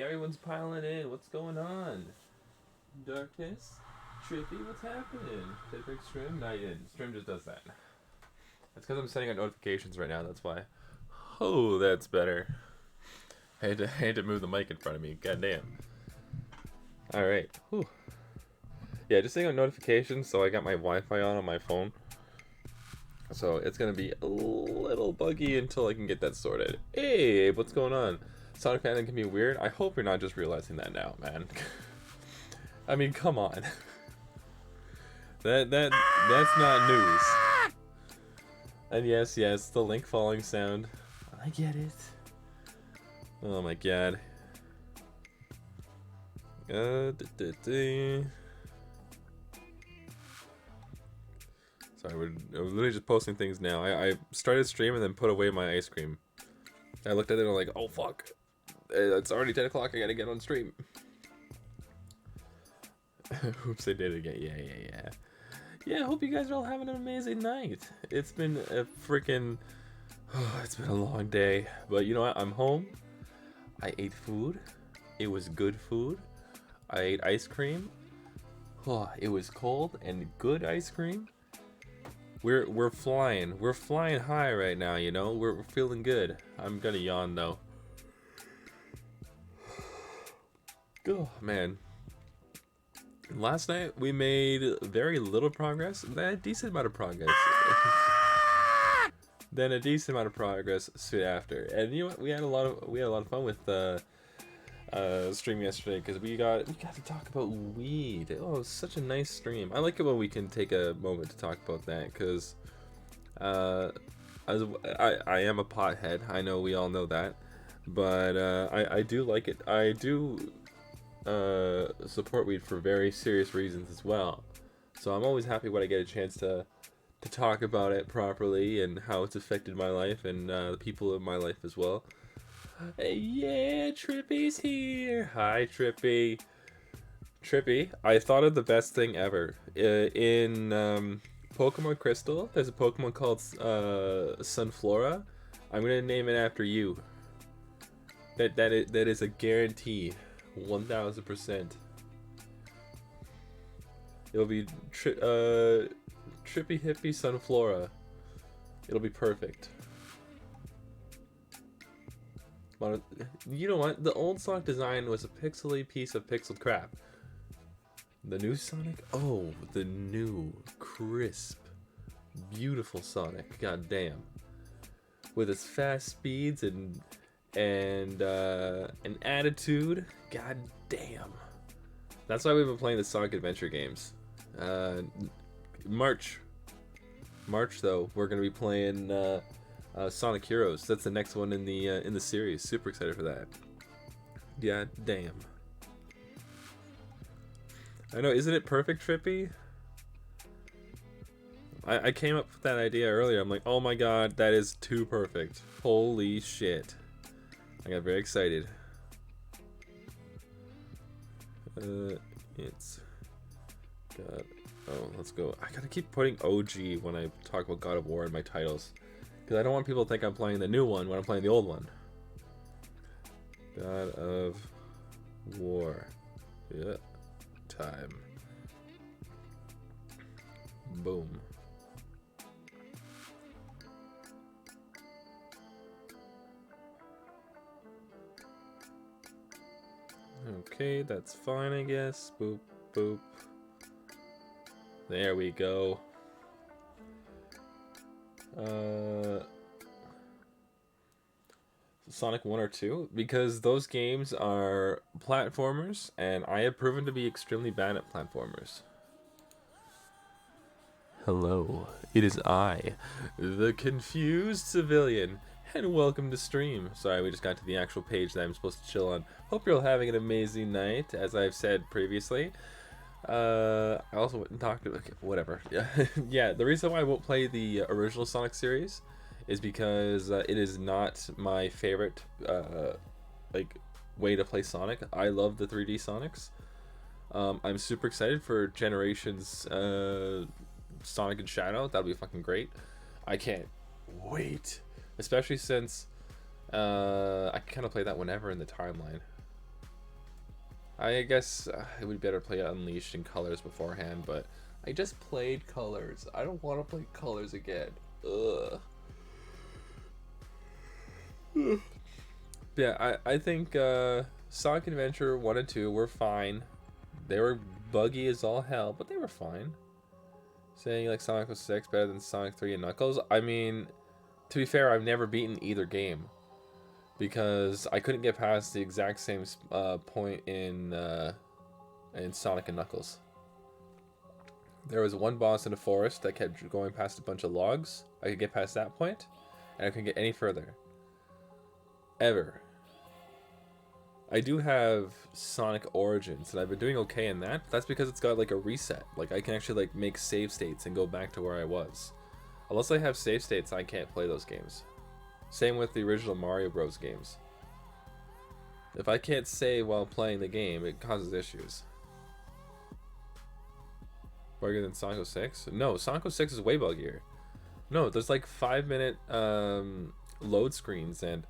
everyone's piling in. What's going on? Darkness? Trippy, what's happening? Did I pick Stream? No, you didn't. Stream just does that. That's because I'm setting on notifications right now, that's why. Oh, that's better. I had to move the mic in front of me. Goddamn. Alright. Yeah, just setting on notifications, so I got my Wi-Fi on my phone. So it's gonna be a little buggy until I can get that sorted. Hey, what's going on? Sonic fandom can be weird. I hope you're not just realizing that now, man. I mean, come on. That's not news. And yes, the Link falling sound. I get it. Oh my god. Sorry, I was literally just posting things now. I started stream and then put away my ice cream. I looked at it and I'm like, oh fuck. It's already 10 o'clock, I gotta get on stream. Oops, I did it again. Yeah. Yeah, I hope you guys are all having an amazing night. It's been a freaking... it's been a long day. But you know what? I'm home. I ate food. It was good food. I ate ice cream. Oh, it was cold and good ice cream. We're flying. We're flying high right now, you know? We're feeling good. I'm gonna yawn though. Oh, man. Last night we made very little progress, then a decent amount of progress. Then a decent amount of progress soon after. And you know what? We had a lot of fun with stream yesterday because we got to talk about weed. Oh, it was such a nice stream. I like it when we can take a moment to talk about that because I am a pothead. I know we all know that, but I do like it. I do support weed for very serious reasons as well. So I'm always happy when I get a chance to talk about it properly and how it's affected my life and the people in my life as well. Yeah, Trippy's here. Hi, Trippy. Trippy, I thought of the best thing ever. In Pokemon Crystal, there's a Pokemon called Sunflora. I'm gonna name it after you. That is a guarantee. 1000%. It'll be Trippy Hippie Sunflora. It'll be perfect. You know what? The old Sonic design was a pixely piece of pixel crap. The new Sonic? Oh, the new, crisp, beautiful Sonic. God damn. With its fast speeds and an attitude. God damn. That's why we've been playing the Sonic Adventure games. March though, we're gonna be playing Sonic Heroes. That's the next one in the series. Super excited for that. God damn. I know, isn't it perfect, Trippy? I came up with that idea earlier. I'm like, oh my god, that is too perfect. Holy shit. I got very excited. It's God. Oh, let's go. I gotta keep putting OG when I talk about God of War in my titles, because I don't want people to think I'm playing the new one when I'm playing the old one. God of War. Yeah. Time. Boom. Okay, that's fine, I guess. Boop, boop. There we go. Sonic 1 or 2? Because those games are platformers, and I have proven to be extremely bad at platformers. Hello, it is I, the confused civilian, and welcome to stream. Sorry, we just got to the actual page that I'm supposed to chill on. Hope you're all having an amazing night, as I've said previously. I also went and talked to... Okay, whatever. Yeah, the reason why I won't play the original Sonic series is because it is not my favorite way to play Sonic. I love the 3D Sonics. I'm super excited for Generations Sonic and Shadow. That'll be fucking great. I can't wait. Especially since I can kind of play that whenever in the timeline. I guess it would be better to play Unleashed in colors beforehand, but I just played colors. I don't want to play colors again. Ugh. Yeah, I think Sonic Adventure 1 and 2 were fine. They were buggy as all hell, but they were fine. Saying like Sonic was 6 better than Sonic 3 and Knuckles. I mean, to be fair, I've never beaten either game because I couldn't get past the exact same point in Sonic and Knuckles. There was one boss in a forest that kept going past a bunch of logs. I could get past that point, and I couldn't get any further. Ever. I do have Sonic Origins, and I've been doing okay in that. But that's because it's got like a reset. Like I can actually like make save states and go back to where I was. Unless I have save states, I can't play those games. Same with the original Mario Bros. Games. If I can't save while playing the game, it causes issues. Buggier than Sonic 06? No, Sonic 06 is way buggier. No, there's like 5-minute load screens and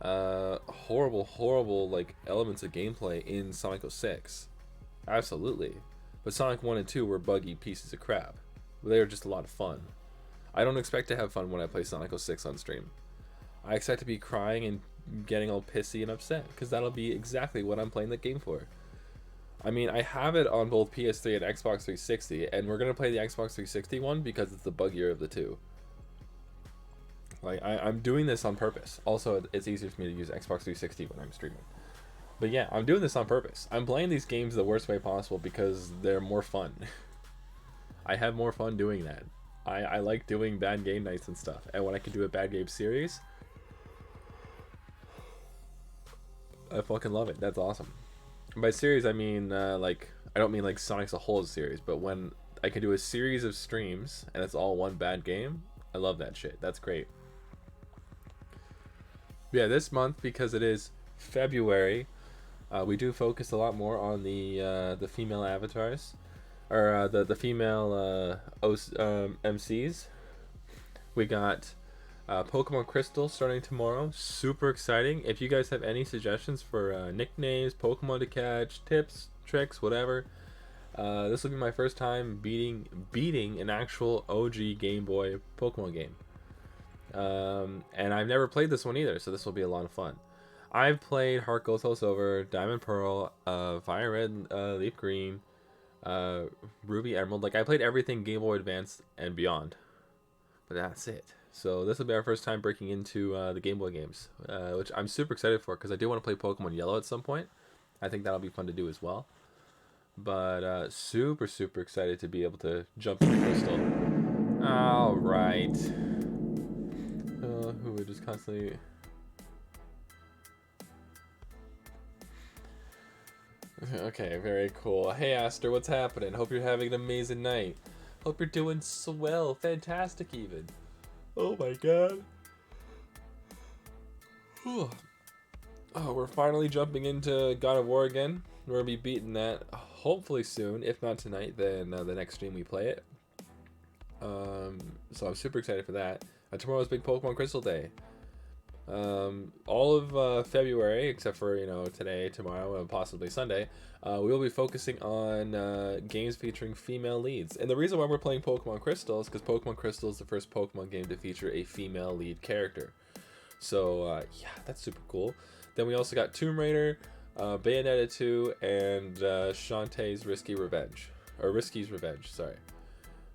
horrible like elements of gameplay in Sonic 06. Absolutely. But Sonic 1 and 2 were buggy pieces of crap. They were just a lot of fun. I don't expect to have fun when I play Sonic 06 on stream. I expect to be crying and getting all pissy and upset, because that'll be exactly what I'm playing the game for. I mean, I have it on both PS3 and Xbox 360, and we're going to play the Xbox 360 one because it's the buggier of the two. Like, I'm doing this on purpose. Also, it's easier for me to use Xbox 360 when I'm streaming. But yeah, I'm doing this on purpose. I'm playing these games the worst way possible because they're more fun. I have more fun doing that. I like doing bad game nights and stuff. And when I can do a bad game series, I fucking love it. That's awesome. By series, I mean, like, I don't mean like Sonic's a whole series, but when I can do a series of streams and it's all one bad game, I love that shit. That's great. Yeah, this month, because it is February, we do focus a lot more on the female avatars, or the female MCs. We got Pokemon Crystal starting tomorrow. Super exciting. If you guys have any suggestions for nicknames, Pokemon to catch, tips, tricks, whatever, this will be my first time beating an actual OG Game Boy Pokemon game. And I've never played this one either, so this will be a lot of fun. I've played Heart Gold, Soul Silver, Diamond Pearl, Fire Red, Leaf Green, Ruby Emerald. Like, I played everything Game Boy Advance and beyond. But that's it. So this will be our first time breaking into the Game Boy games, which I'm super excited for because I do want to play Pokemon Yellow at some point. I think that'll be fun to do as well. But super excited to be able to jump into Crystal. All right. Who would just constantly... Okay, very cool. Hey Aster, what's happening? Hope you're having an amazing night. Hope you're doing swell, fantastic even. Oh my god. Oh, we're finally jumping into God of War again. We're gonna be beating that hopefully soon. If not tonight, then the next stream we play it. So I'm super excited for that. Tomorrow's big Pokemon Crystal Day. All of February, except for today, tomorrow, and possibly Sunday, we will be focusing on games featuring female leads. And the reason why we're playing Pokemon Crystal is because Pokemon Crystal is the first Pokemon game to feature a female lead character. So yeah, that's super cool. Then we also got Tomb Raider, Bayonetta 2, and Shantae's Risky's Revenge. Sorry.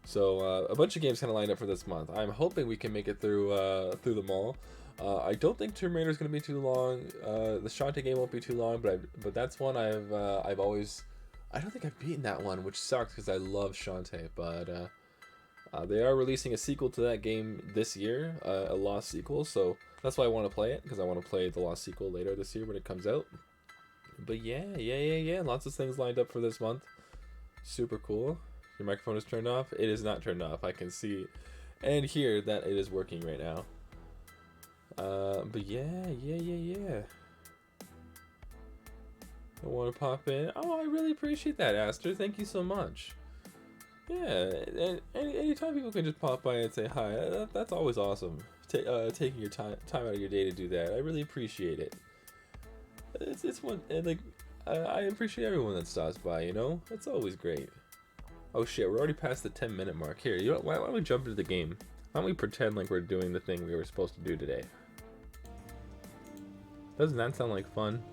So a bunch of games kind of lined up for this month. I'm hoping we can make it through them all. I don't think Tomb Raider is going to be too long. The Shantae game won't be too long, but that's one I've always... I don't think I've beaten that one, which sucks because I love Shantae. But they are releasing a sequel to that game this year, a Lost sequel. So that's why I want to play it, because I want to play the Lost sequel later this year when it comes out. But yeah. Lots of things lined up for this month. Super cool. Your microphone is turned off? It is not turned off. I can see and hear that it is working right now. But yeah. I want to pop in. Oh, I really appreciate that, Aster. Thank you so much. Yeah, and anytime people can just pop by and say hi, that's always awesome. Taking your time out of your day to do that, I really appreciate it. It's one, and like, I appreciate everyone that stops by, you know? It's always great. Oh shit, we're already past the 10-minute mark. Here, you know, why don't we jump into the game? Why don't we pretend like we're doing the thing we were supposed to do today? Doesn't that sound like fun?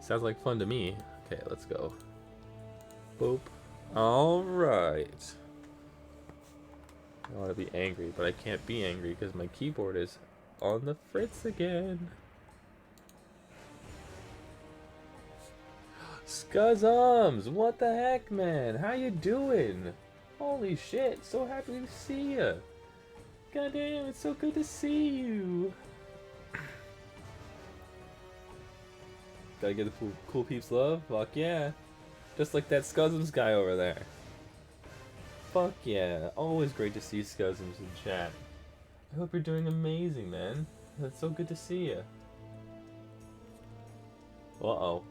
Sounds like fun to me. Okay, let's go. Boop. Alright. I want to be angry, but I can't be angry because my keyboard is on the fritz again. Scuzzums! What the heck, man? How you doing? Holy shit, so happy to see ya. Goddamn, it's so good to see you. Gotta give the cool peeps love? Fuck yeah. Just like that Scuzzums guy over there. Fuck yeah. Always great to see Scuzzums in chat. I hope you're doing amazing, man. It's so good to see ya. Uh-oh.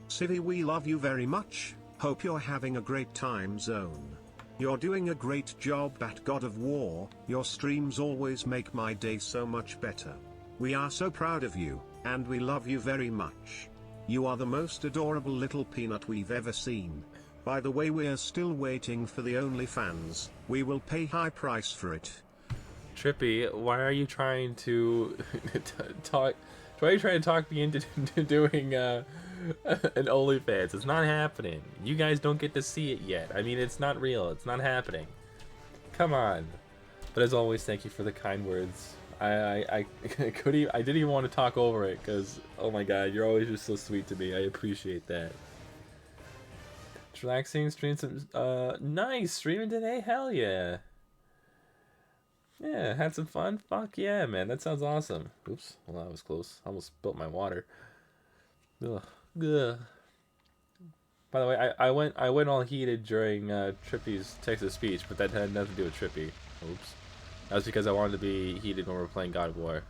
Civvy, we love you very much. Hope you're having a great time zone. You're doing a great job at God of War. Your streams always make my day so much better. We are so proud of you, and we love you very much. You are the most adorable little peanut we've ever seen. By the way, we're still waiting for the OnlyFans. We will pay high price for it. Trippy, why are you trying to talk? Why are you trying to talk me into doing an OnlyFans? It's not happening. You guys don't get to see it yet. I mean, it's not real. It's not happening. Come on. But as always, thank you for the kind words. I didn't even want to talk over it because, oh my god, you're always just so sweet to me. I appreciate that. Relaxing, stream some, nice, streaming today? Hell yeah. Yeah, had some fun? Fuck yeah, man, that sounds awesome. Oops, well that was close. Almost spilt my water. Ugh. Ugh. By the way, I went all heated during Trippy's Texas speech, but that had nothing to do with Trippy. Oops. That was because I wanted to be heated when we were playing God of War.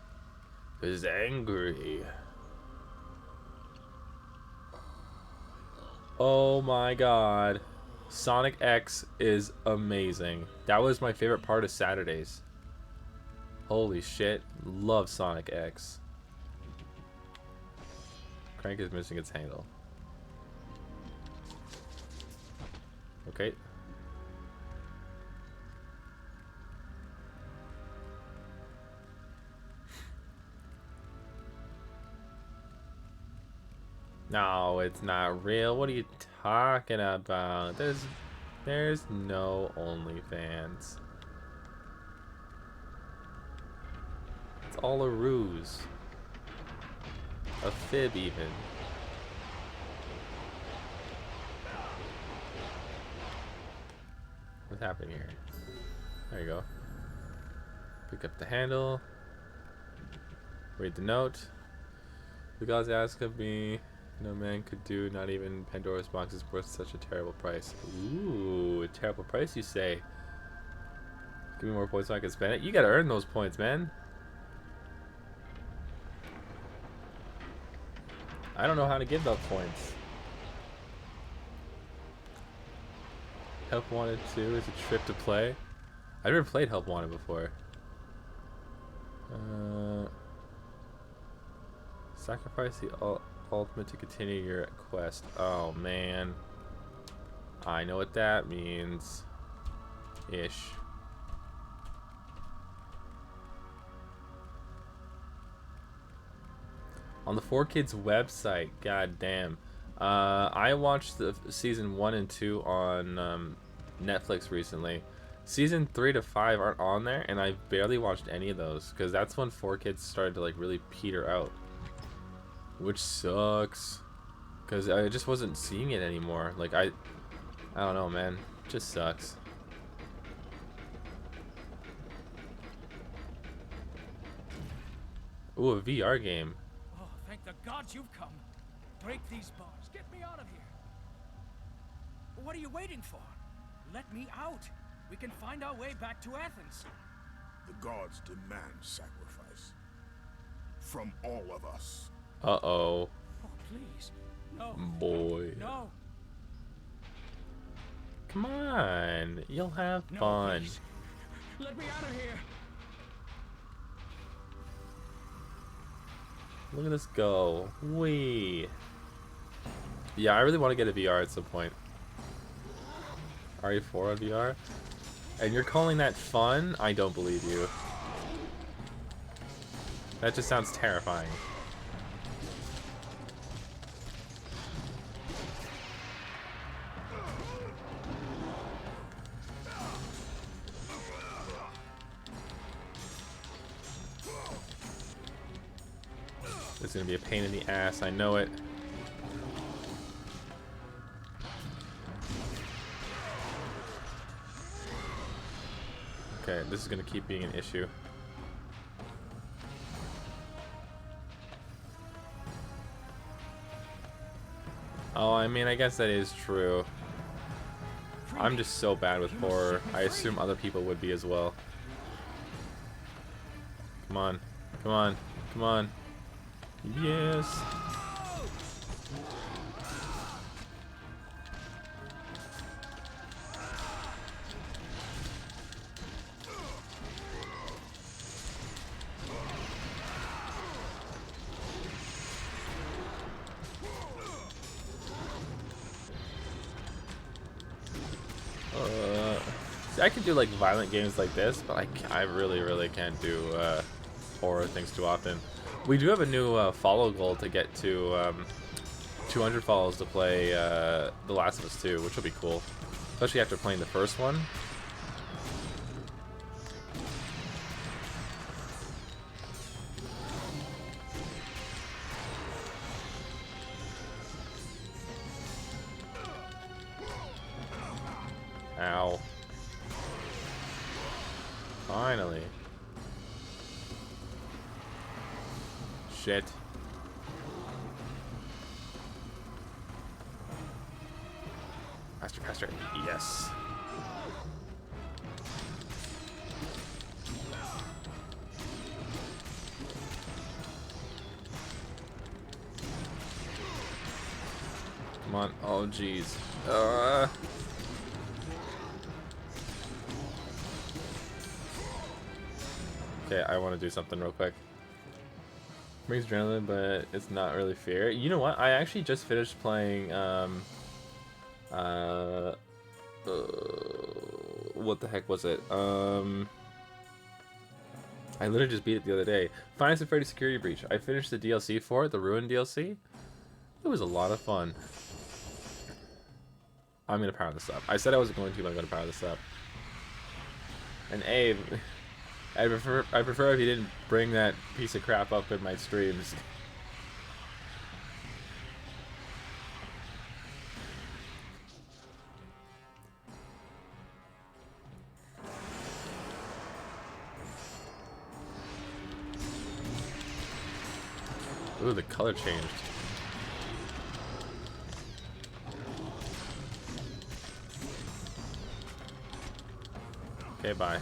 It was angry. Oh my god. Sonic X is amazing. That was my favorite part of Saturdays. Holy shit. Love Sonic X. Crank is missing its handle. Okay. No, it's not real. What are you talking about? There's no OnlyFans. It's all a ruse. A fib even. What's happening here? There you go. Pick up the handle. Read the note. The gods ask of me. No man could do, not even Pandora's box is worth such a terrible price. Ooh, a terrible price you say. Give me more points so I can spend it. You gotta earn those points, man. I don't know how to give out points. Help Wanted 2 is a trip to play. I've never played Help Wanted before. Sacrifice the ultimate to continue your quest. Oh man, I know what that means. Ish. On the 4Kids website, god damn. I watched the season 1 and 2 on Netflix recently. Season 3 to 5 aren't on there, and I barely watched any of those because that's when 4Kids started to like really peter out. Which sucks, because I just wasn't seeing it anymore. Like I don't know, man. It just sucks. Ooh, a VR game. Oh, thank the gods you've come. Break these bars. Get me out of here. What are you waiting for? Let me out. We can find our way back to Athens. The gods demand sacrifice. From all of us. Uh-oh. Oh, please. No. Boy. No. Come on. You'll have No, fun. please. Let me out of here. Look at this go. Wee. Yeah, I really want to get a VR at some point. RE4 on VR? And you're calling that fun? I don't believe you. That just sounds terrifying. It's gonna be a pain in the ass, I know it. Okay, this is gonna keep being an issue. Oh, I mean, I guess that is true. I'm just so bad with horror. I assume other people would be as well. Come on. Come on. Come on. Yes. See, I could do like violent games like this, but I really can't do horror things too often. We do have a new follow goal to get to 200 follows to play The Last of Us 2, which will be cool, especially after playing the first one. Ow. Finally. Shit. Faster, faster. Yes. Come on. Oh, jeez. Okay, I want to do something real quick. Brings adrenaline, but it's not really fair. You know what? I actually just finished playing, what the heck was it? I literally just beat it the other day. Five Nights at Freddy's Security Breach. I finished the DLC for it, the Ruin DLC. It was a lot of fun. I'm gonna power this up. I said I wasn't going to, but I'm gonna power this up. And Abe, I prefer if you didn't bring that piece of crap up in my streams. Ooh, the color changed. Okay, bye.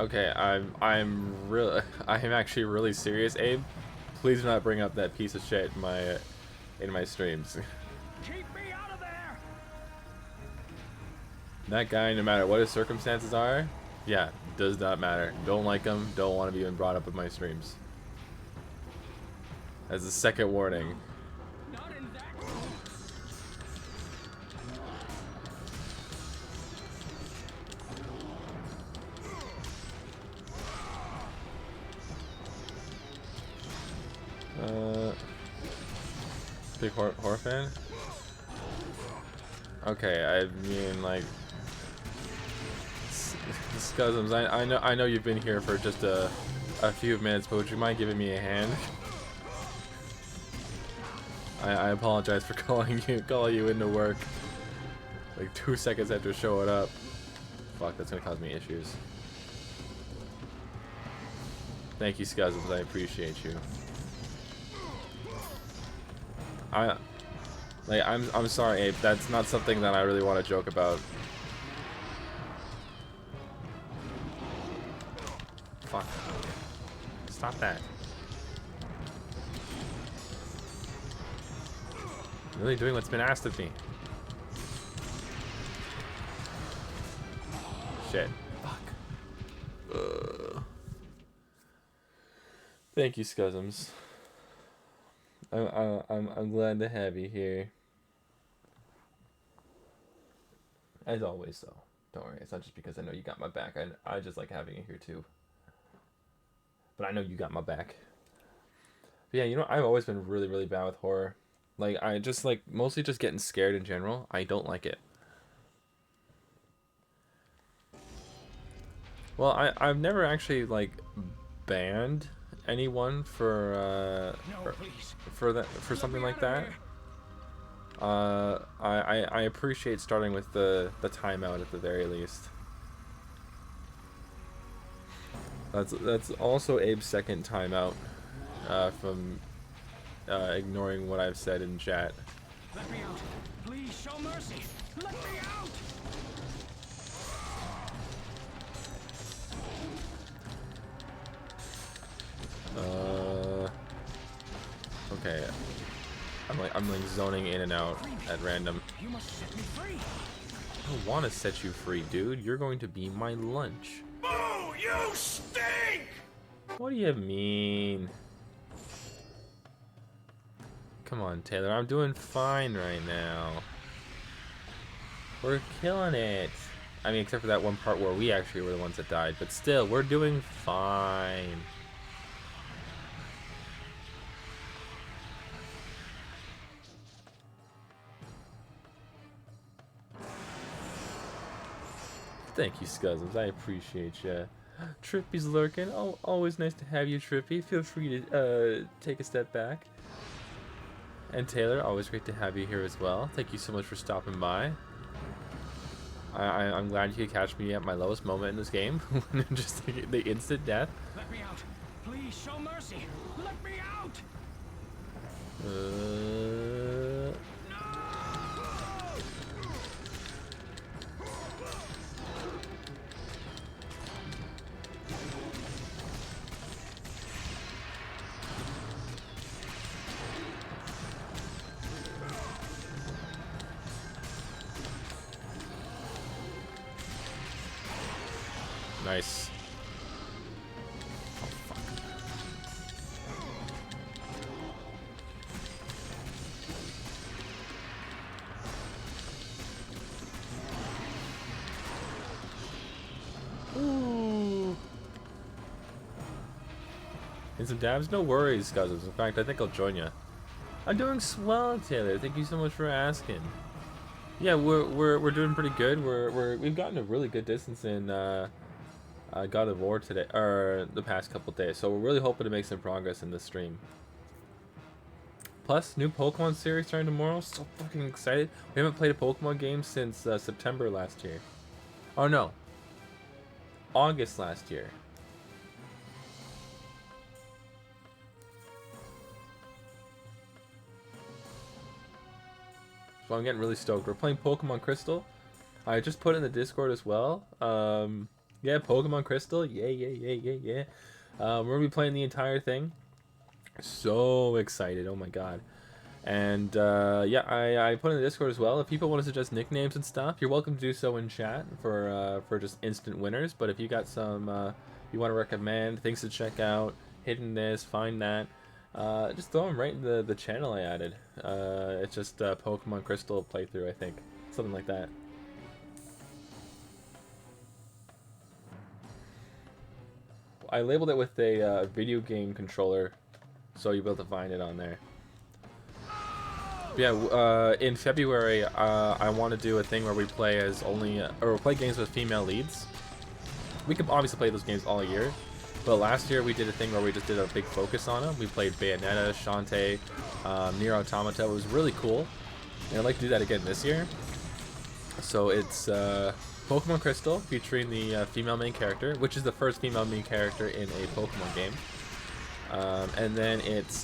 Okay, I'm actually really serious, Abe. Please do not bring up that piece of shit in my streams. Keep me out of there! That guy, no matter what his circumstances are, yeah, does not matter. Don't like him, don't want to be even brought up in my streams. As a second warning. Not in that. Big horror fan? Okay, I mean, like, Scuzums, I know you've been here for just a few minutes, but would you mind giving me a hand? I apologize for calling you into work like 2 seconds after showing up. Fuck, that's gonna cause me issues. Thank you, Scuzums, I appreciate you. I'm sorry, Abe. That's not something that I really want to joke about. Fuck. Stop that. Really doing what's been asked of me. Shit. Fuck. Thank you, Scuzums. I'm glad to have you here. As always, though. Don't worry, it's not just because I know you got my back. I just like having you here too. But I know you got my back. But yeah, you know, I've always been really, really bad with horror. Like, I just like mostly just getting scared in general. I don't like it. Well, I've never actually like banned anyone for for something like that. I appreciate starting with the timeout at the very least. That's also Abe's second timeout from ignoring what I've said in chat. Let me out. Please show mercy. Let me out. Okay. I'm like zoning in and out at random. You must set me free. I don't want to set you free, dude. You're going to be my lunch. Boo! You stink! What do you mean? Come on, Taylor. I'm doing fine right now. We're killing it. I mean, except for that one part where we actually were the ones that died. But still, we're doing fine. Thank you, Scuzums. I appreciate ya. Trippy's lurking. Oh, always nice to have you, Trippy. Feel free to take a step back. And Taylor, always great to have you here as well. Thank you so much for stopping by. I'm glad you could catch me at my lowest moment in this game. Just the instant death. Let me out. Please show mercy. Let me out. Nice. Ooh. And some dabs? No worries, Cousins. In fact, I think I'll join you. I'm doing swell, Taylor. Thank you so much for asking. Yeah, we're doing pretty good. We've gotten a really good distance in God of War today, or the past couple days. So we're really hoping to make some progress in this stream. Plus, new Pokemon series starting tomorrow. So fucking excited. We haven't played a Pokemon game since September last year. Oh no, August last year. So I'm getting really stoked. We're playing Pokemon Crystal. I just put it in the Discord as well. Yeah, Pokemon Crystal. Yeah. We're gonna be playing the entire thing. So excited. Oh my god. And yeah, I put in the Discord as well. If people want to suggest nicknames and stuff, you're welcome to do so in chat for just instant winners. But if you got some you want to recommend things to check out, hidden this, find that, just throw them right in the channel I added. It's just Pokemon Crystal playthrough, I think, something like that. I labeled it with a video game controller, so you'll be able to find it on there. Yeah, in February, I want to do a thing where we play as or play games with female leads. We could obviously play those games all year, but last year we did a thing where we just did a big focus on them. We played Bayonetta, Shantae, Nier Automata. It was really cool, and I'd like to do that again this year. So it's Pokemon Crystal, featuring the female main character, which is the first female main character in a Pokemon game. And then it's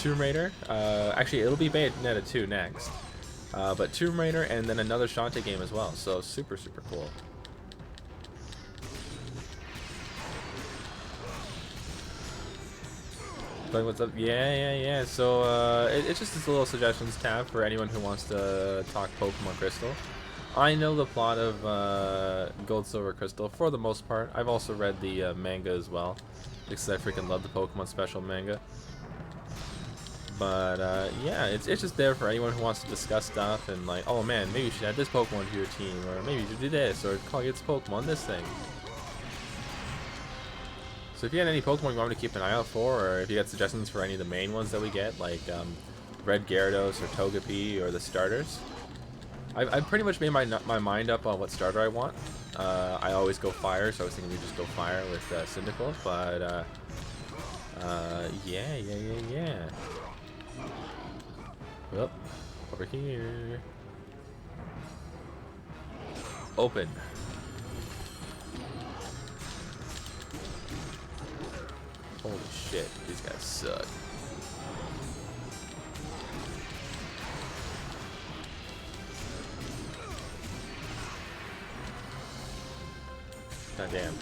Tomb Raider. Actually, it'll be Bayonetta 2 next. But Tomb Raider and then another Shantae game as well. So super, super cool. But what's up? Yeah. So it's just this little suggestions tab for anyone who wants to talk Pokemon Crystal. I know the plot of Gold, Silver, Crystal for the most part. I've also read the manga as well, because I freaking love the Pokemon Special manga. But yeah, it's just there for anyone who wants to discuss stuff and like, oh man, maybe you should add this Pokemon to your team, or maybe you should do this, or call its Pokemon this thing. So if you had any Pokemon you want me to keep an eye out for, or if you got suggestions for any of the main ones that we get, like Red Gyarados or Togepi or the starters, I've pretty much made my mind up on what starter I want. I always go fire, so I was thinking we just go fire with Cyndaquil, but yeah. Well, over here. Open. Holy shit, these guys suck. God damn.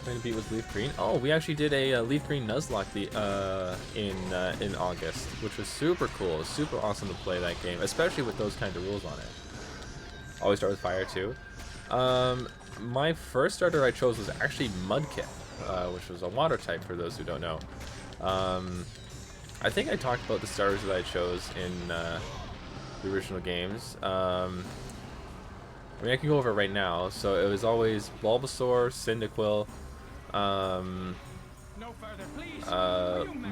Trying to beat with Leaf Green. Oh, we actually did a Leaf Green Nuzlocke in August, which was super cool. It was super awesome to play that game, especially with those kind of rules on it. Always start with fire too. My first starter I chose was actually Mudkip, which was a water type for those who don't know. I think I talked about the starters that I chose in the original games. I mean, I can go over it right now. So it was always Bulbasaur, Cyndaquil,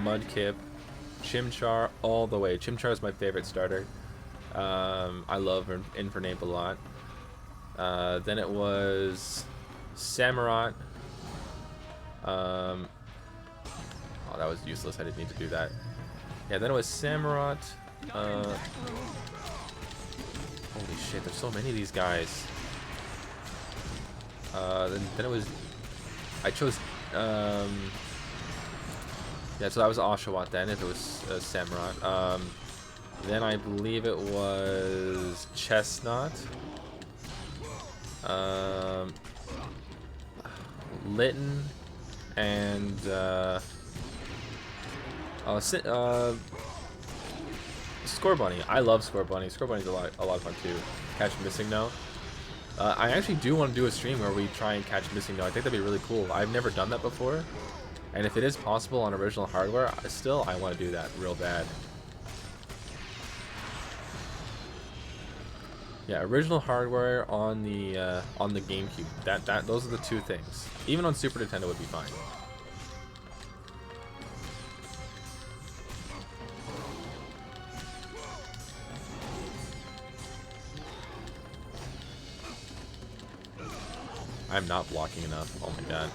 Mudkip, Chimchar, all the way. Chimchar is my favorite starter. I love Infernape a lot. Then it was Samurott. Oh, that was useless. I didn't need to do that. Yeah, then it was Samurott. Holy shit, there's so many of these guys. Then it was... I chose... yeah, so that was Oshawott then, if it was Samurott. Then I believe it was Chestnut. Litten. And... Scorbunny. I love Scorbunny. Scorbunny's a lot of fun too. Catch Missing No. I actually do want to do a stream where we try and catch Missing No. I think that'd be really cool. I've never done that before, and if it is possible on original hardware, I want to do that real bad. Yeah, original hardware on the GameCube. Those are the two things. Even on Super Nintendo would be fine. I'm not blocking enough. Oh my god.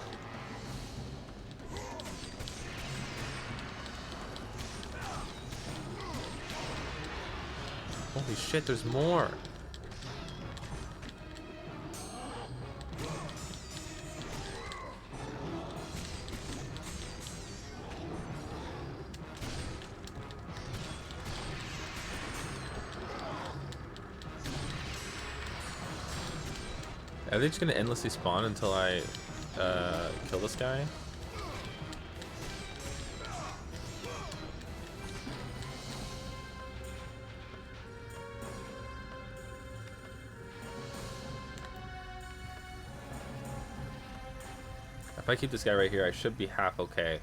Holy shit, there's more. Are they just gonna endlessly spawn until I kill this guy? If I keep this guy right here, I should be half okay.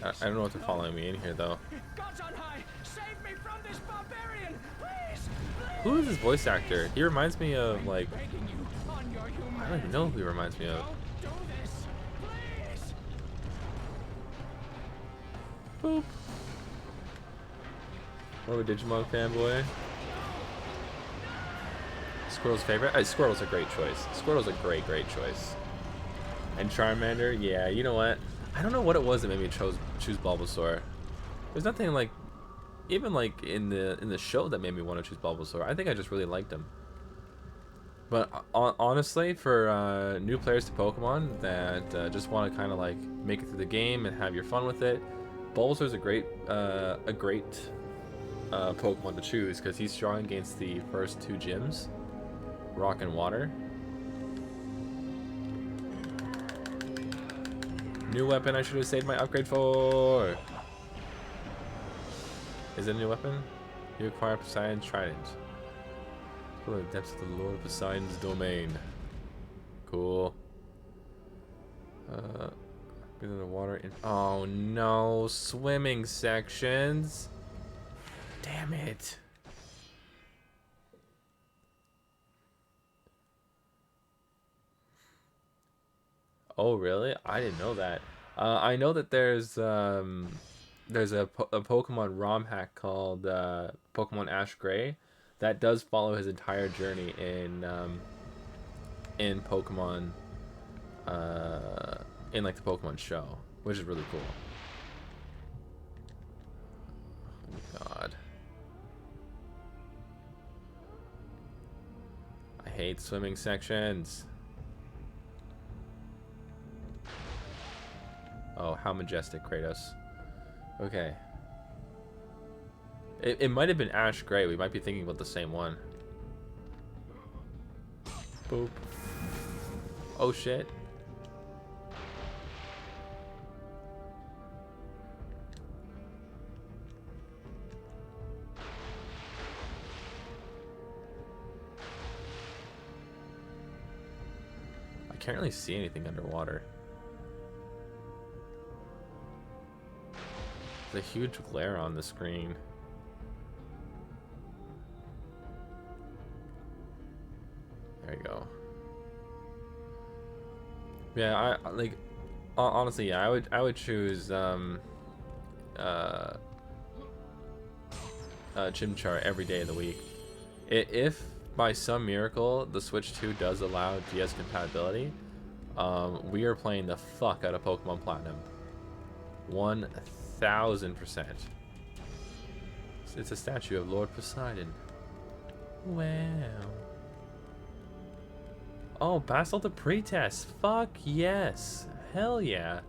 I don't know if they're following me in here though. Gods on high, save me from this barbarian, please. Who is this voice actor? He reminds me of like... I don't even know who he reminds me of. Don't do this, please. Boop. More of a Digimon fanboy. Squirrel's favorite? Squirrel's a great choice. Squirrel's a great choice. And Charmander, yeah, you know what? I don't know what it was that made me choose Bulbasaur. There's nothing like, even like in the show that made me want to choose Bulbasaur. I think I just really liked him. But honestly, for new players to Pokemon that just want to kind of like make it through the game and have your fun with it, Bulbasaur's a great Pokemon to choose because he's strong against the first two gyms, Rock and Water. New weapon I should have saved my upgrade for. Is it a new weapon? You acquire Poseidon's Trident. Explore the depths of the Lord of Poseidon's domain. Cool. Breathe in the water. Oh no, swimming sections. Damn it. Oh really? I didn't know that. I know that there's a Pokemon ROM hack called Pokemon Ash Gray that does follow his entire journey in Pokemon in like the Pokemon show, which is really cool. Oh God. I hate swimming sections. Oh, how majestic, Kratos. Okay. It might have been Ash Gray. We might be thinking about the same one. Boop. Oh shit. I can't really see anything underwater. There's a huge glare on the screen. There you go. Yeah, I like honestly, yeah, I would choose Chimchar every day of the week. If by some miracle the Switch 2 does allow DS compatibility, we are playing the fuck out of Pokemon Platinum. 1000%. It's a statue of Lord Poseidon. Wow. Oh, passed all the pre-tests. Fuck yes. Hell yeah.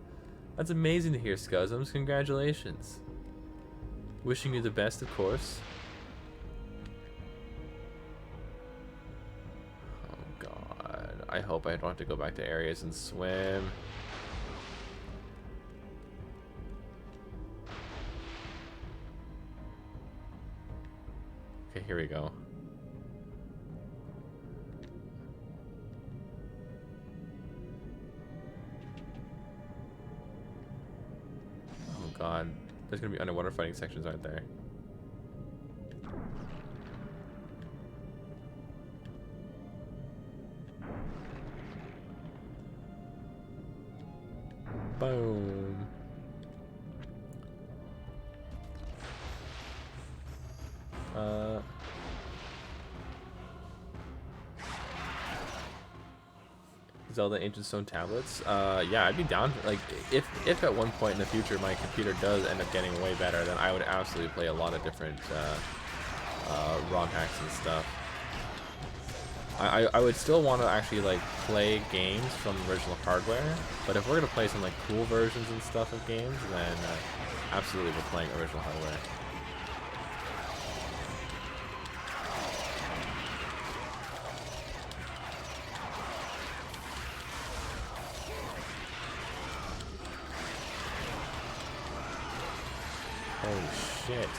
That's amazing to hear, Scuzums. Congratulations. Wishing you the best, of course. Oh God. I hope I don't have to go back to areas and swim. Okay, here we go. Oh God, there's gonna be underwater fighting sections, aren't there? Boom. Zelda Ancient Stone tablets. Yeah, I'd be down. Like, if at one point in the future my computer does end up getting way better, then I would absolutely play a lot of different ROM hacks and stuff. I would still want to actually like play games from original hardware, but if we're gonna play some like cool versions and stuff of games, then absolutely we're playing original hardware. Holy shit.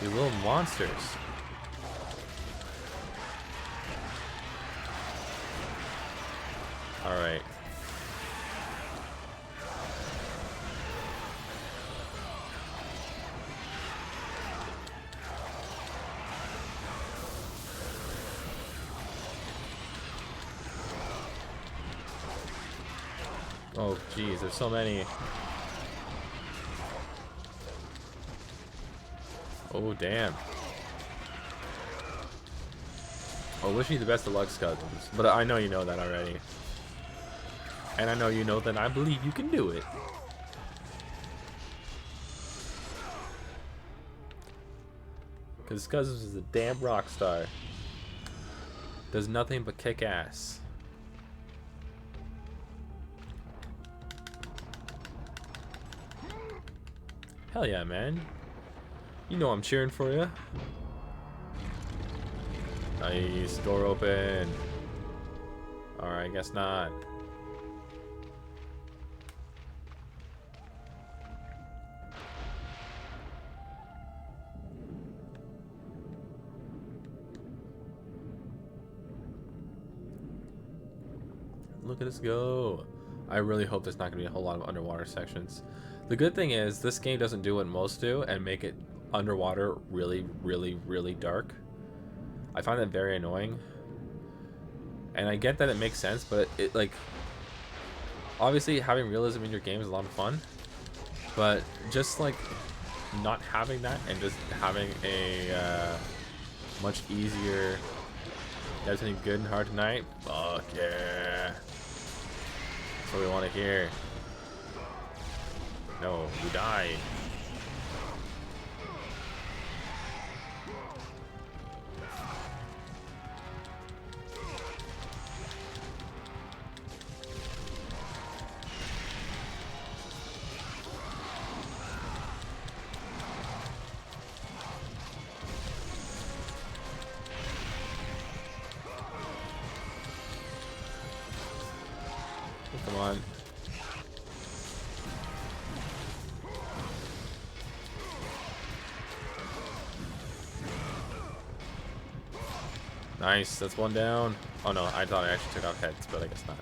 You little monsters. Alright. Oh geez, there's so many. Oh, damn. Oh, wish you the best of luck, Scuzums. But I know you know that already. And I know you know that I believe you can do it. Because Scuzums is a damn rock star. Does nothing but kick ass. Hell yeah, man. You know I'm cheering for you. Nice, door open. Alright, I guess not. look at us go. I really hope there's not going to be a whole lot of underwater sections. The good thing is this game doesn't do what most do and make it underwater really, really, really dark. I find that very annoying. And I get that it makes sense, but it like... Obviously, having realism in your game is a lot of fun. But just like not having that and just having a much easier... Everything good and hard tonight? Fuck yeah. That's what we want to hear. No, we die. Come on. Nice, that's one down. Oh no, I thought I actually took out heads, but I guess not.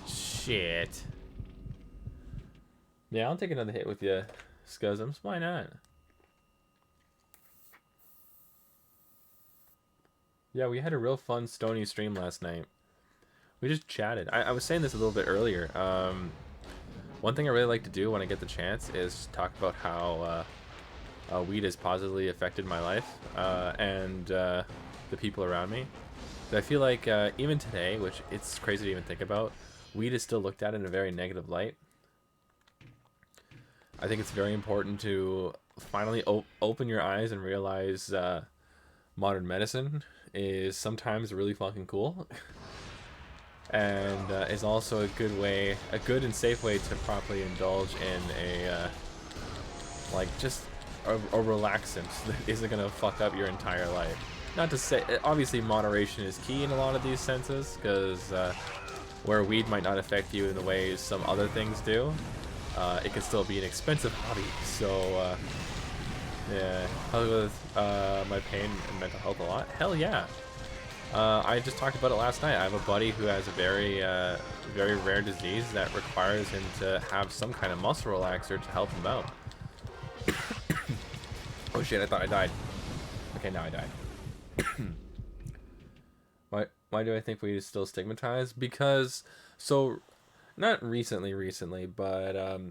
Shit. Yeah, I'll take another hit with you, Scuzums. Why not? Yeah, we had a real fun Stony stream last night. We just chatted. I was saying this a little bit earlier. One thing I really like to do when I get the chance is talk about how weed has positively affected my life and the people around me. But I feel like even today, which it's crazy to even think about, weed is still looked at in a very negative light. I think it's very important to finally open your eyes and realize modern medicine is sometimes really fucking cool. And is also a good way, a good and safe way to properly indulge in a like just a relaxant that isn't gonna fuck up your entire life. Not to say, obviously moderation is key in a lot of these senses, because where weed might not affect you in the ways some other things do, it can still be an expensive hobby. So yeah, help with my pain and mental health a lot. Hell yeah. I just talked about it last night. I have a buddy who has a very, very rare disease that requires him to have some kind of muscle relaxer to help him out. Oh shit, I thought I died. Okay, now I died. Why do I think weed is still stigmatized? Because, so, not recently, but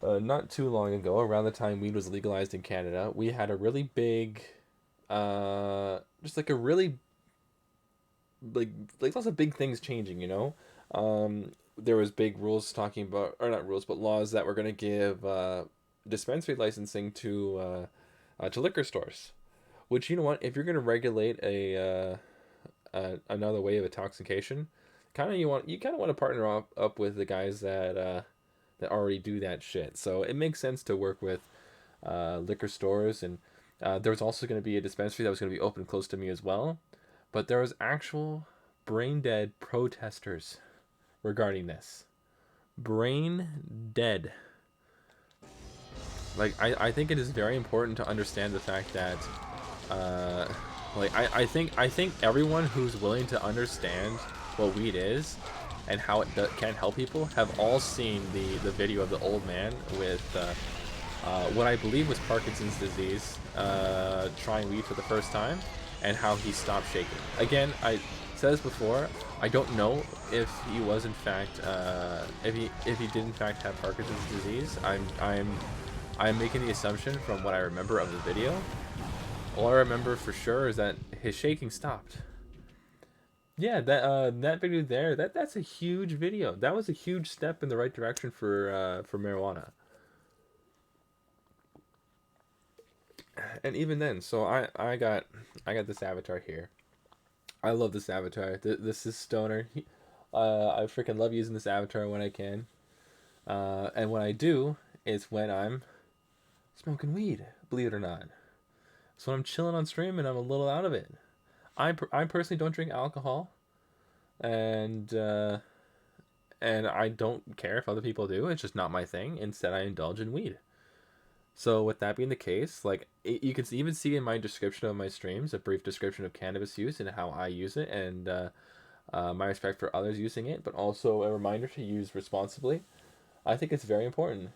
not too long ago, around the time weed was legalized in Canada, we had a really big... just like a really like lots of big things changing, you know. There was big rules talking about, or not rules, but laws that were going to give dispensary licensing to liquor stores, which, you know what, if you're going to regulate another way of intoxication, you kind of want to partner up with the guys that already do that shit. So it makes sense to work with liquor stores. And there was also going to be a dispensary that was going to be open close to me as well. But there was actual brain dead protesters regarding this. Brain dead. Like, I think it is very important to understand the fact that, like, I think everyone who's willing to understand what weed is and how it can help people have all seen the video of the old man with what I believe was Parkinson's disease, trying weed for the first time, and how he stopped shaking. Again, I said this before, I don't know if he was in fact, if he did in fact have Parkinson's disease. I'm making the assumption from what I remember of the video. All I remember for sure is that his shaking stopped. Yeah, that video there, that's a huge video. That was a huge step in the right direction for marijuana. And even then, so I got this avatar here. I love this avatar. This is Stoner. I freaking love using this avatar when I can. And when I do, it's when I'm smoking weed, believe it or not. So I'm chilling on stream and I'm a little out of it. I personally don't drink alcohol, and I don't care if other people do. It's just not my thing. Instead, I indulge in weed. So with that being the case, like you can even see in my description of my streams a brief description of cannabis use and how I use it, and my respect for others using it, but also a reminder to use responsibly. I think it's very important.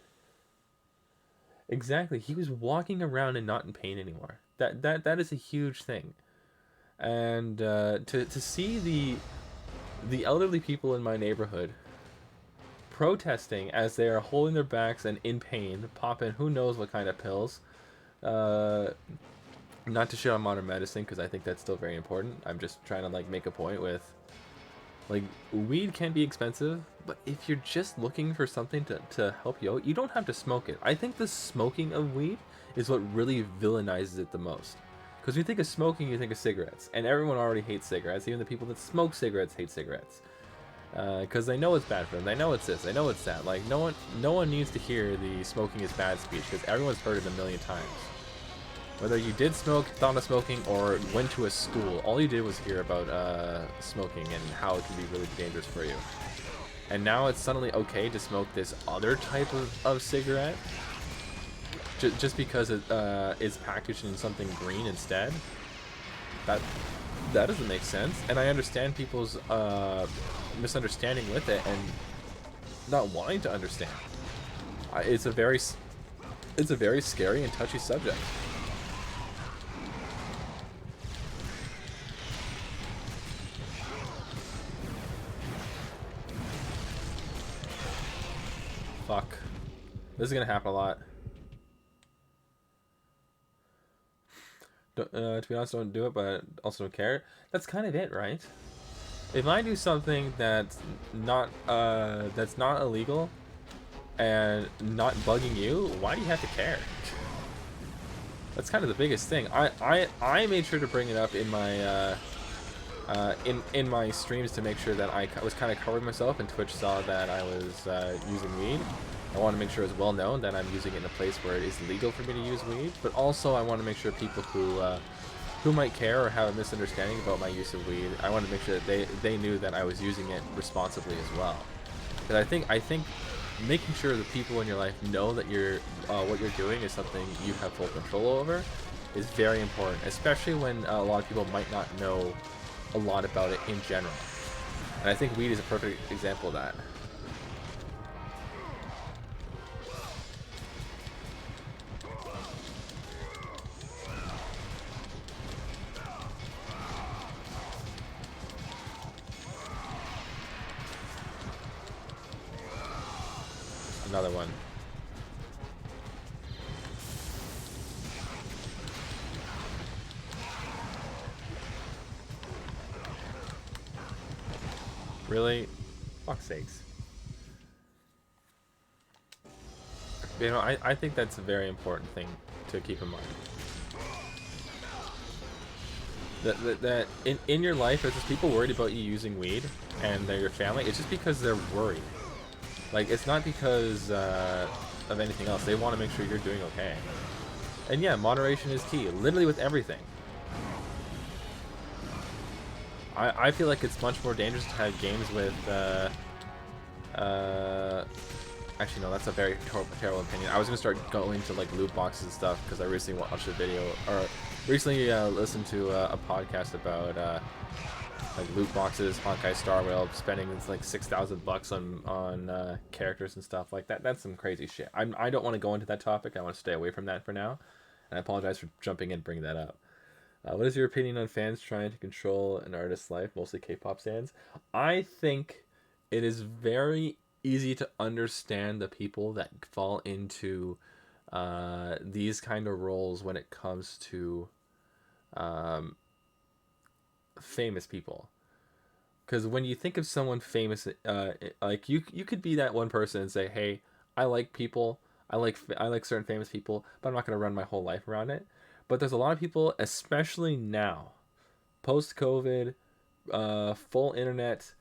Exactly, he was walking around and not in pain anymore. That is a huge thing, and to see the elderly people in my neighborhood protesting as they are holding their backs and in pain, popping who knows what kind of pills. Uh, Not to shit on modern medicine because I think that's still very important. I'm just trying to like make a point with like weed can be expensive, but if you're just looking for something to help you out, you don't have to smoke it. I think the smoking of weed is what really villainizes it the most. Because when you think of smoking, you think of cigarettes, and everyone already hates cigarettes. Even the people that smoke cigarettes hate cigarettes because they know it's bad for them. They know it's this. They know it's that. Like no one needs to hear the smoking is bad speech because everyone's heard it a million times. Whether you did smoke, thought of smoking, or went to a school, all you did was hear about smoking and how it can be really dangerous for you. And now it's suddenly okay to smoke this other type of cigarette just because it is packaged in something green instead. That doesn't make sense. And I understand people's misunderstanding with it and not wanting to understand. It's a very scary and touchy subject. Fuck. This is gonna happen a lot. To be honest, don't do it, but also don't care. That's kind of it, right? If I do something that's not illegal and not bugging you, why do you have to care? That's kind of the biggest thing. I made sure to bring it up in my in my streams to make sure that I was kind of covering myself, and Twitch saw that I was using weed. I want to make sure it's well known that I'm using it in a place where it is legal for me to use weed, but also I want to make sure people who might care or have a misunderstanding about my use of weed, I want to make sure that they knew that I was using it responsibly as well. Because I think making sure that people in your life know that what you're doing is something you have full control over is very important, especially when a lot of people might not know a lot about it in general. And I think weed is a perfect example of that. Another one. Really? Fuck's sakes. You know, I think that's a very important thing to keep in mind. That in your life, if there's people worried about you using weed and they're your family, it's just because they're worried. Like, it's not because of anything else. They want to make sure you're doing okay. And yeah, moderation is key, literally with everything. I feel like it's much more dangerous to have games with, actually no, that's a very terrible opinion. I was going to start going to like loot boxes and stuff because I recently watched a video, or recently listened to a podcast about like loot boxes, Honkai Star Rail, spending like $6,000 on characters and stuff like that. That's some crazy shit. I don't want to go into that topic. I want to stay away from that for now. And I apologize for jumping in and bringing that up. What is your opinion on fans trying to control an artist's life, mostly K-pop fans? I think it is very easy to understand the people that fall into these kind of roles when it comes to famous people. Because when you think of someone famous, like you could be that one person and say, "Hey, I like people. I like certain famous people, but I'm not going to run my whole life around it." But there's a lot of people, especially now, post-COVID, full internet,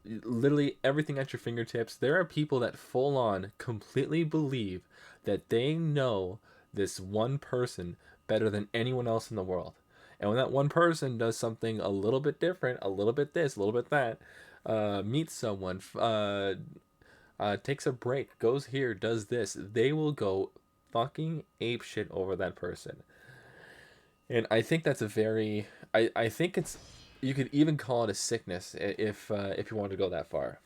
literally everything at your fingertips. There are people that full on completely believe that they know this one person better than anyone else in the world. And when that one person does something a little bit different, a little bit this, a little bit that, meets someone, takes a break, goes here, does this, they will go fucking ape shit over that person. And I think that's a very, I think it's, you could even call it a sickness if you want to go that far.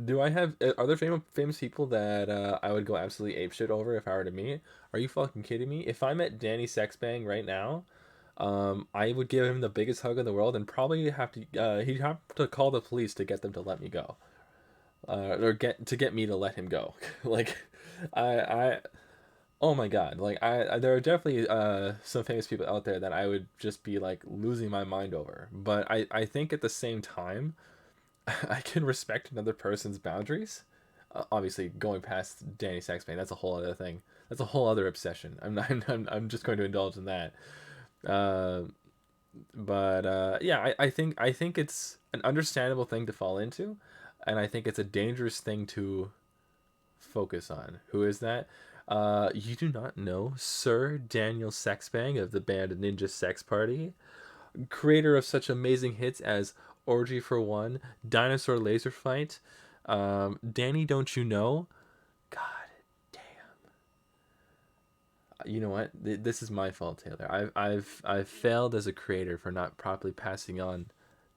Do I have, are there famous people that I would go absolutely apeshit over if I were to meet? Are you fucking kidding me? If I met Danny Sexbang right now, I would give him the biggest hug in the world and probably have to, he'd have to call the police to get them to let me go. Or get me to let him go. Like, I oh my god, like there are definitely some famous people out there that I would just be like losing my mind over. But I think at the same time, I can respect another person's boundaries. Obviously, going past Danny Sexbane, that's a whole other thing. That's a whole other obsession. I'm just going to indulge in that. Uh, but yeah, I think it's an understandable thing to fall into, and I think it's a dangerous thing to focus on. Who is that? You do not know Sir Daniel Sexbang of the band Ninja Sex Party, creator of such amazing hits as Orgy for One, Dinosaur Laser Fight, Danny Don't You Know? God damn. You know what? This is my fault, Taylor. I've failed as a creator for not properly passing on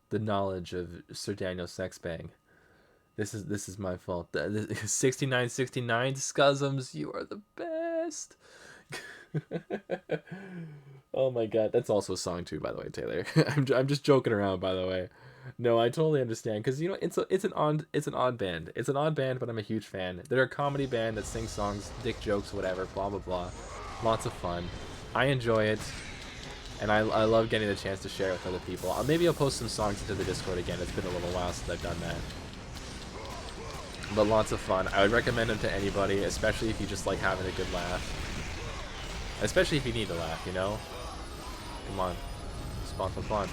the knowledge of Sir Daniel Sexbang. This is my fault. 6969 Scuzums, you are the best. Oh my god, that's also a song too, by the way, Taylor. I'm just joking around, by the way. No, I totally understand because you know it's an odd band. It's an odd band, but I'm a huge fan. They're a comedy band that sings songs, dick jokes, whatever, blah blah blah. Lots of fun. I enjoy it, and I love getting the chance to share it with other people. Maybe I'll post some songs into the Discord again. It's been a little while since I've done that. But lots of fun. I would recommend them to anybody, especially if you just like having a good laugh. Especially if you need to laugh, you know? Come on. Spawn some fun.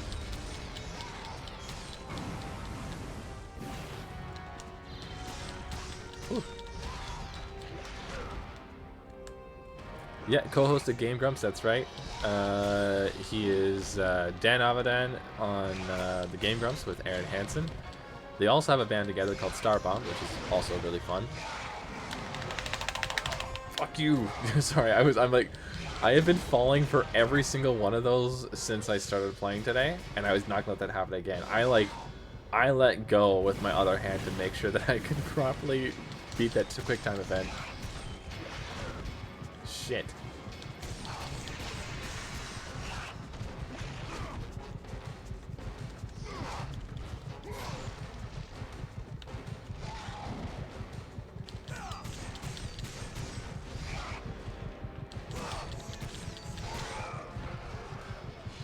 Whew. Yeah, co-host of Game Grumps, that's right. He is Dan Avadan on the Game Grumps with Aaron Hansen. They also have a band together called Starbomb, which is also really fun. Fuck you. Sorry, I have been falling for every single one of those since I started playing today, and I was not gonna let that happen again. I let go with my other hand to make sure that I could properly beat that quick time event. Shit.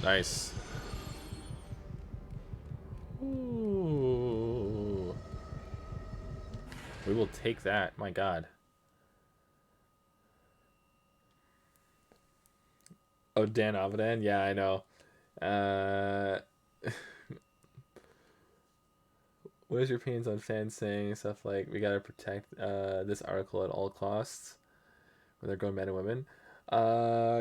Nice. Ooh. We will take that. My god. Oh, Dan Avadan? Yeah, I know. Uh, what is your opinions on fans saying stuff like, we gotta protect this article at all costs when they're grown men and women?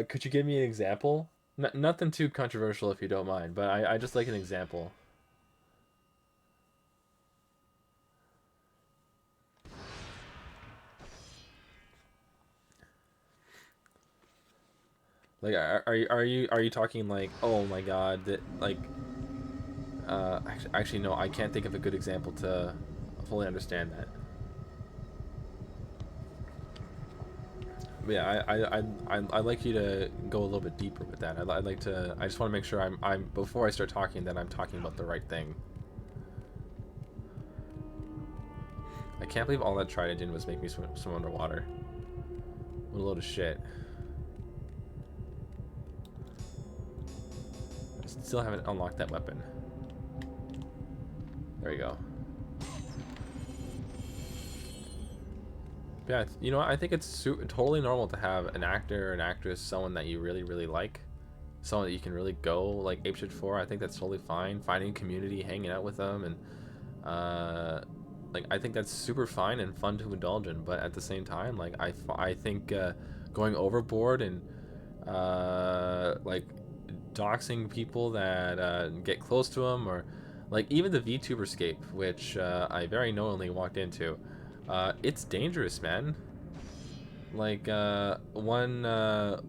Could you give me an example? Nothing too controversial if you don't mind, but I just like an example. Like, are you talking like, oh my god, that like, actually no, I can't think of a good example to fully understand that. But yeah, I'd like you to go a little bit deeper with that. I'd like to. I just want to make sure I'm before I start talking that I'm talking about the right thing. I can't believe all that tried I did was make me swim underwater. What a load of shit. I still haven't unlocked that weapon. There you go. Yeah, you know what? I think it's totally normal to have an actor or an actress, someone that you really, really like, someone that you can really go like apeshit for. I think that's totally fine. Finding community, hanging out with them, and like I think that's super fine and fun to indulge in. But at the same time, like I think going overboard and like doxing people that get close to them, or like even the VTuberscape, which I very knowingly walked into. It's dangerous, man. Like one male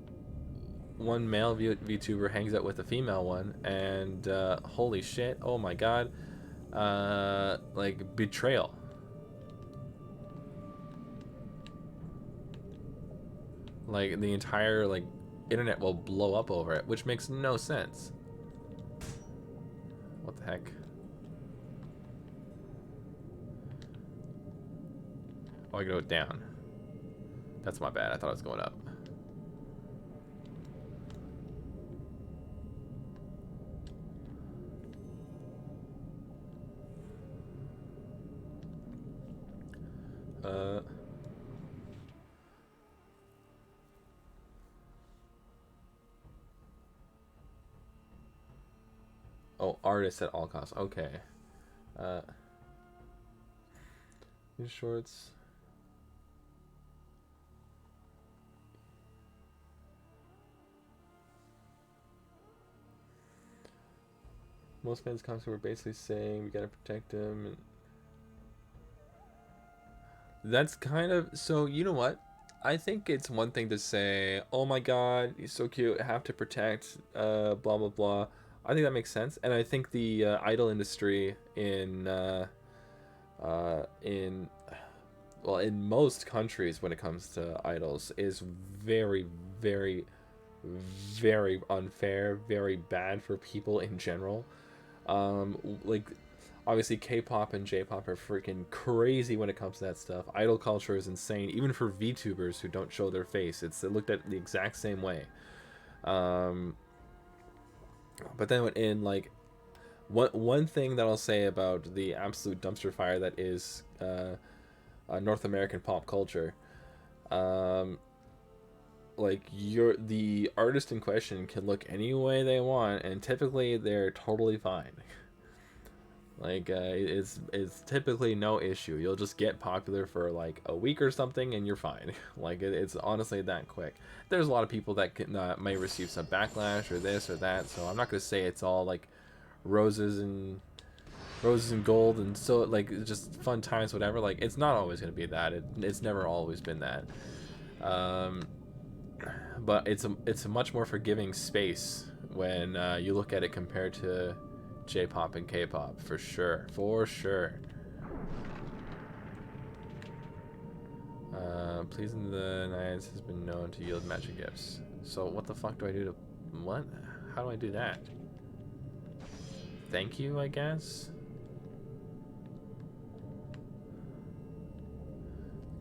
VTuber hangs out with a female one, and holy shit, oh my god, like betrayal. Like the entire like internet will blow up over it, which makes no sense. What the heck? Oh, I go down. That's my bad. I thought I was going up. Oh, artist at all costs. Okay. These shorts. Most fans comments were basically saying we gotta protect him. And that's kind of so. You know what? I think it's one thing to say, "Oh my God, he's so cute. I have to protect." Blah blah blah. I think that makes sense, and I think the idol industry in well, in most countries when it comes to idols is very, very, very unfair, very bad for people in general. Like obviously K-pop and J-pop are freaking crazy when it comes to that stuff. Idol culture is insane, even for VTubers who don't show their face. It's looked at the exact same way. But then in like one thing that I'll say about the absolute dumpster fire that is North American pop culture, like the artist in question can look any way they want, and typically they're totally fine. Like it's typically no issue. You'll just get popular for like a week or something, and you're fine. Like it's honestly that quick. There's a lot of people that can, may receive some backlash or this or that. So I'm not gonna say it's all like roses and gold and so like just fun times, whatever. Like it's not always gonna be that. It's never always been that. But it's a much more forgiving space when you look at it compared to J-pop and K-pop, for sure. Pleasing the Knights has been known to yield magic gifts. So what the fuck do I do to... What? How do I do that? Thank you, I guess?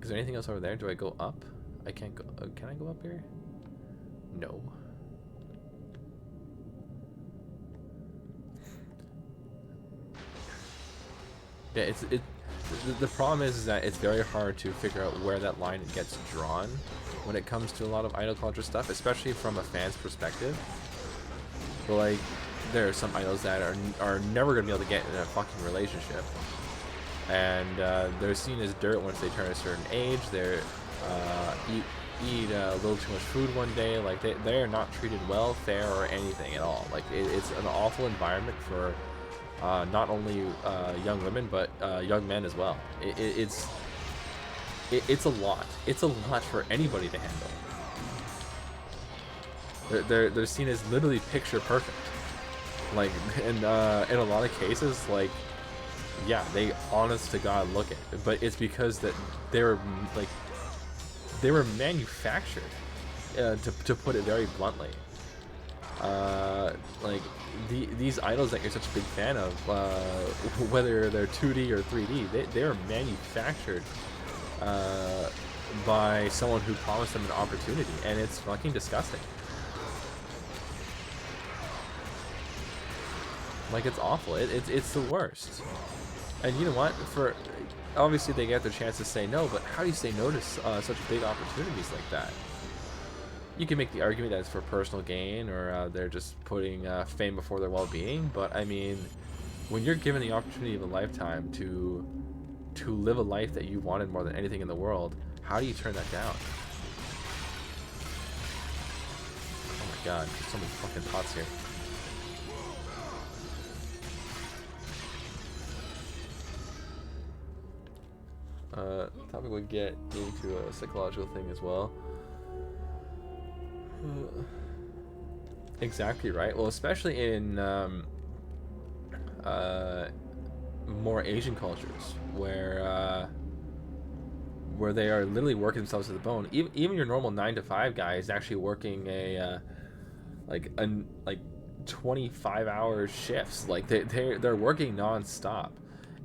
Is there anything else over there? Do I go up? I can't go... can I go up here? No. Yeah, the problem is that it's very hard to figure out where that line gets drawn when it comes to a lot of idol culture stuff, especially from a fan's perspective. But like, there are some idols that are never gonna be able to get in a fucking relationship, and they're seen as dirt once they turn a certain age. They're eat a little too much food one day. Like they are not treated well, fair, or anything at all. Like it's an awful environment for not only young women but young men as well. It's a lot. It's a lot for anybody to handle. They're seen as literally picture perfect. Like in a lot of cases, like yeah, they honest to God look it, but it's because that they were manufactured, to put it very bluntly. Like these idols that you're such a big fan of, whether they're 2D or 3D, they are manufactured by someone who promised them an opportunity, and it's fucking disgusting. Like it's awful. It's the worst. And you know what? For obviously they get their chance to say no, but how do you say no to such big opportunities like that? You can make the argument that it's for personal gain, or they're just putting fame before their well-being. But I mean, when you're given the opportunity of a lifetime to live a life that you wanted more than anything in the world, how do you turn that down? Oh my God, there's so many fucking pots here. thought we would get into a psychological thing as well. Exactly right. Well, especially in more Asian cultures, where they are literally working themselves to the bone. Even your normal 9 to 5 guy is actually working like 25-hour shifts. Like they're working non-stop.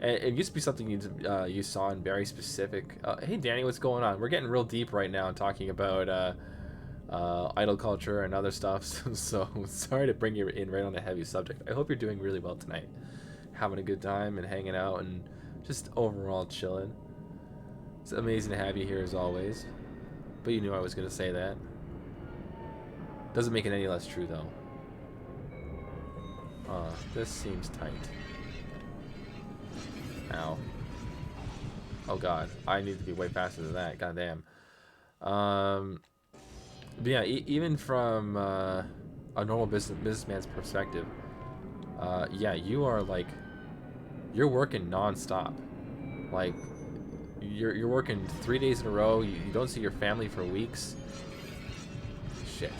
And it used to be something you saw in very specific. Hey Danny, what's going on? We're getting real deep right now, talking about idol culture and other stuff. So sorry to bring you in right on a heavy subject. I hope you're doing really well tonight, having a good time and hanging out and just overall chilling. It's amazing to have you here as always. But you knew I was gonna say that. Doesn't make it any less true though. This seems tight. Ow. Oh god, I need to be way faster than that. Goddamn. But yeah, even from a normal businessman's perspective, yeah, you are like, you're working non-stop. Like, you're working 3 days in a row. You don't see your family for weeks. Shit.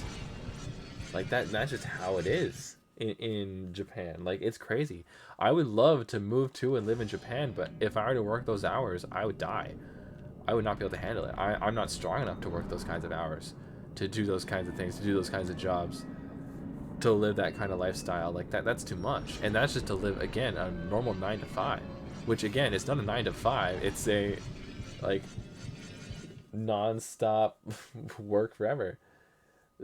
Like that's just how it is in Japan. Like, it's crazy. I would love to move to and live in Japan, but if I were to work those hours, I would die. I would not be able to handle it. I'm not strong enough to work those kinds of hours, to do those kinds of things, to do those kinds of jobs, to live that kind of lifestyle. Like that's too much. And that's just to live, again, a normal 9 to 5, which again, it's not a 9 to 5. It's a like non-stop work forever.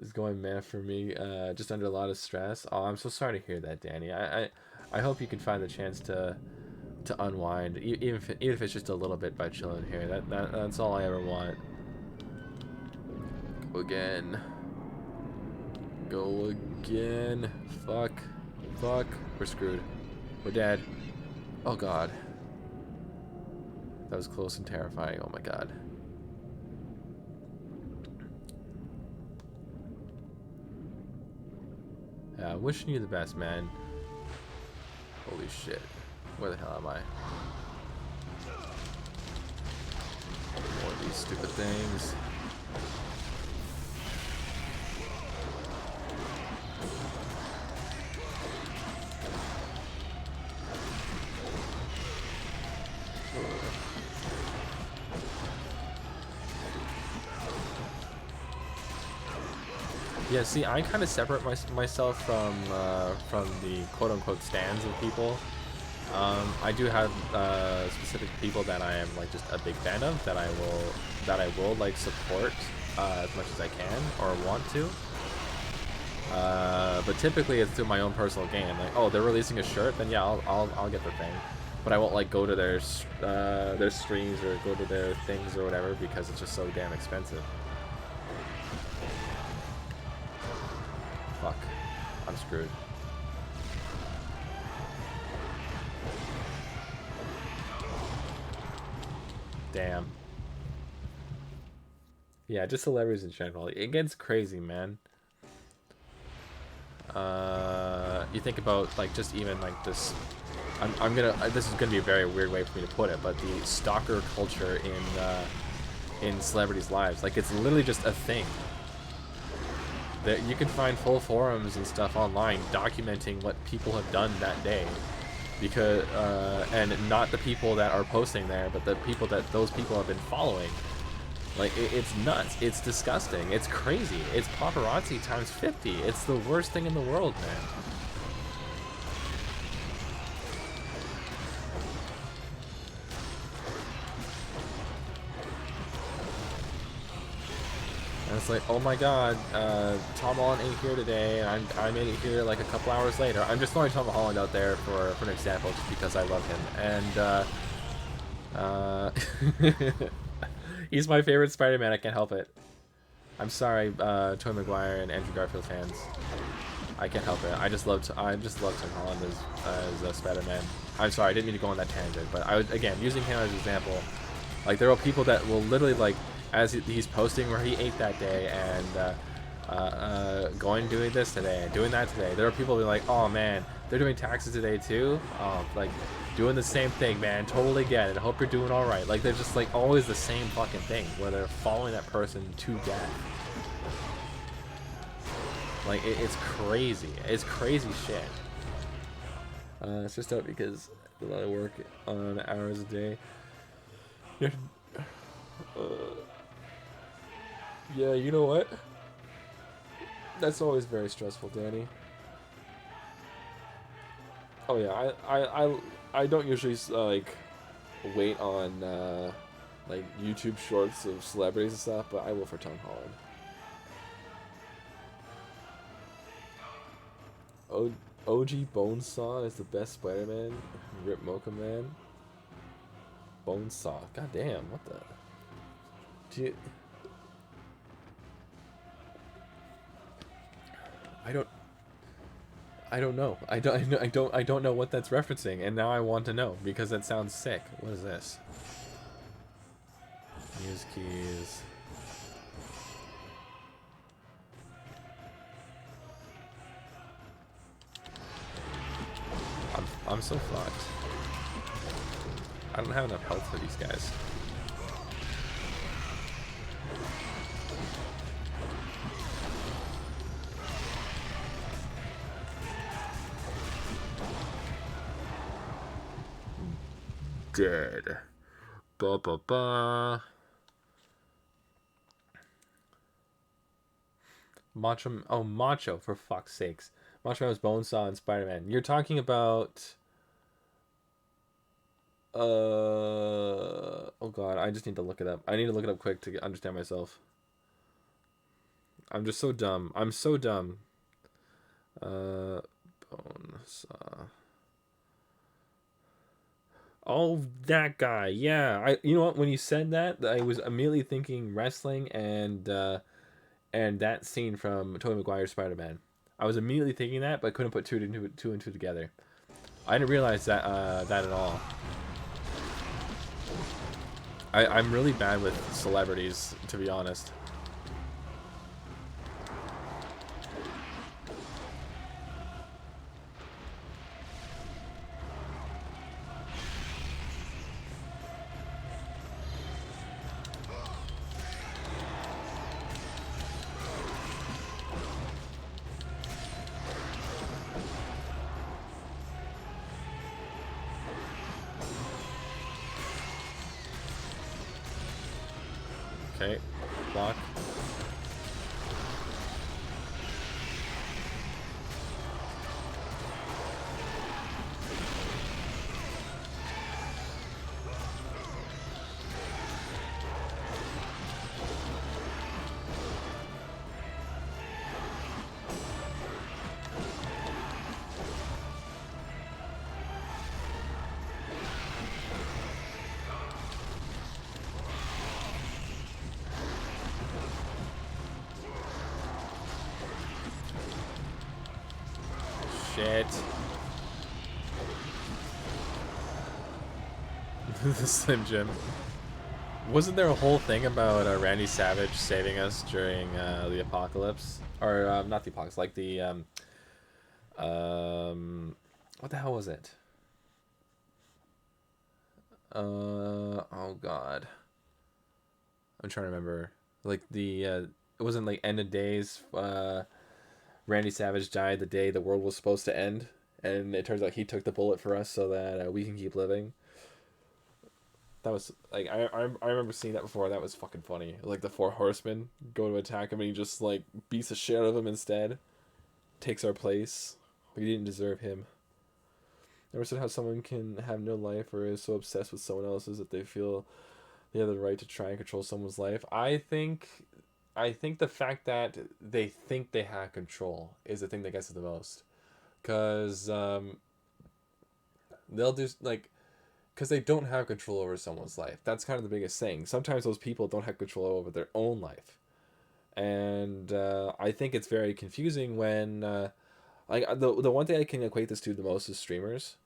It's going mad for me, just under a lot of stress. Oh, I'm so sorry to hear that, Danny. I hope you can find the chance to unwind, even if it's just a little bit by chilling here. That's all I ever want. Go again. Go again. Fuck. We're screwed. We're dead. Oh god. That was close and terrifying. Oh my god. Yeah, wishing you the best, man. Holy shit. Where the hell am I? More of these stupid things. Yeah, see, I kind of separate myself from the quote-unquote stands of people. I do have specific people that I am like just a big fan of, that I will like support as much as I can or want to. But typically it's through my own personal gain. Like, oh, they're releasing a shirt, then yeah, I'll get the thing. But I won't like go to their streams or go to their things or whatever, because it's just so damn expensive. Fuck. I'm screwed. Damn. Yeah, just celebrities in general. It gets crazy, man. You think about like just even like this. This is gonna be a very weird way for me to put it, but the stalker culture in celebrities' lives, like it's literally just a thing. That you can find full forums and stuff online documenting what people have done that day, because and not the people that are posting there, but the people that those people have been following. Like it's nuts. It's disgusting. It's crazy. It's paparazzi times 50. It's the worst thing in the world, man. And it's like, oh my god, Tom Holland ain't here today, and I made it here like a couple hours later. I'm just throwing Tom Holland out there for an example, just because I love him. And he's my favorite Spider-Man. I can't help it. I'm sorry, Tobey Maguire and Andrew Garfield fans. I can't help it. I just love Tom Holland as Spider-Man. I'm sorry, I didn't mean to go on that tangent, but I was, again, using him as an example. Like, there are people that will literally, like, as he's posting where he ate that day, and doing this today and doing that today, there are people who are like, oh man, they're doing taxes today too. Oh, like, Doing the same thing, man. Totally get it. I hope you're doing all right. Like, they're just like always the same fucking thing where they're following that person to death. Like, it's crazy. It's crazy shit. It's just out because a lot of work on hours a day. Yeah, yeah, you know what? That's always very stressful, Danny. Oh yeah, I don't usually like wait on like YouTube shorts of celebrities and stuff, but I will for Tom Holland. OG Bonesaw is the best Spider-Man. Rip Mocha Man. Bonesaw. God damn, what the? Do you... I don't know. I don't know what that's referencing, and now I want to know because that sounds sick. What is this? Use keys. I'm so fucked. I don't have enough health for these guys. Dead. Ba ba ba. Macho. Oh, Macho, for fuck's sakes. Macho Man was Bonesaw and Spider-Man. You're talking about. Oh god, I just need to look it up. I need to look it up quick to understand myself. I'm just so dumb. I'm so dumb. Bonesaw. Oh, that guy. Yeah. You know what? When you said that, I was immediately thinking wrestling and that scene from Tobey Maguire's Spider-Man. I was immediately thinking that, but couldn't put two and two together. I didn't realize that that at all. I'm really bad with celebrities, to be honest. Okay, block. Shit. The Slim Jim. Wasn't there a whole thing about Randy Savage saving us during the apocalypse? Or not the apocalypse, like the what the hell was it? Oh god. I'm trying to remember. Like the it wasn't like End of Days. Randy Savage died the day the world was supposed to end, and it turns out he took the bullet for us so that we can keep living. That was like I remember seeing that before. That was fucking funny. Like the four horsemen go to attack him and he just like beats the shit out of him instead. Takes our place. We didn't deserve him. Never said how someone can have no life or is so obsessed with someone else's that they feel they have the right to try and control someone's life. I think the fact that they think they have control is the thing that gets it the most. Cause they'll do like because they don't have control over someone's life. That's kind of the biggest thing. Sometimes those people don't have control over their own life. And I think it's very confusing when like the one thing I can equate this to the most is streamers.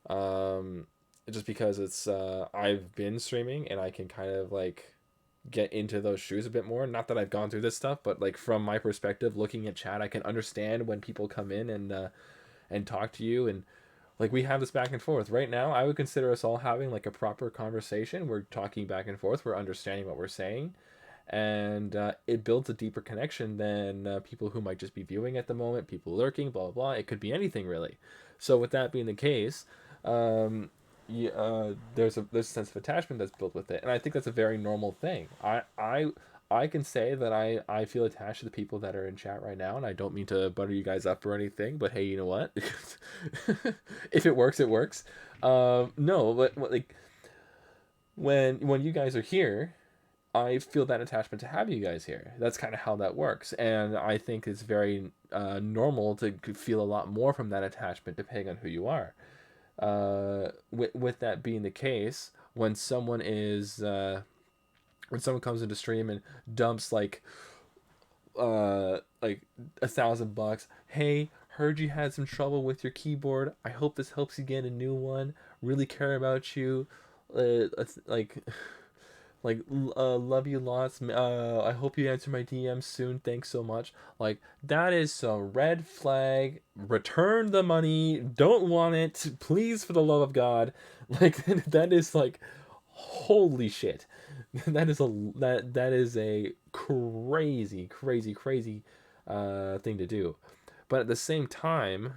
Just because it's I've been streaming and I can kind of like get into those shoes a bit more. Not that I've gone through this stuff, but like from my perspective, looking at chat, I can understand when people come in and talk to you and Like, we have this back and forth. Right now, I would consider us all having like a proper conversation. We're talking back and forth. We're understanding what we're saying. And it builds a deeper connection than people who might just be viewing at the moment, people lurking, blah, blah, blah. It could be anything, really. So with that being the case, there's a sense of attachment that's built with it. And I think that's a very normal thing. I can say that I feel attached to the people that are in chat right now, and I don't mean to butter you guys up or anything, but hey, you know what? If it works, it works. No, but like when you guys are here, I feel that attachment to have you guys here. That's kind of how that works, and I think it's very normal to feel a lot more from that attachment depending on who you are. With that being the case, when someone comes into stream and dumps like $1,000, hey, heard you had some trouble with your keyboard, I hope this helps you get a new one, really care about you, like love you lots, I hope you answer my DM soon, thanks so much. Like, that is some red flag. Return the money, don't want it, please, for the love of God. Like, that is like, holy shit. That is a crazy, crazy, crazy thing to do. But at the same time,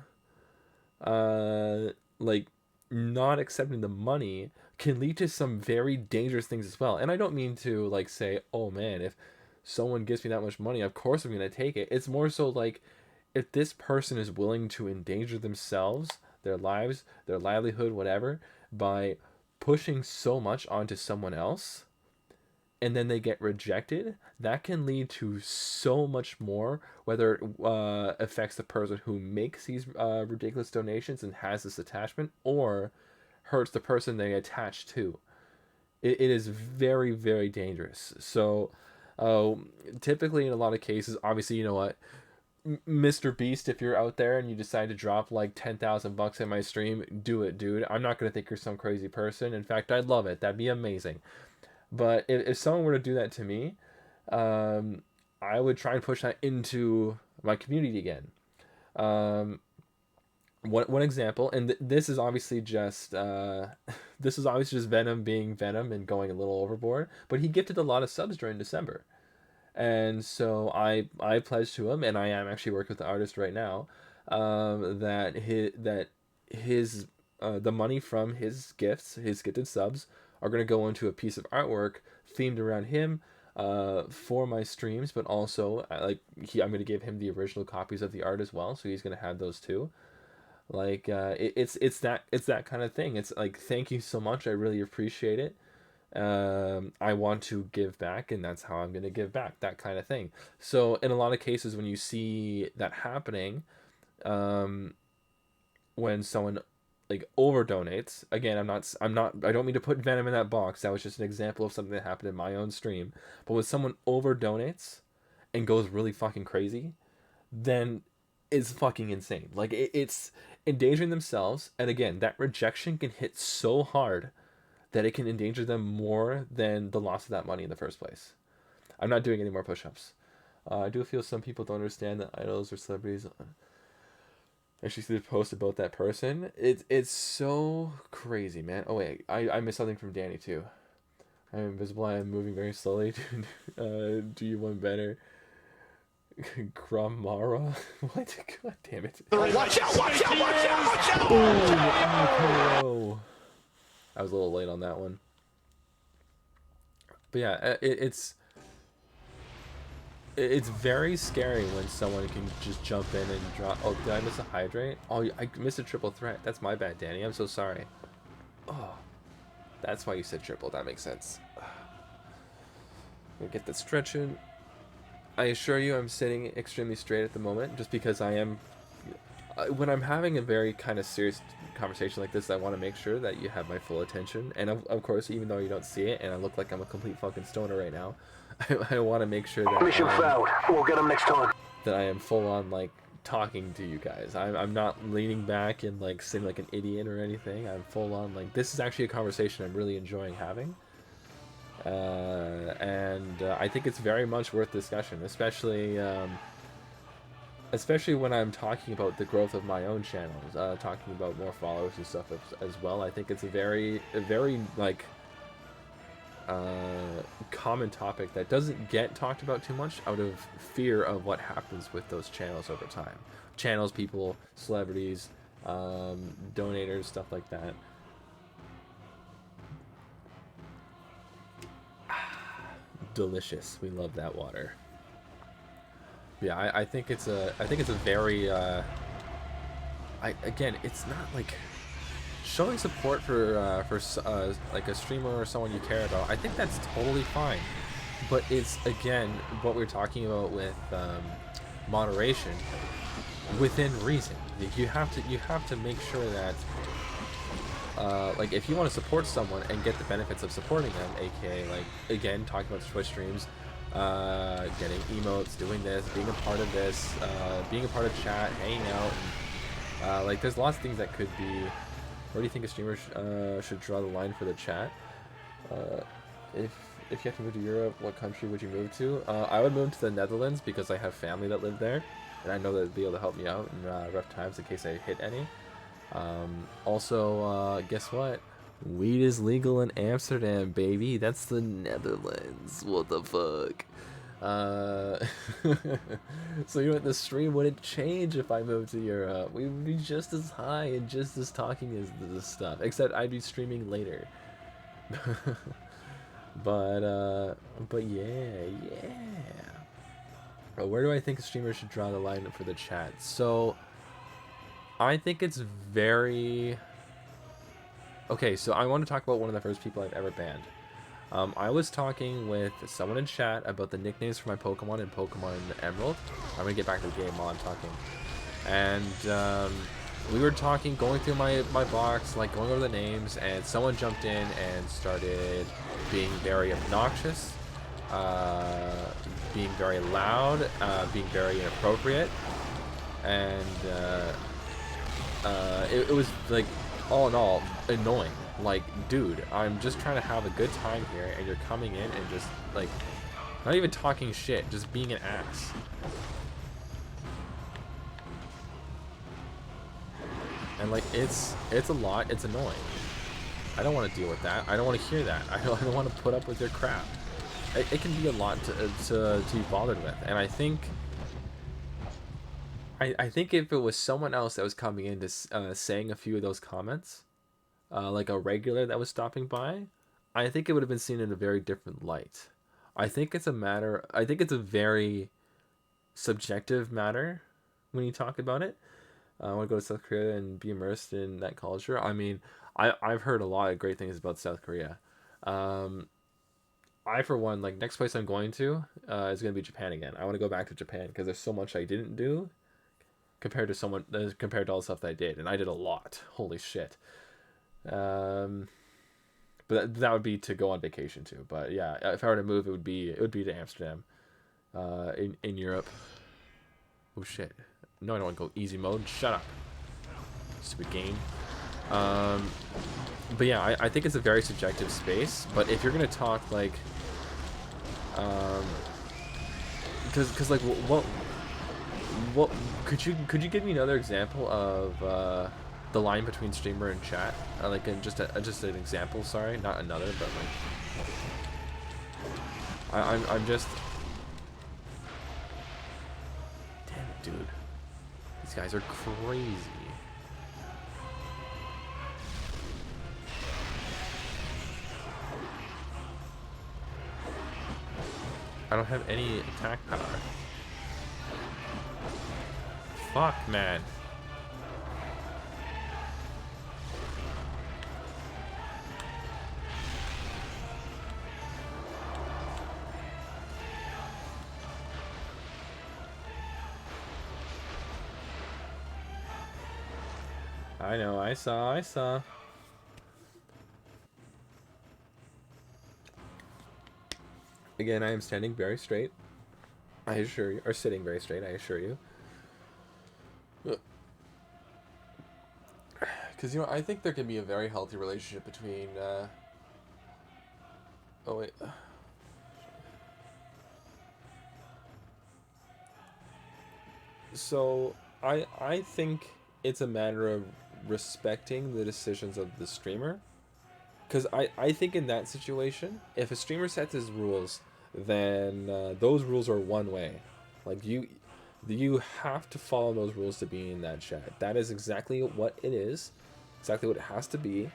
like, not accepting the money can lead to some very dangerous things as well. And I don't mean to like say, oh man, if someone gives me that much money, of course I'm gonna take it. It's more so like, if this person is willing to endanger themselves, their lives, their livelihood, whatever, by pushing so much onto someone else, and then they get rejected, that can lead to so much more, whether it affects the person who makes these ridiculous donations and has this attachment, or hurts the person they attach to. It is very, very dangerous. So typically in a lot of cases, obviously, you know what, Mr. Beast, if you're out there and you decide to drop like $10,000 in my stream, do it, dude. I'm not gonna think you're some crazy person. In fact, I'd love it. That'd be amazing. But if someone were to do that to me, I would try and push that into my community again. One example, and this is obviously just this is obviously just Venom being Venom and going a little overboard. But he gifted a lot of subs during December, and so I pledged to him, and I am actually working with the artist right now, that his the money from his gifts, his gifted subs, are going to go into a piece of artwork themed around him for my streams, but also I'm going to give him the original copies of the art as well, so he's going to have those too. Like it's that kind of thing. It's like, thank you so much, I really appreciate it. I want to give back, and that's how I'm going to give back, that kind of thing. So in a lot of cases, when you see that happening, when someone like over donates, again, I don't mean to put Venom in that box, that was just an example of something that happened in my own stream. But when someone over donates and goes really fucking crazy, then it's fucking insane. Like, it's endangering themselves, and again, that rejection can hit so hard that it can endanger them more than the loss of that money in the first place. I'm not doing any more push-ups. I do feel some people don't understand that idols or celebrities actually see the post about that person. It's so crazy, man. Oh wait, I missed something from Danny too. I'm invisible. I am moving very slowly. Do you want better? Gramara? What? God damn it. Watch out! Watch out! Watch out! Watch out! Oh, I was a little late on that one. But yeah, it's very scary when someone can just jump in and drop. Oh, did I miss a hydrate? Oh, I missed a triple threat. That's my bad, Danny. I'm so sorry. Oh, that's why you said triple. That makes sense. We'll get the stretch in. I assure you, I'm sitting extremely straight at the moment, just because I am. When I'm having a very kind of serious conversation like this, I want to make sure that you have my full attention. And of course, even though you don't see it, and I look like I'm a complete fucking stoner right now, I want to make sure that Mission failed. We'll get them next time. That I am full on like talking to you guys. I'm not leaning back and like sitting like an idiot or anything. I'm full on like, this is actually a conversation I'm really enjoying having. And I think it's very much worth discussion, especially especially when I'm talking about the growth of my own channels, talking about more followers and stuff as well. I think it's a very like common topic that doesn't get talked about too much out of fear of what happens with those channels over time. Channels, people, celebrities, donators, stuff like that. Delicious. We love that water. Yeah, I think it's a very again, it's not like showing support for like a streamer or someone you care about. I think that's totally fine, but it's again what we're talking about with moderation, within reason. You have to make sure that like if you want to support someone and get the benefits of supporting them, aka like again talking about Twitch streams, getting emotes, doing this, being a part of this, being a part of chat, hanging out, and, like there's lots of things that could be. Where do you think a streamer should draw the line for the chat? If you have to move to Europe, what country would you move to? I would move to the Netherlands because I have family that live there, and I know they'd be able to help me out in rough times in case I hit any. Also, guess what? Weed is legal in Amsterdam, baby. That's the Netherlands. What the fuck? So you know what, the stream wouldn't change if I moved to Europe. We would be just as high and just as talking as this stuff, except I'd be streaming later. But yeah. Where do I think a streamer should draw the line for the chat? So I think it's very okay. So I want to talk about one of the first people I've ever banned. I was talking with someone in chat about the nicknames for my Pokemon in Pokemon Emerald. I'm gonna get back to the game while I'm talking. And we were talking, going through my box, like going over the names, and someone jumped in and started being very obnoxious, being very loud, being very inappropriate, and it was like, all in all, annoying. Like, dude, I'm just trying to have a good time here, and you're coming in and just, like, not even talking shit, just being an ass. And, like, it's a lot, it's annoying. I don't want to deal with that. I don't want to hear that. I don't want to put up with your crap. It can be a lot to be bothered with, and I think... I think if it was someone else that was coming in to saying a few of those comments, like a regular that was stopping by, I think it would have been seen in a very different light. I think it's a very subjective matter when you talk about it. I want to go to South Korea and be immersed in that culture. I mean, I've heard a lot of great things about South Korea. I, for one, like, next place I'm going to is going to be Japan again. I want to go back to Japan because there's so much I didn't do compared to all the stuff that I did, and I did a lot. Holy shit. But that would be to go on vacation too. But yeah, if I were to move, it would be to Amsterdam, in Europe. Oh shit! No, I don't want to go easy mode. Shut up, stupid game. But yeah, I think it's a very subjective space. But if you're gonna talk like, because like what could you give me another example of the line between streamer and chat, like just an example, sorry, not another, but like I'm just, damn it, dude, these guys are crazy. I don't have any attack power. Fuck, man. I know, I saw. Again, I am standing very straight. I assure you, or sitting very straight, I assure you. Because, you know, I think there can be a very healthy relationship between, oh, wait. So I think it's a matter of respecting the decisions of the streamer. Because I think in that situation, if a streamer sets his rules, then those rules are one way. Like you have to follow those rules to be in that chat. That is exactly what it is, exactly what it has to be,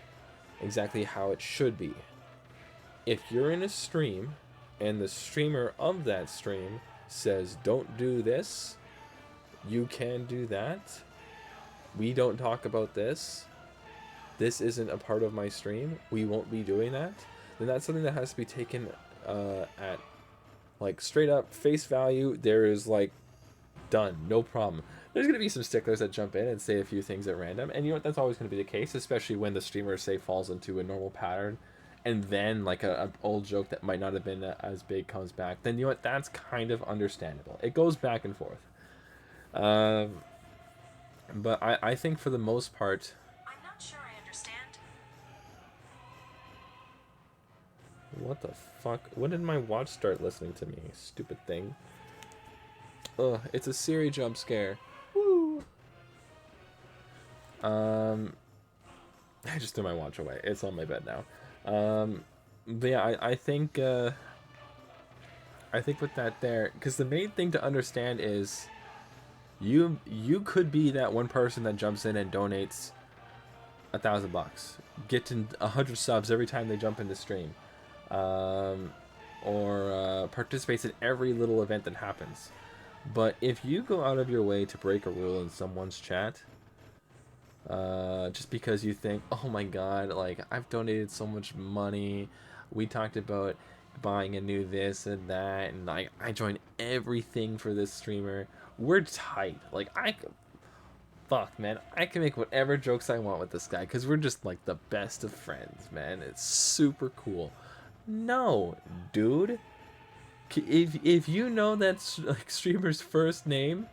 exactly how it should be. If you're in a stream and the streamer of that stream says don't do this, you can do that, we don't talk about this isn't a part of my stream, we won't be doing that, then that's something that has to be taken at like straight up face value. There is like done, no problem. There's gonna be some sticklers that jump in and say a few things at random, and you know what, that's always gonna be the case, especially when the streamer say falls into a normal pattern, and then like a old joke that might not have been as big comes back. Then you know what, that's kind of understandable. It goes back and forth. But I think for the most part, I'm not sure I understand. what the fuck? When did my watch start listening to me? Stupid thing. Ugh, it's a Siri jump scare. Woo! I just threw my watch away. It's on my bed now. But yeah, I think with that there, because the main thing to understand is you could be that one person that jumps in and donates $1,000, getting 100 subs every time they jump into stream, or participates in every little event that happens. But if you go out of your way to break a rule in someone's chat, just because you think, oh my god, like I've donated so much money, we talked about buying a new this and that, and like I joined everything for this streamer, we're tight. Like fuck man, I can make whatever jokes I want with this guy because we're just like the best of friends, man. It's super cool. No, dude. If you know that's like streamer's first name,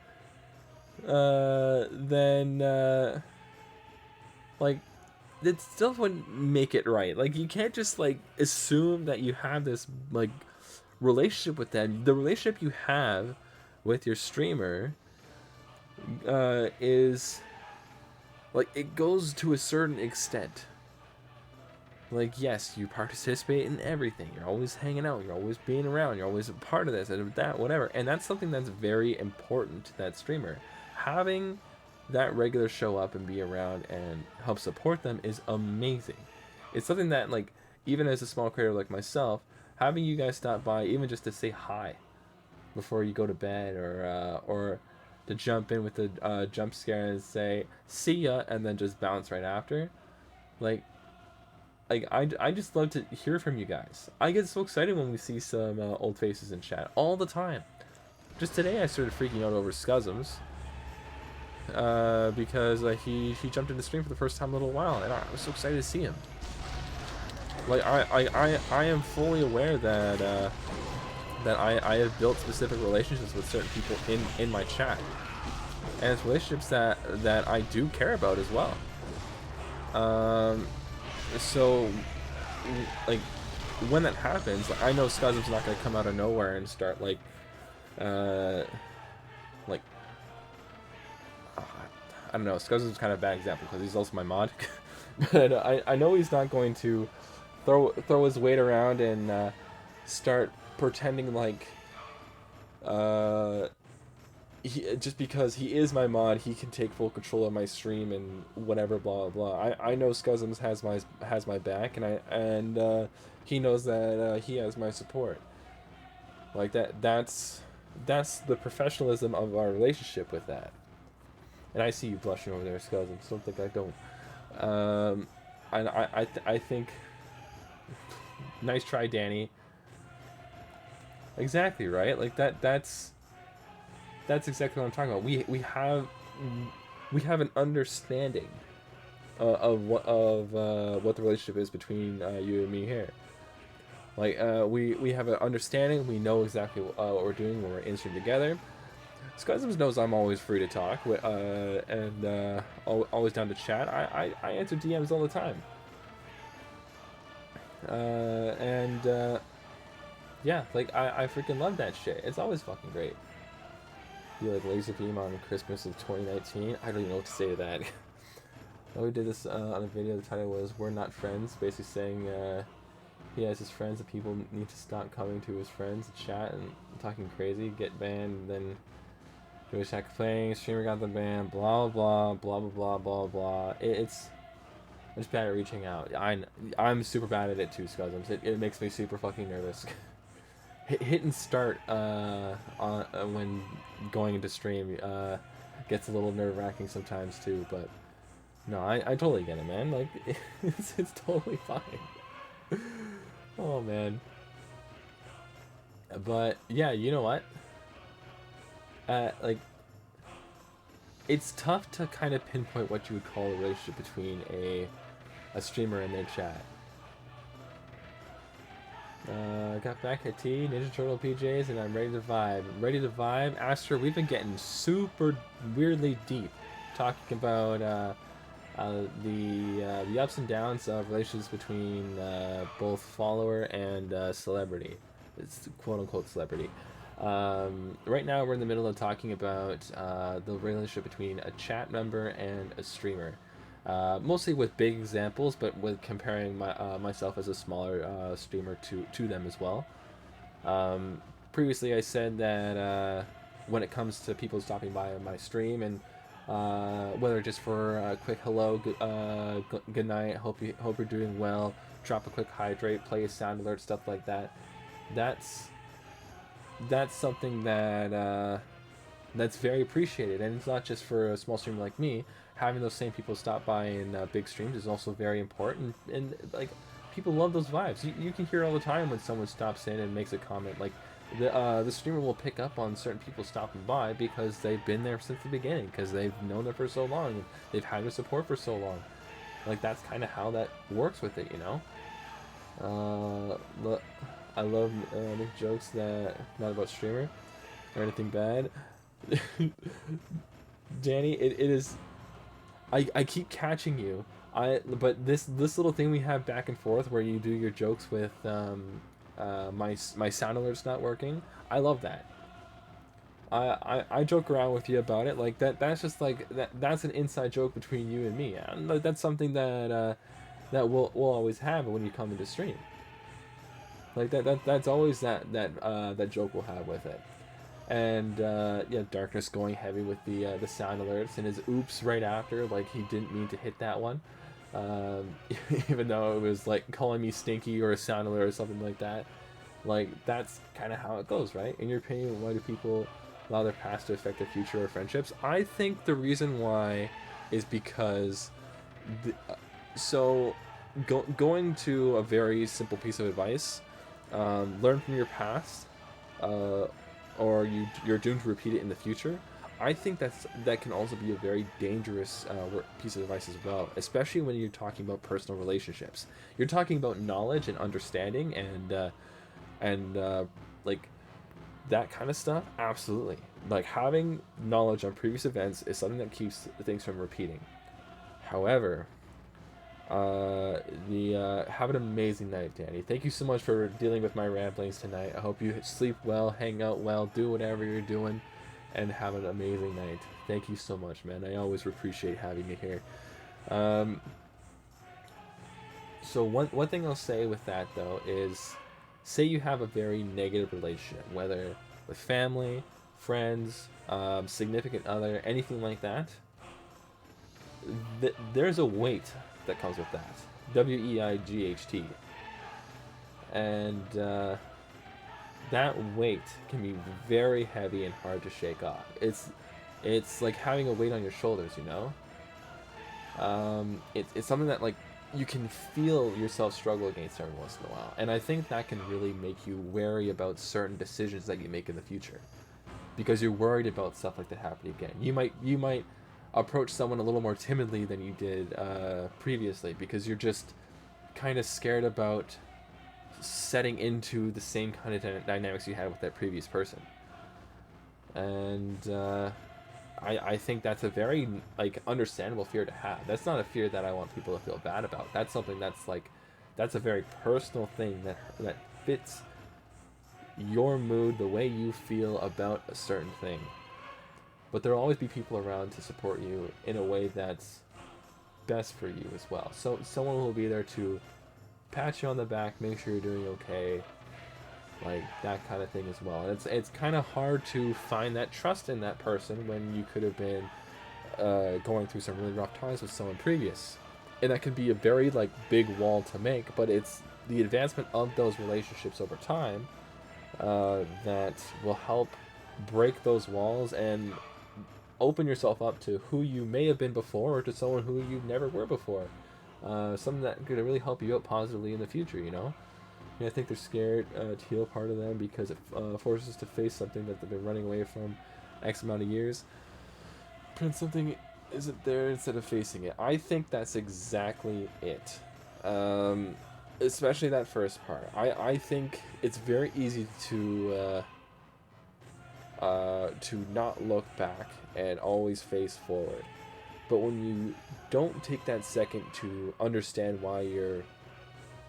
then like it still wouldn't make it right. Like you can't just like assume that you have this like relationship with them. The relationship you have with your streamer is like it goes to a certain extent. Like, yes, you participate in everything. You're always hanging out. You're always being around. You're always a part of this and that, whatever. And that's something that's very important to that streamer. Having that regular show up and be around and help support them is amazing. It's something that, like, even as a small creator like myself, having you guys stop by, even just to say hi before you go to bed, or to jump in with a jump scare and say, see ya, and then just bounce right after. I just love to hear from you guys. I get so excited when we see some old faces in chat all the time. Just today I started freaking out over Scuzums because he jumped into stream for the first time in a little while, and I was so excited to see him. Like I am fully aware that that I have built specific relationships with certain people in my chat, and it's relationships that I do care about as well. So, like, when that happens, like, I know Scuzum's not gonna come out of nowhere and start like, I don't know. Scuzum's kind of a bad example because he's also my mod, but I know he's not going to throw his weight around and start pretending like, just because he is my mod, he can take full control of my stream and whatever, blah blah. I know Scuzums has my back, and he knows that he has my support. Like that's the professionalism of our relationship with that. And I see you blushing over there, Scuzums. Don't think I don't. And I think, nice try, Danny. Exactly right. Like that's exactly what I'm talking about. We have an understanding of what the relationship is between you and me here. Like we have an understanding. We know exactly what we're doing when we're in stream together. Scuzums knows I'm always free to talk, and always down to chat. I answer DMs all the time. Yeah, like I freaking love that shit. It's always fucking great. be like Laser Beam on Christmas of 2019. I don't even know what to say to that. We did this on a video. The title was "We're Not Friends," basically saying he has his friends and people need to stop coming to his friends and chat and talking crazy, get banned, and then do a check playing. Streamer got the ban. Blah blah blah blah blah blah blah. It's I'm just bad at reaching out. I'm super bad at it too, Scuzums. It makes me super fucking nervous. Hit and start when going into stream gets a little nerve-wracking sometimes too, but no, I totally get it, man. Like, it's totally fine. Oh man. But yeah, you know what? Like, it's tough to kind of pinpoint what you would call a relationship between a streamer and their chat. Got back at T, Ninja Turtle PJs, and I'm ready to vibe. Aster, we've been getting super weirdly deep, talking about the ups and downs of relationships between both follower and celebrity. It's quote unquote celebrity. Right now we're in the middle of talking about the relationship between a chat member and a streamer. Mostly with big examples, but with comparing myself as a smaller streamer to them as well. Previously I said that when it comes to people stopping by my stream and whether just for a quick hello, good night, hope you're doing well, drop a quick hydrate, play a sound alert, stuff like that. That's something that that's very appreciated, and it's not just for a small streamer like me. Having those same people stop by in big streams is also very important, and like people love those vibes. You can hear all the time when someone stops in and makes a comment. Like the streamer will pick up on certain people stopping by because they've been there since the beginning, because they've known them for so long, and they've had their support for so long. Like that's kind of how that works with it, you know. I love make jokes that not about streamer or anything bad. Danny, it is. I keep catching you. But this little thing we have back and forth where you do your jokes with my sound alert's not working. I love that. I joke around with you about it. Like that's just like that's an inside joke between you and me. And that's something that that we'll always have when you come into stream. Like that's always that joke we'll have with it. And yeah, Darkness going heavy with the sound alerts and his oops right after, like he didn't mean to hit that one, even though it was like calling me stinky or a sound alert or something like that. Like that's kind of how it goes, right? In your opinion, why do people allow their past to affect their future or friendships? I think the reason why is because going to a very simple piece of advice, learn from your past, or you're doomed to repeat it in the future. I think that can also be a very dangerous piece of advice as well, especially when you're talking about personal relationships. You're talking about knowledge and understanding and like that kind of stuff. Absolutely, like having knowledge on previous events is something that keeps things from repeating. However, have an amazing night, Danny. Thank you so much for dealing with my ramblings tonight. I hope you sleep well, hang out well, do whatever you're doing, and have an amazing night. Thank you so much, man. I always appreciate having you here. So one thing I'll say with that though is, say you have a very negative relationship, whether with family, friends, significant other, anything like that. There's a weight that comes with that. WEIGHT. And that weight can be very heavy and hard to shake off. It's like having a weight on your shoulders, you know? It's something that like you can feel yourself struggle against every once in a while. And I think that can really make you wary about certain decisions that you make in the future. Because you're worried about stuff like that happening again. You might approach someone a little more timidly than you did previously, because you're just kind of scared about setting into the same kind of dynamics you had with that previous person. And I think that's a very like understandable fear to have. That's not a fear that I want people to feel bad about. That's something that's a very personal thing that fits your mood, the way you feel about a certain thing. but there'll always be people around to support you in a way that's best for you as well. So someone will be there to pat you on the back, make sure you're doing okay, like that kind of thing as well. And it's kind of hard to find that trust in that person when you could have been going through some really rough times with someone previous, and that can be a very like big wall to make. But it's the advancement of those relationships over time that will help break those walls and open yourself up to who you may have been before, or to someone who you never were before. Something that could really help you out positively in the future, you know? I think they're scared to heal part of them because it forces us to face something that they've been running away from X amount of years. Print something isn't there instead of facing it. I think that's exactly it. Especially that first part. I think it's very easy to not look back and always face forward. But when you don't take that second to understand why you're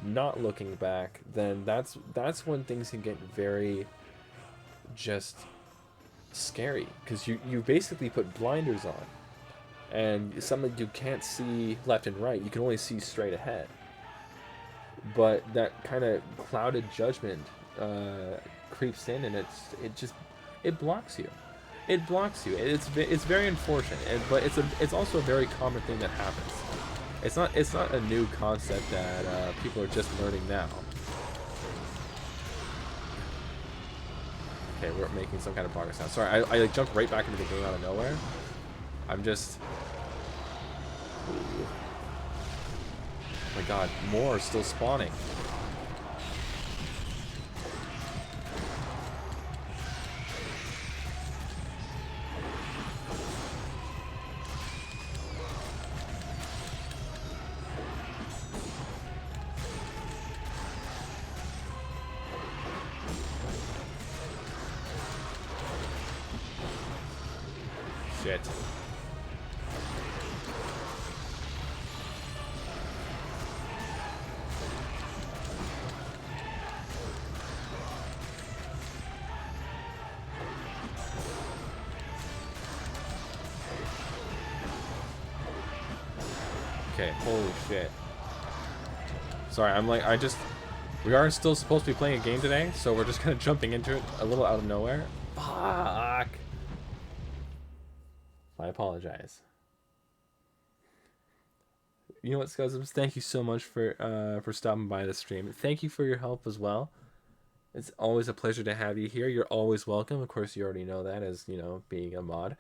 not looking back, then that's when things can get very just scary, because you basically put blinders on, and something you can't see left and right, you can only see straight ahead. But that kind of clouded judgment creeps in, and it blocks you. It blocks you. It's very unfortunate, but it's also a very common thing that happens. It's not a new concept that people are just learning now. Okay, we're making some kind of progress now. Sorry, I like jumped right back into the game out of nowhere. I'm just. Ooh. Oh my God, more are still spawning. Shit. Okay, holy shit. Sorry, we are still supposed to be playing a game today, so we're just kind of jumping into it a little out of nowhere. Fuck. I apologize. You know what, Scuzums? Thank you so much for stopping by the stream. Thank you for your help as well. It's always a pleasure to have you here. You're always welcome. Of course, you already know that as, you know, being a mod.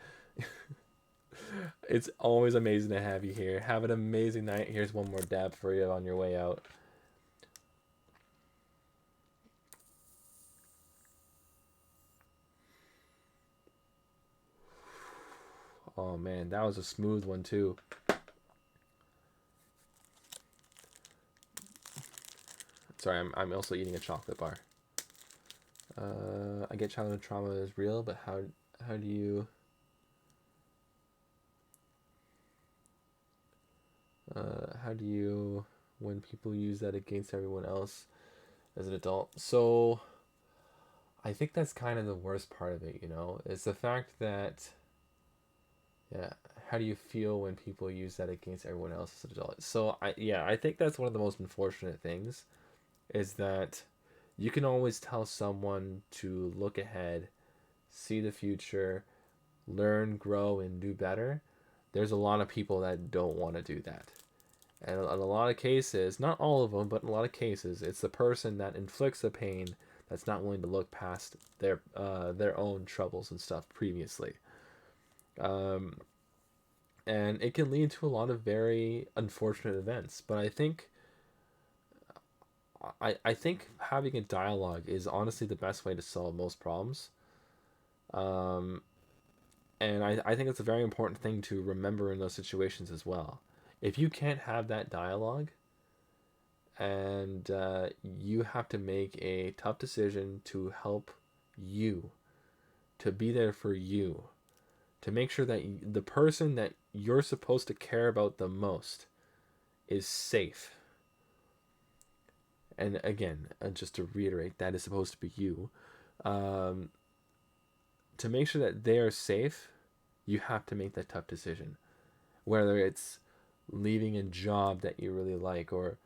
It's always amazing to have you here. Have an amazing night. Here's one more dab for you on your way out. Oh man, that was a smooth one too. Sorry, I'm also eating a chocolate bar. I get childhood trauma is real, but how do you when people use that against everyone else as an adult? So I think that's kind of the worst part of it, you know, is the fact that, yeah, how do you feel when people use that against everyone else as an adult? So I think that's one of the most unfortunate things, is that you can always tell someone to look ahead, see the future, learn, grow, and do better. There's a lot of people that don't want to do that. And in a lot of cases, not all of them, but in a lot of cases, it's the person that inflicts the pain that's not willing to look past their own troubles and stuff previously. And it can lead to a lot of very unfortunate events. But I think having a dialogue is honestly the best way to solve most problems. And I think it's a very important thing to remember in those situations as well. If you can't have that dialogue, and you have to make a tough decision to help you, to be there for you, to make sure that the person that you're supposed to care about the most is safe. And again, just to reiterate, that is supposed to be you. To make sure that they are safe, you have to make that tough decision. Whether it's leaving a job that you really like, or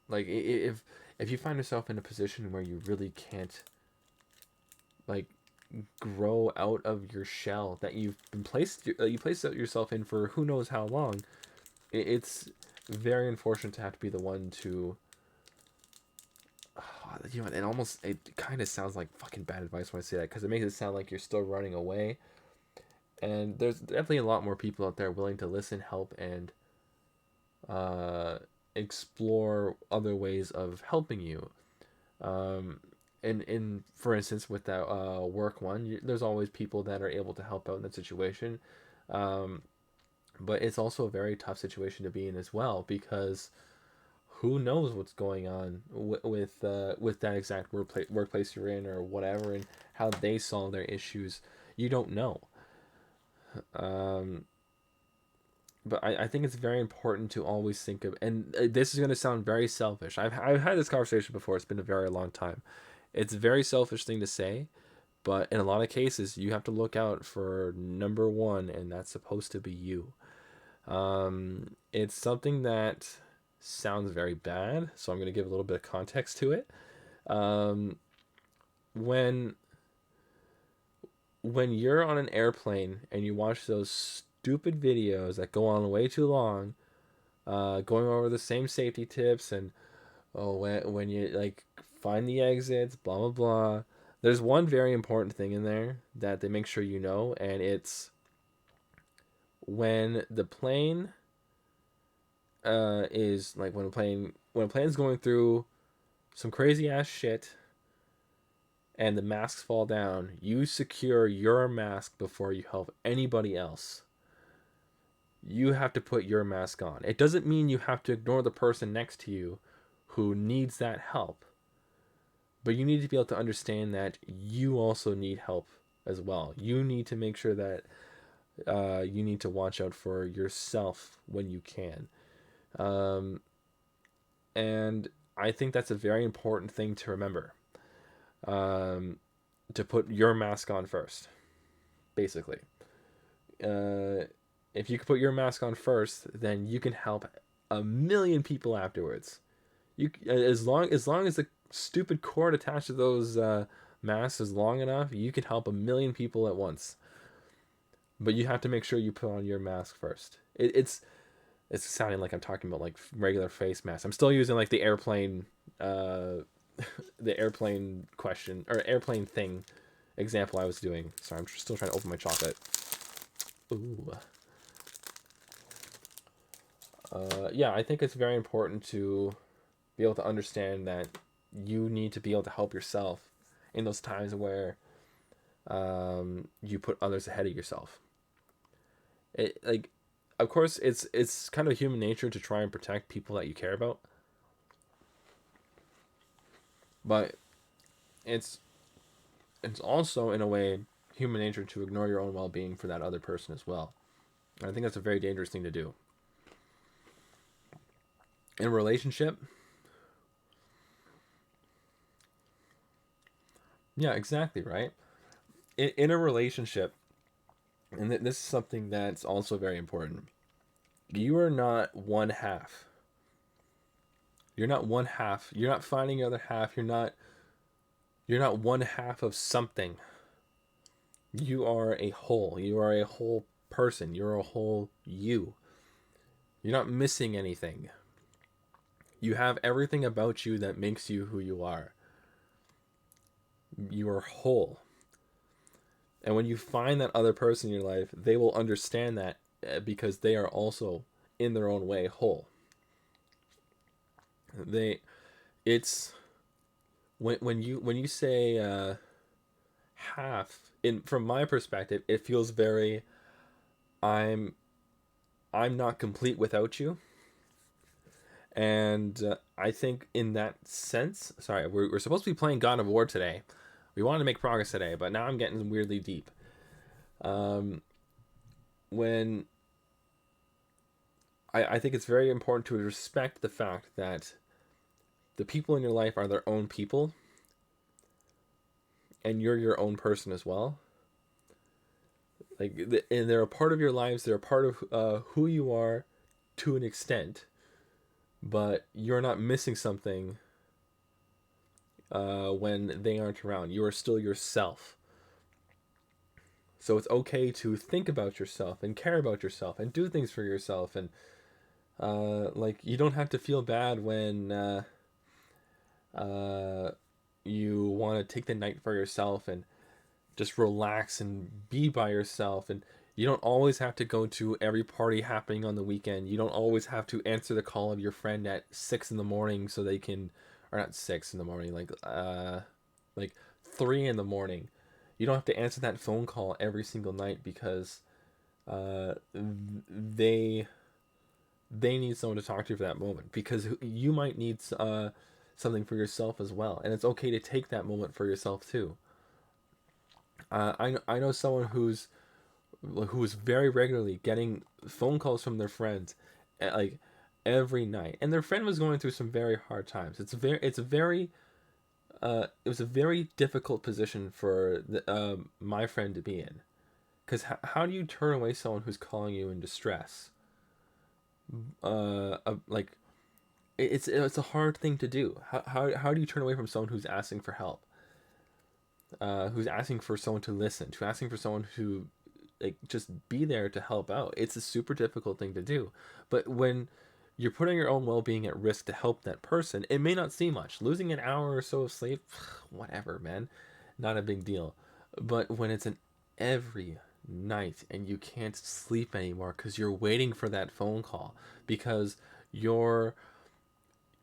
like if you find yourself in a position where you really can't like grow out of your shell that you've been placed you placed yourself in for who knows how long, it's very unfortunate to have to be the one to it kind of sounds like fucking bad advice when I say that, because it makes it sound like you're still running away. And there's definitely a lot more people out there willing to listen, help, and explore other ways of helping you. And for instance, with that work one, there's always people that are able to help out in that situation. Um, but it's also a very tough situation to be in as well, because who knows what's going on with that exact workplace you're in or whatever, and how they solve their issues. You don't know. Um, but I think it's very important to always think of, and this is going to sound very selfish. I've had this conversation before. It's been a very long time. It's a very selfish thing to say, but in a lot of cases, you have to look out for number one, and that's supposed to be you. It's something that sounds very bad, so I'm going to give a little bit of context to it. Um, when when you're on an airplane and you watch those stupid videos that go on way too long, going over the same safety tips, and when you like find the exits, blah blah blah. There's one very important thing in there that they make sure you know, and it's when the plane is like when a plane's going through some crazy ass shit and the masks fall down, you secure your mask before you help anybody else. You have to put your mask on. It doesn't mean you have to ignore the person next to you who needs that help, but you need to be able to understand that you also need help as well. You need to make sure that you need to watch out for yourself when you can. Um, and I think that's a very important thing to remember. To put your mask on first, basically. Uh, if you can put your mask on first, then you can help a million people afterwards. As long as the stupid cord attached to those masks is long enough, you can help a million people at once. But you have to make sure you put on your mask first. It's sounding like I'm talking about like regular face masks. I'm still using like the airplane the airplane question or airplane thing example I was doing. Sorry, I'm still trying to open my chocolate. Ooh. Yeah, I think it's very important to be able to understand that you need to be able to help yourself in those times where you put others ahead of yourself. It like, of course, it's kind of human nature to try and protect people that you care about, but it's also in a way human nature to ignore your own well-being for that other person as well. And I think that's a very dangerous thing to do. In a relationship, yeah, exactly, right? In a relationship, and this is something that's also very important. You are not one half. You're not one half. You're not finding your other half. You're not one half of something. You are a whole. You are a whole person. You're a whole you. You're not missing anything. You have everything about you that makes you who you are. You are whole. And when you find that other person in your life, they will understand that because they are also in their own way whole. They it's when you say half, in from my perspective, it feels very I'm I'm not complete without you. And I think in that sense, sorry, we're supposed to be playing God of War today. We wanted to make progress today, but now I'm getting weirdly deep. When I think it's very important to respect the fact that the people in your life are their own people, and you're your own person as well. Like, and they're a part of your lives. They're a part of who you are, to an extent. But you're not missing something when they aren't around. You are still yourself. So it's okay to think about yourself and care about yourself and do things for yourself. And like, you don't have to feel bad when uh, you want to take the night for yourself and just relax and be by yourself. And you don't always have to go to every party happening on the weekend. You don't always have to answer the call of your friend at 6 in the morning so they can, or not 6 in the morning, like 3 in the morning. You don't have to answer that phone call every single night because uh, they they need someone to talk to for that moment, because you might need something for yourself as well, and it's okay to take that moment for yourself too. I know someone who's very regularly getting phone calls from their friends, like every night, and their friend was going through some very hard times. It was a very difficult position for my friend to be in, because how do you turn away someone who's calling you in distress? Like, it's a hard thing to do. How do you turn away from someone who's asking for help, who's asking for someone to listen, to asking for someone who, like, just be there to help out? It's a super difficult thing to do. But when you're putting your own well-being at risk to help that person, it may not seem much. Losing an hour or so of sleep, whatever, man, not a big deal. But when it's an every night and you can't sleep anymore because you're waiting for that phone call, because you're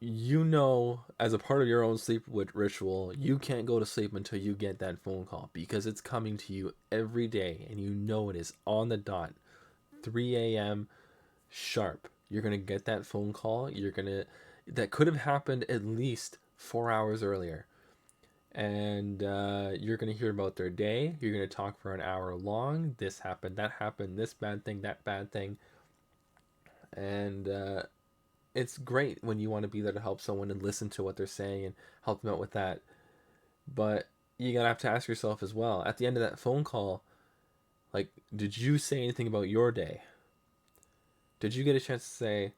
as a part of your own sleep ritual, you can't go to sleep until you get that phone call, because it's coming to you every day and you know it is on the dot, 3 a.m. sharp. You're going to get that phone call. That could have happened at least 4 hours earlier. And you're going to hear about their day. You're going to talk for an hour long. This happened, that happened, this bad thing, that bad thing. And it's great when you want to be there to help someone and listen to what they're saying and help them out with that. But you gotta have to ask yourself as well, at the end of that phone call, like, did you say anything about your day? Did you get a chance to say,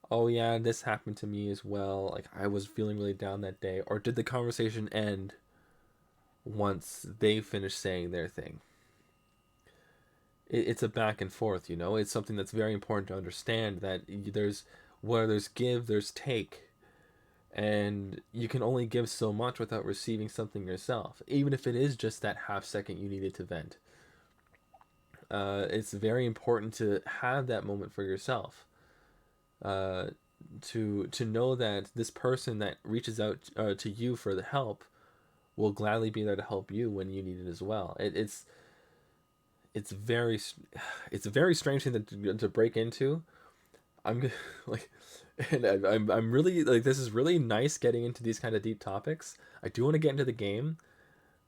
oh yeah, this happened to me as well, like, I was feeling really down that day? Or did the conversation end once they finished saying their thing? It's a back and forth, it's something that's very important to understand, that where there's give, there's take. And you can only give so much without receiving something yourself, even if it is just that half second you needed to vent. It's very important to have that moment for yourself, uh, to know that this person that reaches out to you for the help will gladly be there to help you when you need it as well. It's very it's a very strange thing to break into. I'm like, and I'm really, like, this is really nice getting into these kind of deep topics. I do want to get into the game.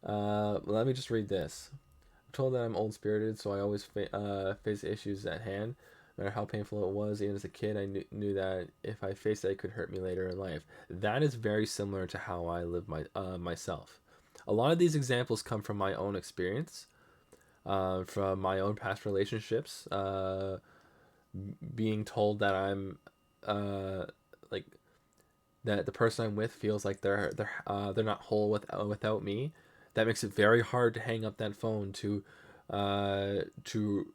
Let me just read this. I'm told that I'm old spirited, so I always face issues at hand, no matter how painful it was. Even as a kid, I knew that if I faced it, it could hurt me later in life. That is very similar to how I live myself. A lot of these examples come from my own experience, from my own past relationships. Being told that I'm like, that the person I'm with feels like they're not whole without me. That makes it very hard to hang up that phone, to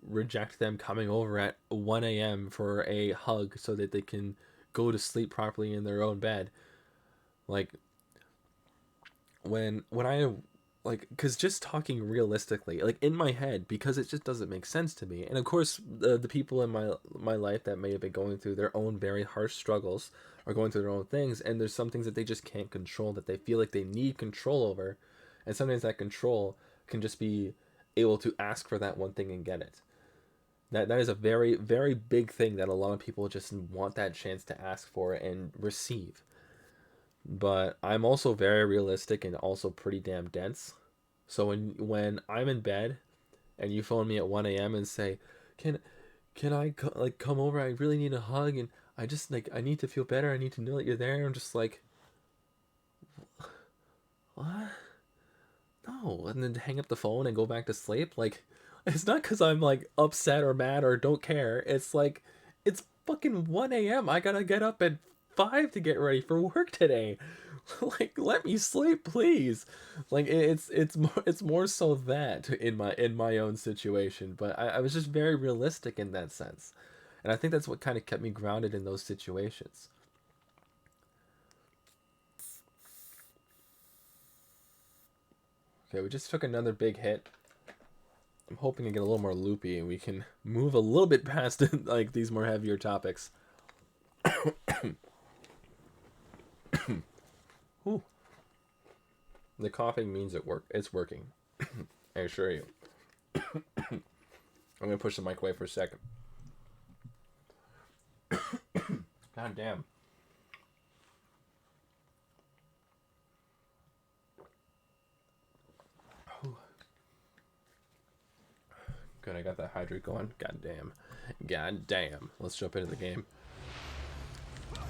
reject them coming over at 1 a.m. for a hug so that they can go to sleep properly in their own bed. Like, when I, like, because just talking realistically, like, in my head, because it just doesn't make sense to me. And of course, the people in my life that may have been going through their own very harsh struggles are going through their own things, and there's some things that they just can't control, that they feel like they need control over. And sometimes that control can just be able to ask for that one thing and get it. That is a very, very big thing that a lot of people just want that chance to ask for and receive. But I'm also very realistic and also pretty damn dense. So when I'm in bed and you phone me at 1 a.m. and say, "Can like come over? I really need a hug, and I just, like, I need to feel better. I need to know that you're there." I'm just like, "What? No." And then hang up the phone and go back to sleep. Like, It's not because I'm like upset or mad or don't care. It's like it's fucking 1 a.m. I gotta get up at 5 to get ready for work today. Like, let me sleep, please. Like it's more so that in my own situation. But I was just very realistic in that sense, and I think that's what kind of kept me grounded in those situations. Okay, we just took another big hit. I'm hoping to get a little more loopy and we can move a little bit past like these more heavier topics. Whew. The coughing means it's working. I assure you. I'm gonna push the mic away for a second. God damn. Whew. Good, I got that hydrate going. God damn. God damn. Let's jump into the game. Oh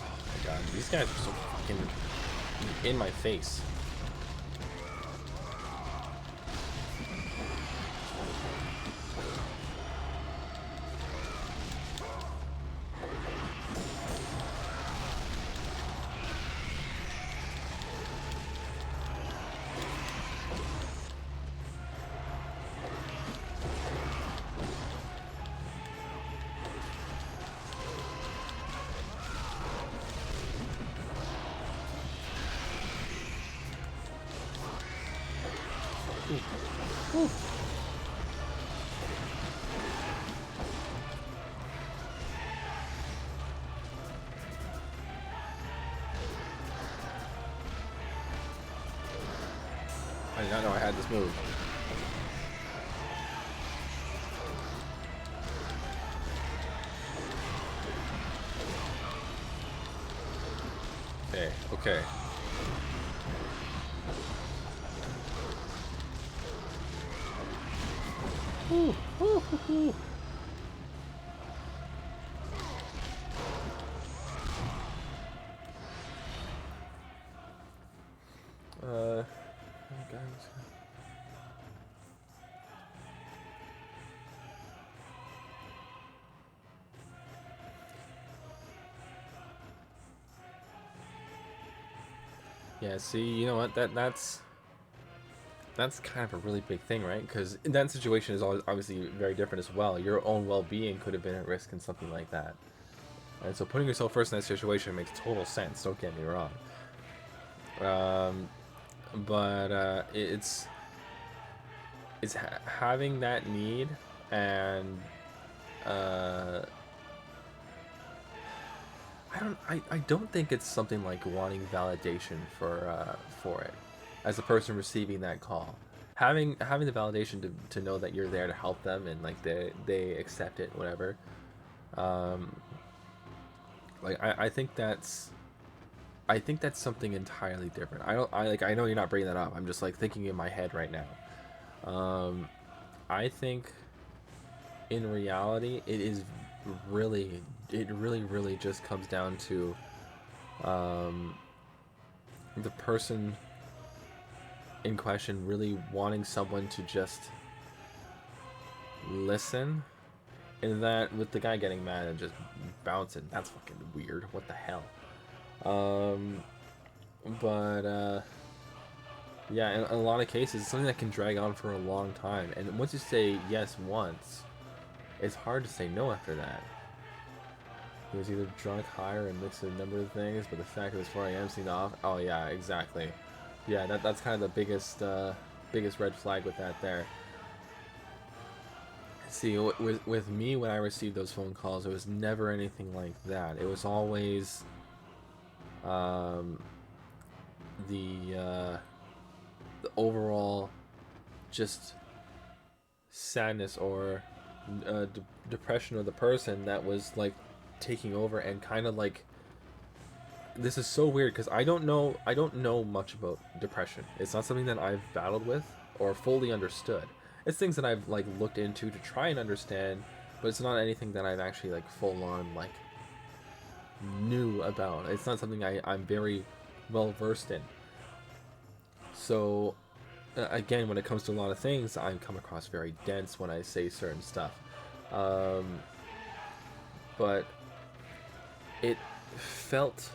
my god, these guys are so fucking in my face. Whew. I did not know I had this move. Okay, okay. Whew, whew, whew, whew. Oh, guys. Yeah, see, you know what? That's kind of a really big thing, right? Because in that situation is always obviously very different as well. Your own well-being could have been at risk in something like that. And so putting yourself first in that situation makes total sense, don't get me wrong. But having that need, and I don't think it's something like wanting validation for it as a person receiving that call. Having the validation to know that you're there to help them, and like they accept it, whatever. Um, like I think that's something entirely different. I know you're not bringing that up. I'm just like thinking in my head right now. I think in reality really it really just comes down to the person in question really wanting someone to just listen, and that with the guy getting mad and just bouncing, that's fucking weird. What the hell? Um, but yeah, in a lot of cases, it's something that can drag on for a long time. And once you say yes once, it's hard to say no after that. He was either drunk, high, or a mix of a number of things, but the fact it was 4 a.m. seemed off. Oh yeah, exactly. Yeah, that's kind of the biggest red flag with that there. See, with me, when I received those phone calls, it was never anything like that. It was always um, the overall just sadness or depression of the person that was like taking over, and kind of like, this is so weird because I don't know much about depression. It's not something that I've battled with or fully understood. It's things that I've like looked into to try and understand, but it's not anything that I've actually like full on like knew about. It's not something I'm very well versed in. So again, when it comes to a lot of things, I come across very dense when I say certain stuff. Um, but it felt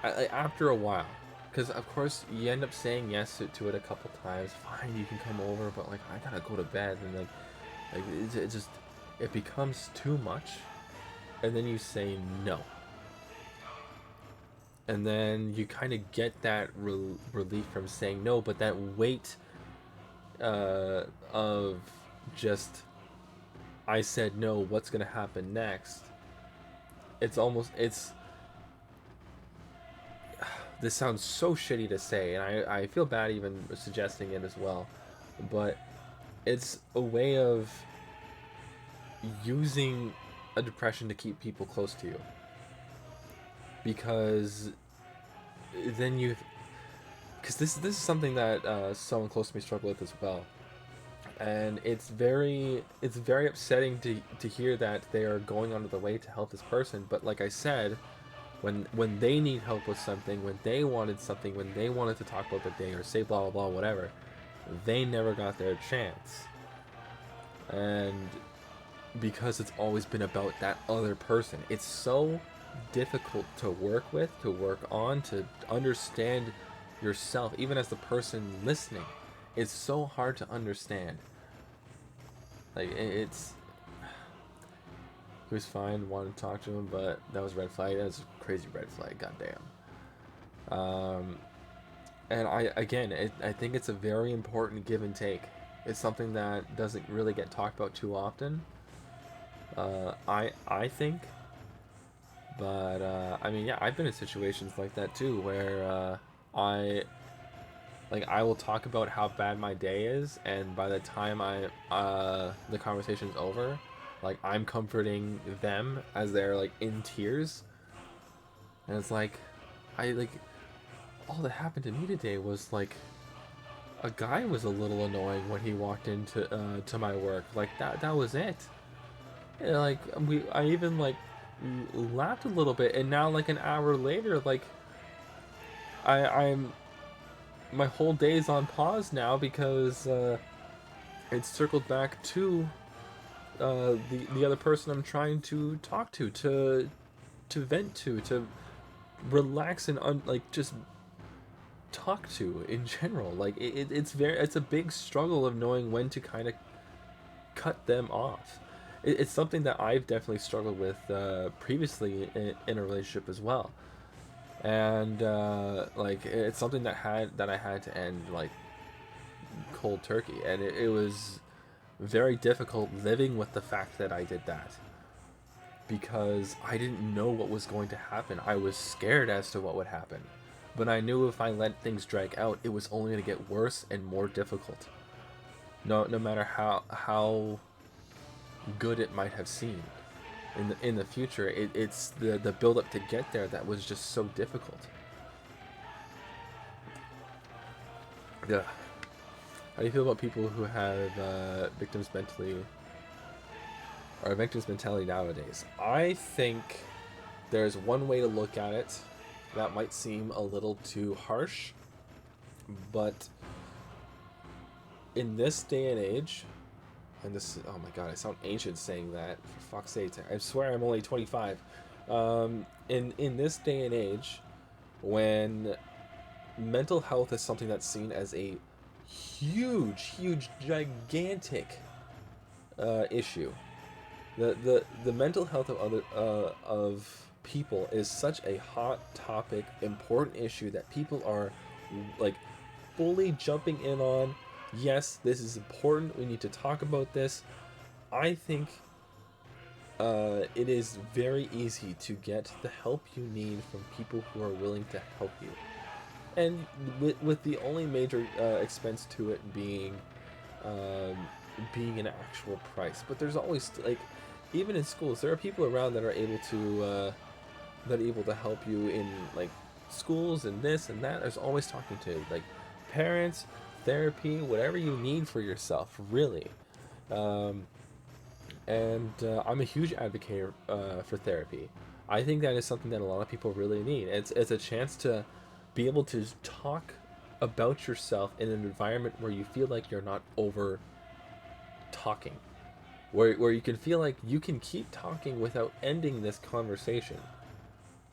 after a while, because of course you end up saying yes to it a couple times. Fine, you can come over, but like I gotta go to bed, and like it just it becomes too much, and then you say no, and then you kind of get that relief from saying no, but that weight of just I said no, what's gonna happen next? It's this sounds so shitty to say, and I feel bad even suggesting it as well, but it's a way of using a depression to keep people close to you, because then you, because this is something that someone close to me struggled with as well, and it's very upsetting to hear that they are going out of the way to help this person, but like I said, when they need help with something, when they wanted something, when they wanted to talk about their day or say blah blah blah whatever, they never got their chance. And because it's always been about that other person, it's so difficult to work with, to work on, to understand yourself, even as the person listening. It's so hard to understand. Like it's he was fine, wanted to talk to him, but that was a red flag. That was a crazy red flag, goddamn. And I think it's a very important give and take. It's something that doesn't really get talked about too often. I think, but I mean, yeah, I've been in situations like that too, where I will talk about how bad my day is, and by the time the conversation's over, like I'm comforting them as they're like in tears, and it's like all that happened to me today was like a guy was a little annoying when he walked into to my work. Like that was it. And, like I even like laughed a little bit, and now like an hour later, like I'm my whole day's on pause now because it's circled back to the other person I'm trying to talk to vent to relax and like just talk to in general. Like it's a big struggle of knowing when to kind of cut them off. It's something that I've definitely struggled with previously in a relationship as well, and like it's something that I had to end like cold turkey, and it was very difficult living with the fact that I did that, because I didn't know what was going to happen. I was scared as to what would happen, but I knew if I let things drag out, it was only going to get worse and more difficult. No matter how good it might have seemed in the future, it's the build up to get there that was just so difficult. Yeah. How do you feel about people who have victims mentality nowadays? I think there's one way to look at it that might seem a little too harsh, but in this day and age, and this, oh my god, I sound ancient saying that, for fuck's sake, I swear I'm only 25. In this day and age, when mental health is something that's seen as a huge, gigantic issue. The mental health of people is such a hot topic, important issue that people are like fully jumping in on. Yes, this is important. We need to talk about this. I think it is very easy to get the help you need from people who are willing to help you. And with the only major expense to it being an actual price. But there's always, like, even in schools, there are people around that are able to help you in like schools and this and that. There's always talking to like parents, therapy, whatever you need for yourself, really. And I'm a huge advocate for therapy. I think that is something that a lot of people really need. It's a chance to be able to talk about yourself in an environment where you feel like you're not over talking, where you can feel like you can keep talking without ending this conversation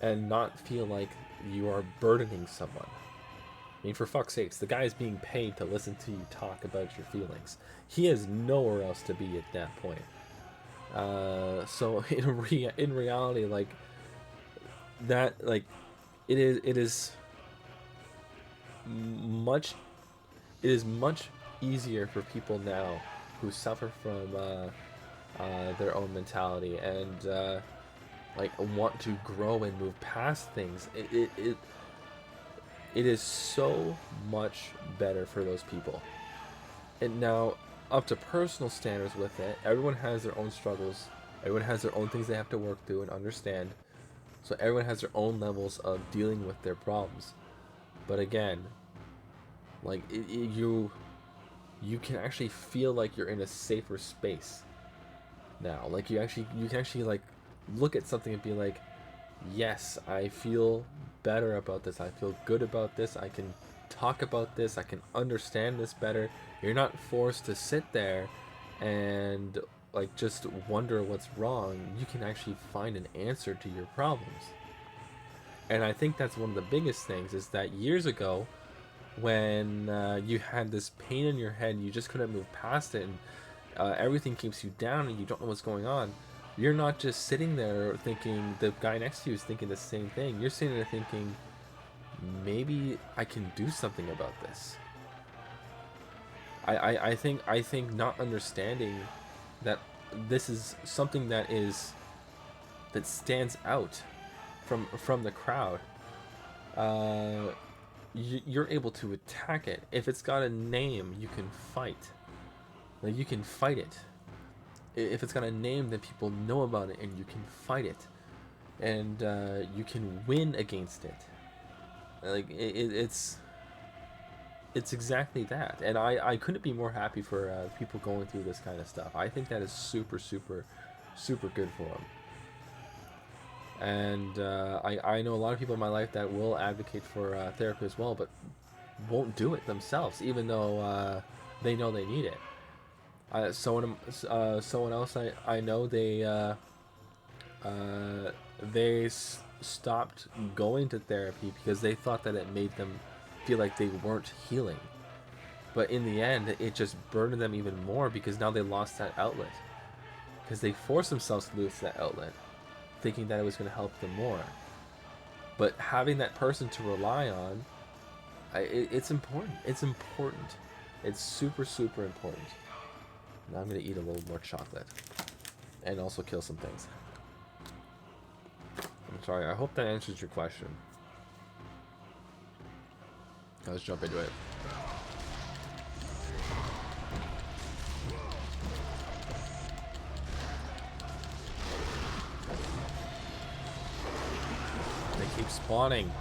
and not feel like you are burdening someone. I mean, for fuck's sakes, the guy is being paid to listen to you talk about your feelings. He has nowhere else to be at that point. So in reality, like that, like it is much easier for people now who suffer from their own mentality and like want to grow and move past things. It is so much better for those people. And now, up to personal standards with it, everyone has their own struggles. Everyone has their own things they have to work through and understand. So everyone has their own levels of dealing with their problems. But again, like you can actually feel like you're in a safer space now. Like you can actually like look at something and be like, yes, I feel better about this. I feel good about this. I can talk about this. I can understand this better. You're not forced to sit there and like just wonder what's wrong. You can actually find an answer to your problems. And I think that's one of the biggest things is that years ago when you had this pain in your head, you just couldn't move past it, and everything keeps you down and you don't know what's going on. You're not just sitting there thinking the guy next to you is thinking the same thing. You're sitting there thinking, maybe I can do something about this. I think not understanding that this is something that stands out from the crowd. You're able to attack it. If it's got a name, you can fight. Like you can fight it. If it's got a name, then people know about it and you can fight it, and you can win against it. Like it's exactly that, and I couldn't be more happy for people going through this kind of stuff. I think that is super good for them. And I know a lot of people in my life that will advocate for therapy as well, but won't do it themselves, even though they know they need it. Someone else I know, they stopped going to therapy because they thought that it made them feel like they weren't healing. But in the end, it just burdened them even more because now they lost that outlet. Because they forced themselves to lose that outlet, thinking that it was going to help them more. But having that person to rely on, it's important. It's important. It's super important. Now I'm going to eat a little more chocolate. And also kill some things. I'm sorry, I hope that answers your question. Now let's jump into it. They keep spawning.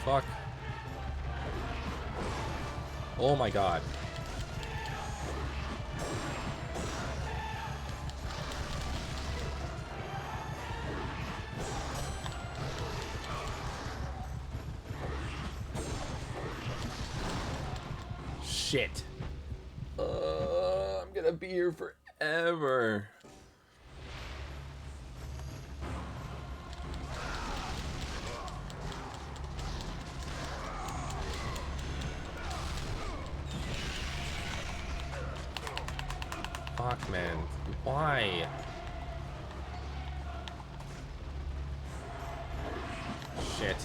Fuck. Oh my god. Shit. I'm gonna be here forever. Fuck, man. Why? Shit.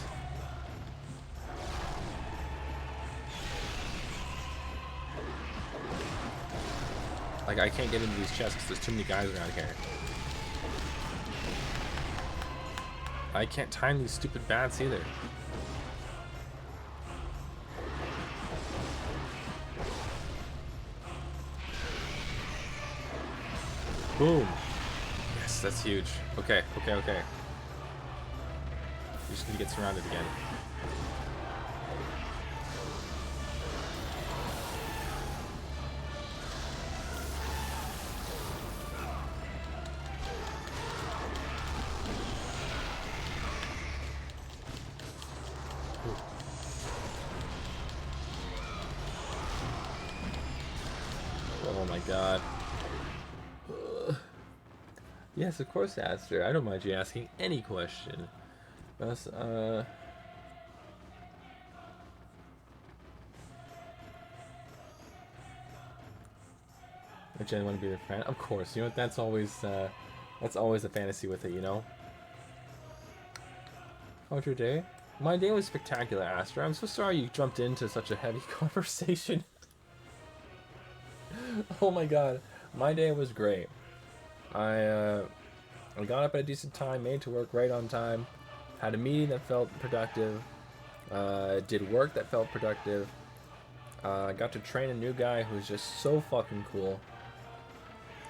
Like, I can't get into these chests because there's too many guys around here. I can't time these stupid bats either. Boom. Yes, that's huge. Okay, okay, okay. We just need to get surrounded again. Oh my god. Yes, of course, Aster. I don't mind you asking any question. That's, I genuinely want to be their friend. Of course, you know what? That's always a fantasy with it, you know. How was your day? My day was spectacular, Aster. I'm so sorry you jumped into such a heavy conversation. Oh my god, my day was great. I got up at a decent time, made it to work right on time, had a meeting that felt productive, did work that felt productive, got to train a new guy who's just so fucking cool,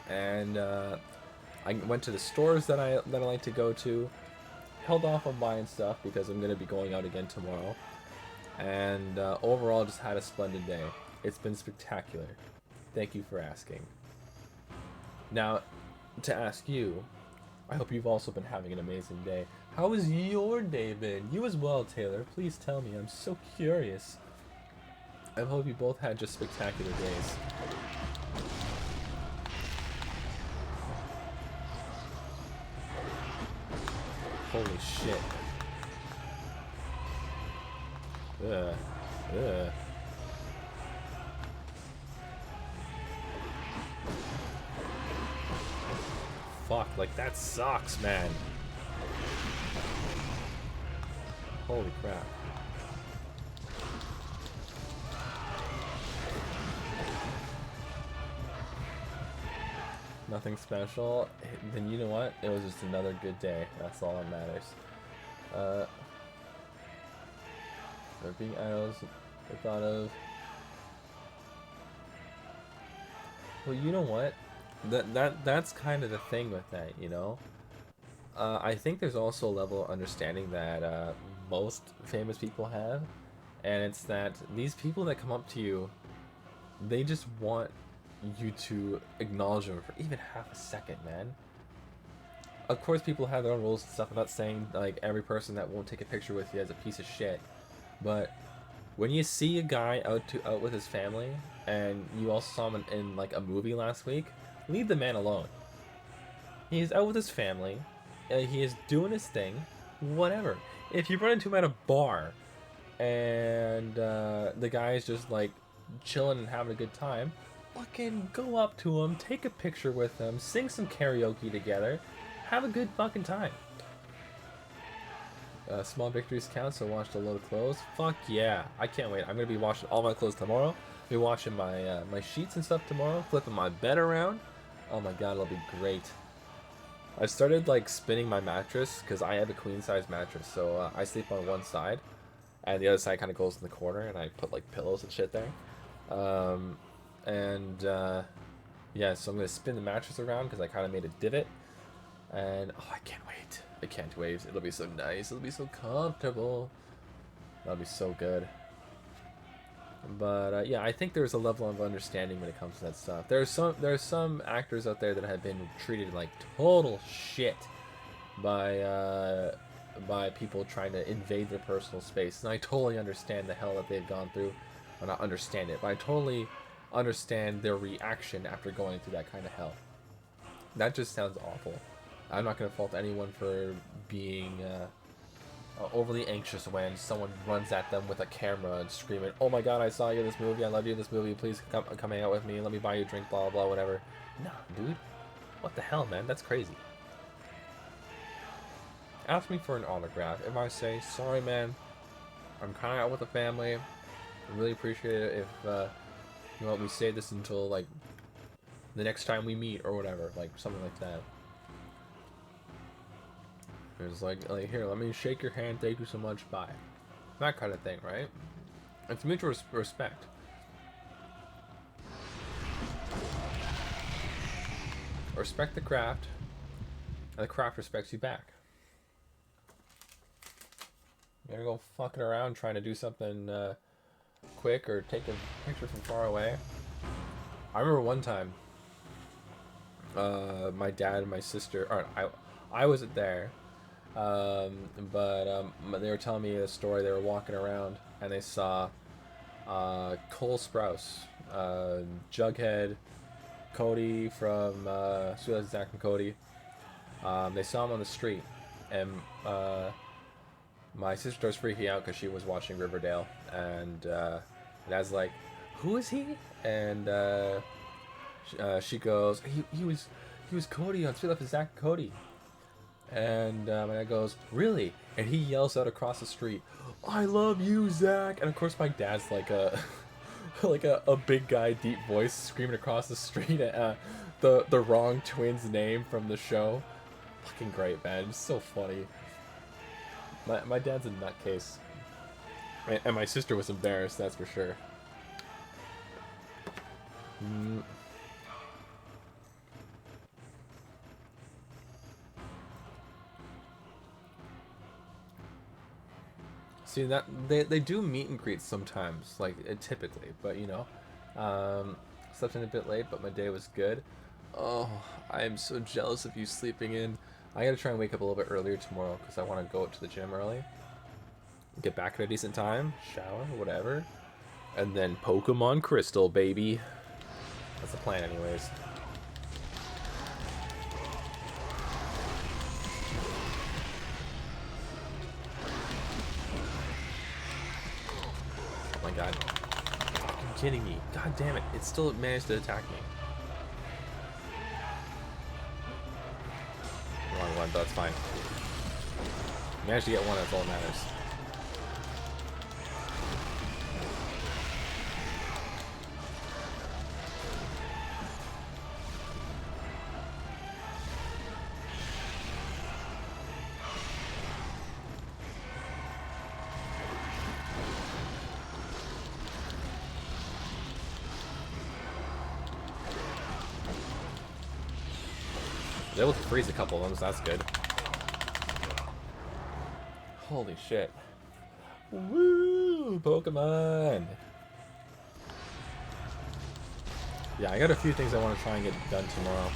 and I went to the stores that I like to go to, held off on buying stuff because I'm gonna be going out again tomorrow, and overall just had a splendid day. It's been spectacular. Thank you for asking. Now, to ask you, I hope you've also been having an amazing day. How has your day been? You as well, Taylor. Please tell me. I'm so curious. I hope you both had just spectacular days. Holy shit. Ugh. Ugh. Fuck, like that sucks, man. Holy crap. Nothing special. Then you know what? It was just another good day. That's all that matters. There being idols I thought of. Well, you know what? That's kind of the thing with that, you know. I think there's also a level of understanding that most famous people have, and it's that these people that come up to you, they just want you to acknowledge them for even half a second, man. Of course, people have their own rules and stuff. I'm not saying like every person that won't take a picture with you is a piece of shit, but when you see a guy out with his family, and you also saw him in like a movie last week, leave the man alone. He's out with his family, he is doing his thing, whatever. If you run into him at a bar, and the guy is just like chilling and having a good time, fucking go up to him, take a picture with him, sing some karaoke together, have a good fucking time. Small victories count, so washed a load of clothes. Fuck yeah, I can't wait. I'm gonna be washing all my clothes tomorrow. Be washing my my sheets and stuff tomorrow. Flipping my bed around. Oh my god, it'll be great. I started like spinning my mattress because I have a queen size mattress, so I sleep on one side, and the other side kind of goes in the corner, and I put like pillows and shit there. Yeah, so I'm gonna spin the mattress around because I kind of made a divot, and oh, I can't wait. I can't wait. It'll be so nice. It'll be so comfortable. That'll be so good. But yeah, I think there's a level of understanding when it comes to that stuff. There are some actors out there that have been treated like total shit by people trying to invade their personal space, and I totally understand the hell that they've gone through. Well, not understand it, but I totally understand their reaction after going through that kind of hell. That just sounds awful. I'm not going to fault anyone for being overly anxious when someone runs at them with a camera and screaming, "Oh my god, I saw you in this movie, I love you in this movie, please come hang out with me, let me buy you a drink, blah, blah, whatever." Nah, dude. What the hell, man? That's crazy. Ask me for an autograph. If I say, "Sorry, man, I'm kind of out with the family, I really appreciate it if, you know, we say this until, like, the next time we meet," or whatever, like, something like that. It's like, here, let me shake your hand, thank you so much, bye. That kind of thing, right? It's mutual respect. respect the craft, and the craft respects you back. You're gonna go fucking around trying to do something quick or take a picture from far away. I remember one time, my dad and my sister, or I wasn't there, but they were telling me a story. They were walking around and they saw Cole Sprouse, Jughead, Cody from Sweet Life of Zack and Cody. They saw him on the street, and my sister was freaking out because she was watching Riverdale, and Dad's like, "Who is he?" And she goes, "He was Cody on Sweet Life of Zack and Cody." And my dad goes, "Really?" And he yells out across the street, "I love you, Zach!" And of course, my dad's like a like a big guy, deep voice screaming across the street at the wrong twin's name from the show. Fucking great, man. It's so funny. My dad's a nutcase. And my sister was embarrassed, that's for sure. See, that they do meet and greets sometimes, like typically, but you know, slept in a bit late, but my day was good. Oh, I am so jealous of you sleeping in. I gotta try and wake up a little bit earlier tomorrow because I want to go to the gym early, get back at a decent time, shower, whatever, and then Pokemon Crystal, baby. That's the plan, anyways. Oh my god. Are you kidding me? God damn it. It still managed to attack me. Wrong one, but that's fine. Managed to get one, that's all that matters. I was able to freeze a couple of them, so that's good. Holy shit. Woo! Pokemon! Yeah, I got a few things I want to try and get done tomorrow.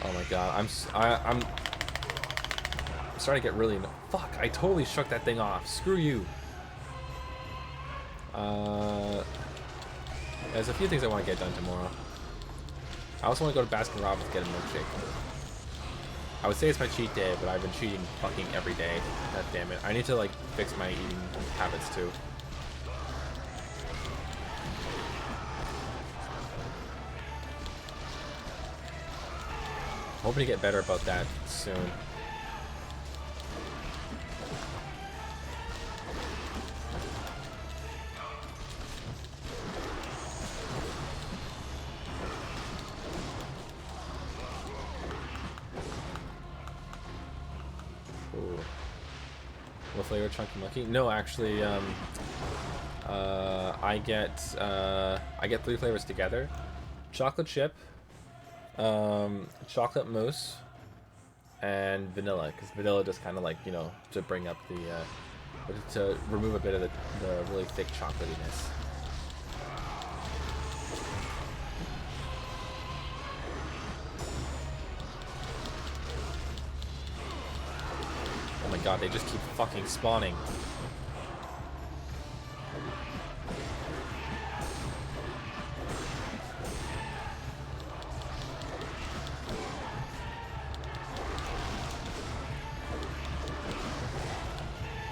Oh my god, I'm starting to get really... Fuck, I totally shook that thing off. Screw you. There's a few things I want to get done tomorrow. I also want to go to Baskin Robbins to get a milkshake. I would say it's my cheat day, but I've been cheating fucking every day. God damn it. I need to, like, fix my eating habits, too. Hoping to get better about that soon. What flavor Chunky Monkey? No, actually, I get 3 flavors together: chocolate chip, chocolate mousse, and vanilla. Because vanilla just kind of like, you know, to bring up the to remove a bit of the really thick chocolatiness. Oh my god, they just keep fucking spawning.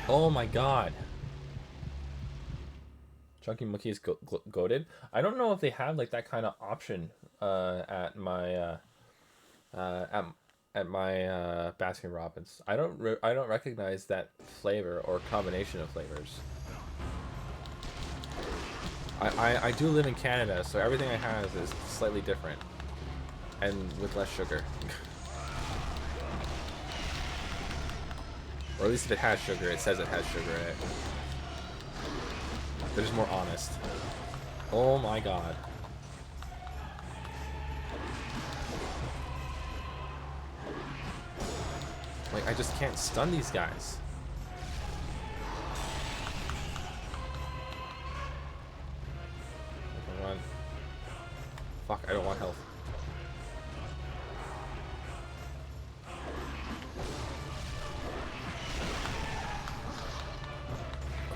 Oh my god. Chunky Monkey is goated. I don't know if they have like that kind of option at my Baskin Robbins. I don't recognize that flavor or combination of flavors. I do live in Canada, so everything I have is slightly different and with less sugar. Or at least if it has sugar, it says it has sugar in it. They're just more honest. Oh my god. Like, I just can't stun these guys. Run. Fuck, I don't want health.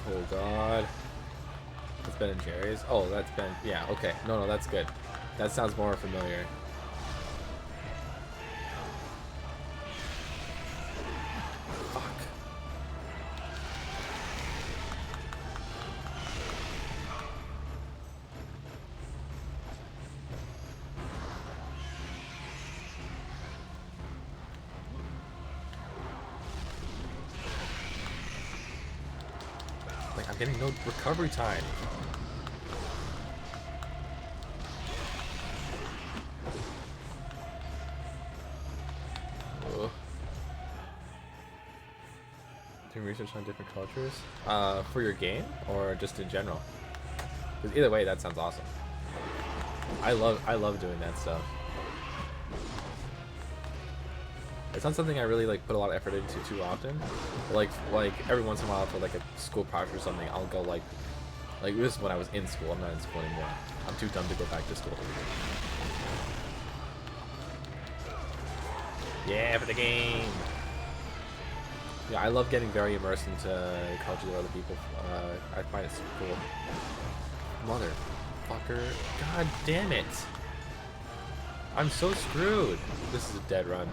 Oh god. That's Ben and Jerry's? Oh, that's Ben. Yeah, okay. No, that's good. That sounds more familiar. Fuck. Like, I'm getting no recovery time. Ugh. Doing research on different cultures? For your game or just in general? 'Cause either way, that sounds awesome. I love doing that stuff. It's not something I really like put a lot of effort into too often. But like every once in a while for like a school project or something, I'll go like this is when I was in school. I'm not in school anymore. I'm too dumb to go back to school. Yeah, for the game. Yeah, I love getting very immersed into the culture of other people. I find it so cool. Motherfucker. God damn it. I'm so screwed. This is a dead run.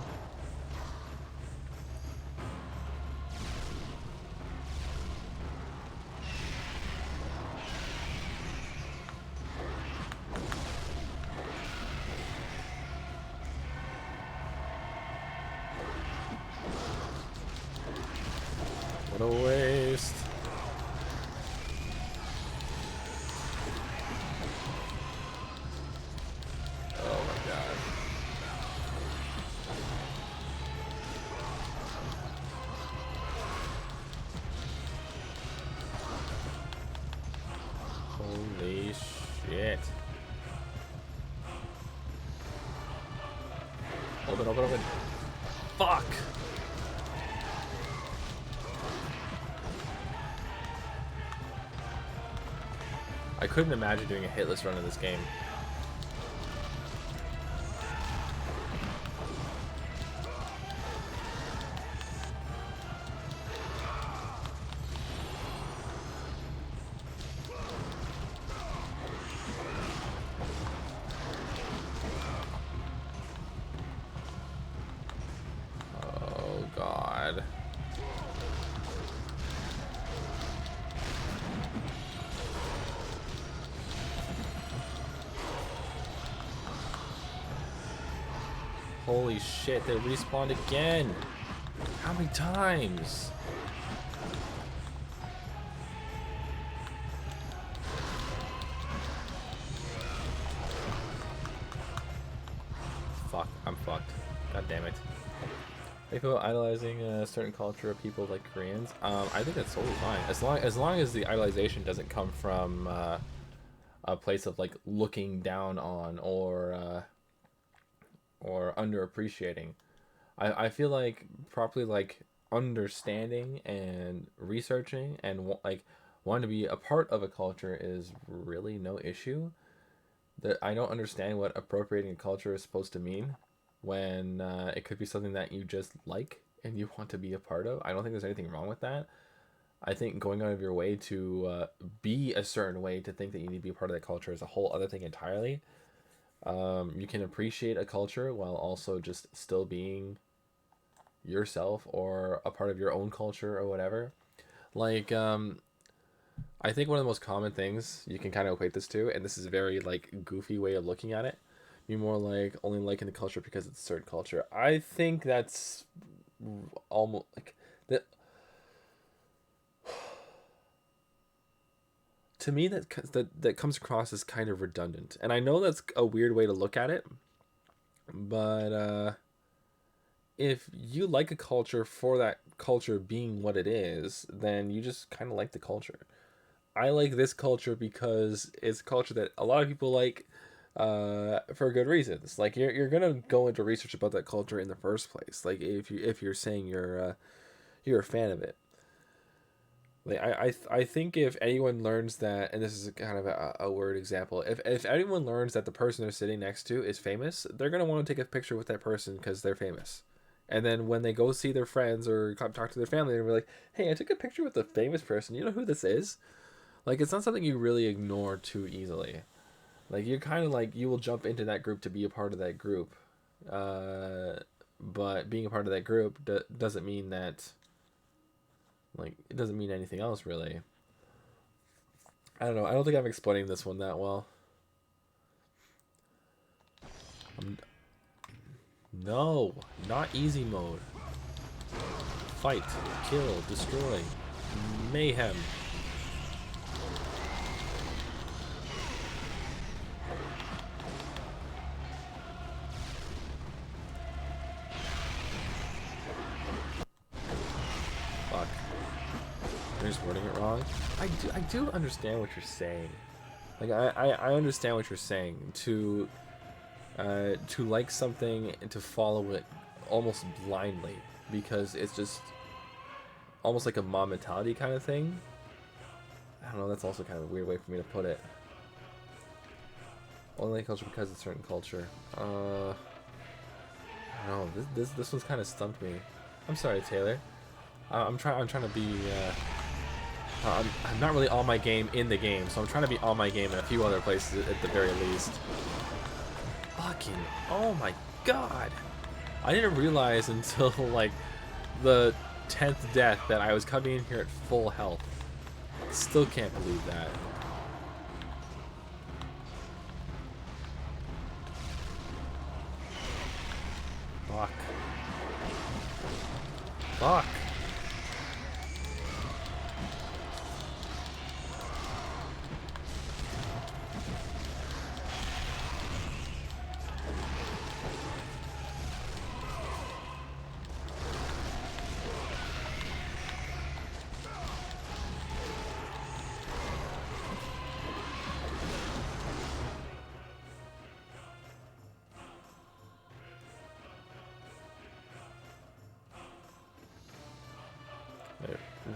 What a waste. Oh my god. Holy shit. Open. Fuck! I couldn't imagine doing a hitless run in this game. Oh god. Holy shit, they respawned again. How many times? Fuck, I'm fucked. God damn it. People idolizing a certain culture of people like Koreans. I think that's totally fine. As long as the idolization doesn't come from a place of like looking down on or underappreciating. I feel like properly like understanding and researching and like wanting to be a part of a culture is really no issue. That I don't understand what appropriating a culture is supposed to mean when it could be something that you just like and you want to be a part of. I don't think there's anything wrong with that. I think going out of your way to be a certain way to think that you need to be a part of that culture is a whole other thing entirely. You can appreciate a culture while also just still being yourself or a part of your own culture or whatever. Like, I think one of the most common things you can kind of equate this to, and this is a very like goofy way of looking at it, be more like only liking the culture because it's a certain culture. I think that's almost like that. To me, that comes across as kind of redundant, and I know that's a weird way to look at it, but if you like a culture for that culture being what it is, then you just kind of like the culture. I like this culture because it's a culture that a lot of people like, for good reasons. Like you're gonna go into research about that culture in the first place. Like if you're saying you're a fan of it. Like I think if anyone learns that, and this is kind of a word example, if anyone learns that the person they're sitting next to is famous, they're gonna want to take a picture with that person because they're famous. And then when they go see their friends or come talk to their family, they'll be like, "Hey, I took a picture with a famous person. You know who this is?" Like it's not something you really ignore too easily. Like you're kind of like you will jump into that group to be a part of that group, uh, but being a part of that group doesn't mean that like it doesn't mean anything else really. I don't know. I don't think I'm explaining this one that well. Um, no, not easy mode. Fight, kill, destroy, mayhem. Fuck. I'm just wording it wrong. I do understand what you're saying. Like I understand what you're saying. To like something and to follow it almost blindly because it's just almost like a mob mentality kind of thing. I don't know. That's also kind of a weird way for me to put it. Only culture because it's certain culture. I don't know. This one's kind of stumped me. I'm sorry, Taylor. I'm trying to be. I'm not really on my game in the game, so I'm trying to be on my game in a few other places at the very least. Fucking, oh my god. I didn't realize until like the 10th death that I was coming in here at full health. Still can't believe that. Fuck. Fuck.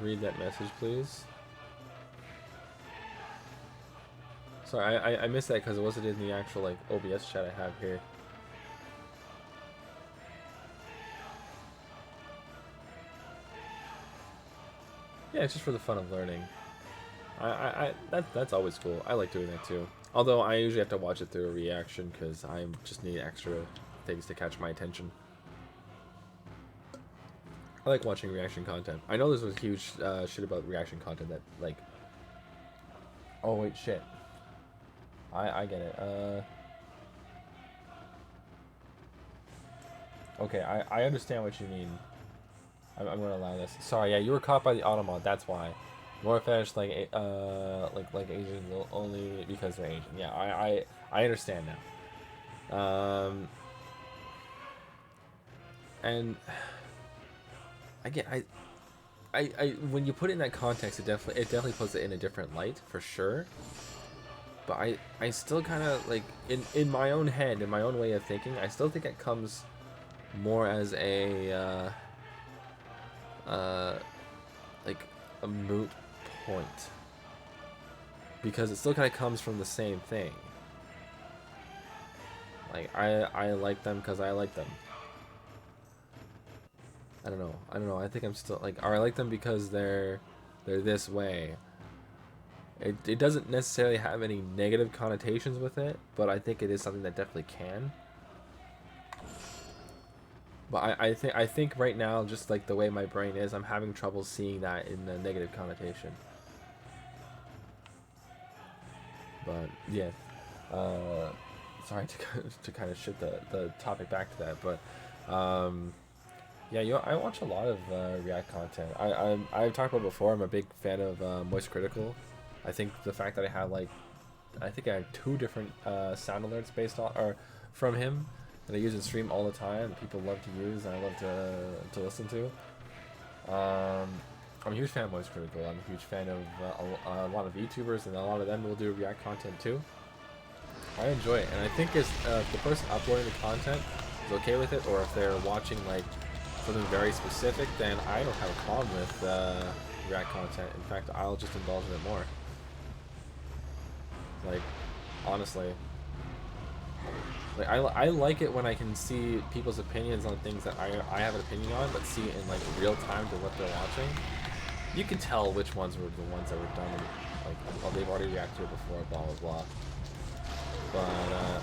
Read that message, please. Sorry, I missed that because it wasn't in the actual like OBS chat I have here. Yeah, it's just for the fun of learning. That's always cool. I like doing that too. Although I usually have to watch it through a reaction because I just need extra things to catch my attention. I like watching reaction content. I know there's a huge shit about reaction content that like. Oh wait, shit. I get it. Okay, I understand what you mean. I'm gonna allow this. Sorry, yeah, you were caught by the Automod. That's why. More fetish like Asians only because they're Asian. Yeah, I understand now. And I get I when you put it in that context, it definitely puts it in a different light for sure. But I still kind of like in my own head, in my own way of thinking, I still think it comes more as a like a moot point because it still kind of comes from the same thing. Like I like them because I like them. I don't know. I think I'm still like, or I like them because they're this way. It doesn't necessarily have any negative connotations with it, but I think it is something that definitely can. But I think right now, just like the way my brain is, I'm having trouble seeing that in the negative connotation. But yeah, sorry to kind of shift the topic back to that, but yeah, I watch a lot of React content. I've talked about before. I'm a big fan of Moist Critical. I think the fact that I think I have 2 different sound alerts based on or from him that I use in stream all the time. That people love to use and I love to listen to. I'm a huge fan of Moist Critical. I'm a huge fan of a lot of YouTubers, and a lot of them will do React content too. I enjoy it, and I think if the person uploading the content is okay with it, or if they're watching like something very specific, then I don't have a problem with React content. In fact, I'll just indulge in it more. Like, honestly, like I like it when I can see people's opinions on things that I have an opinion on, but see it in like real time to what they're watching. You can tell which ones were the ones that were done, like, oh, they've already reacted to it before, blah blah blah. But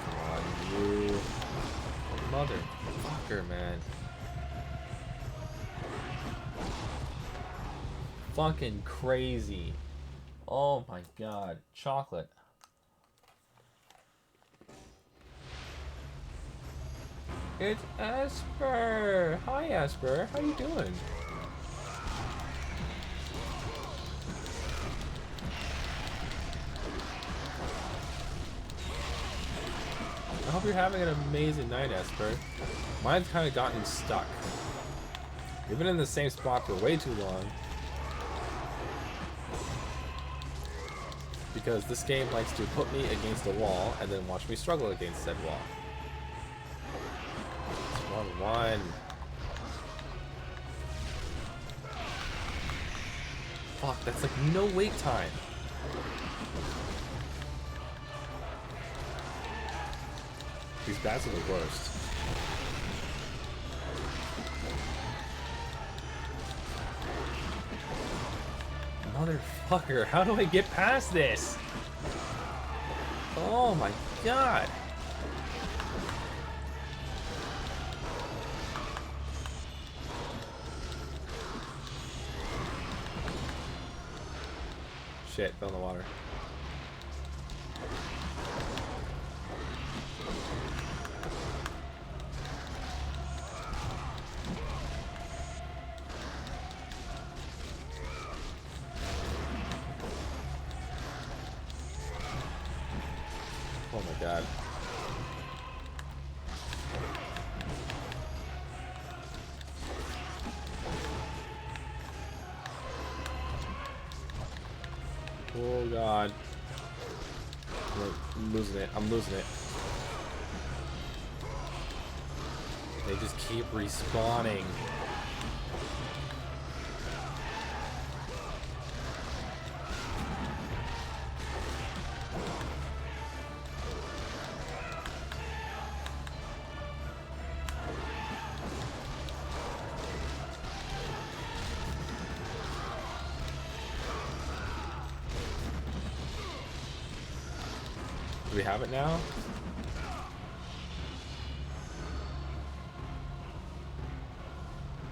come on, you motherfucker, man. Fucking crazy. Oh my god. Chocolate. It's Esper. Hi, Esper. How you doing? I hope you're having an amazing night, Esper. Mine's kind of gotten stuck. We've been in the same spot for way too long. Because this game likes to put me against a wall and then watch me struggle against said wall. It's 1-1. Fuck, that's like no wait time. These bats are the worst. Motherfucker, how do I get past this? Oh my god. Shit, fell in the water. Oh my god. Oh god. I'm losing it. I'm losing it. They just keep respawning. Do we have it now?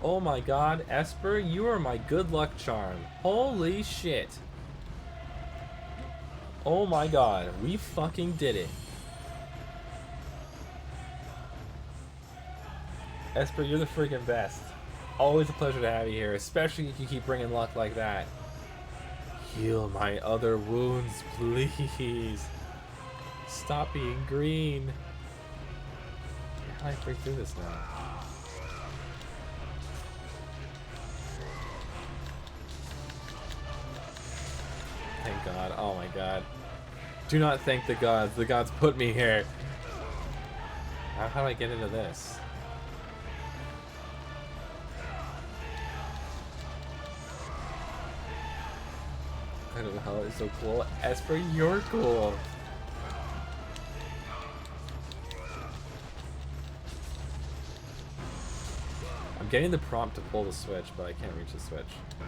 Oh my god, Esper, you are my good luck charm. Holy shit. Oh my god, we fucking did it. Esper, you're the freaking best. Always a pleasure to have you here, especially if you keep bringing luck like that. Heal my other wounds, please. Stop being green. How do I break through this now? Thank God. Oh my god. Do not thank the gods. The gods put me here. How do I get into this? I don't know how it's so cool. Esper, you're cool. I'm getting the prompt to pull the switch, but I can't reach the switch. No.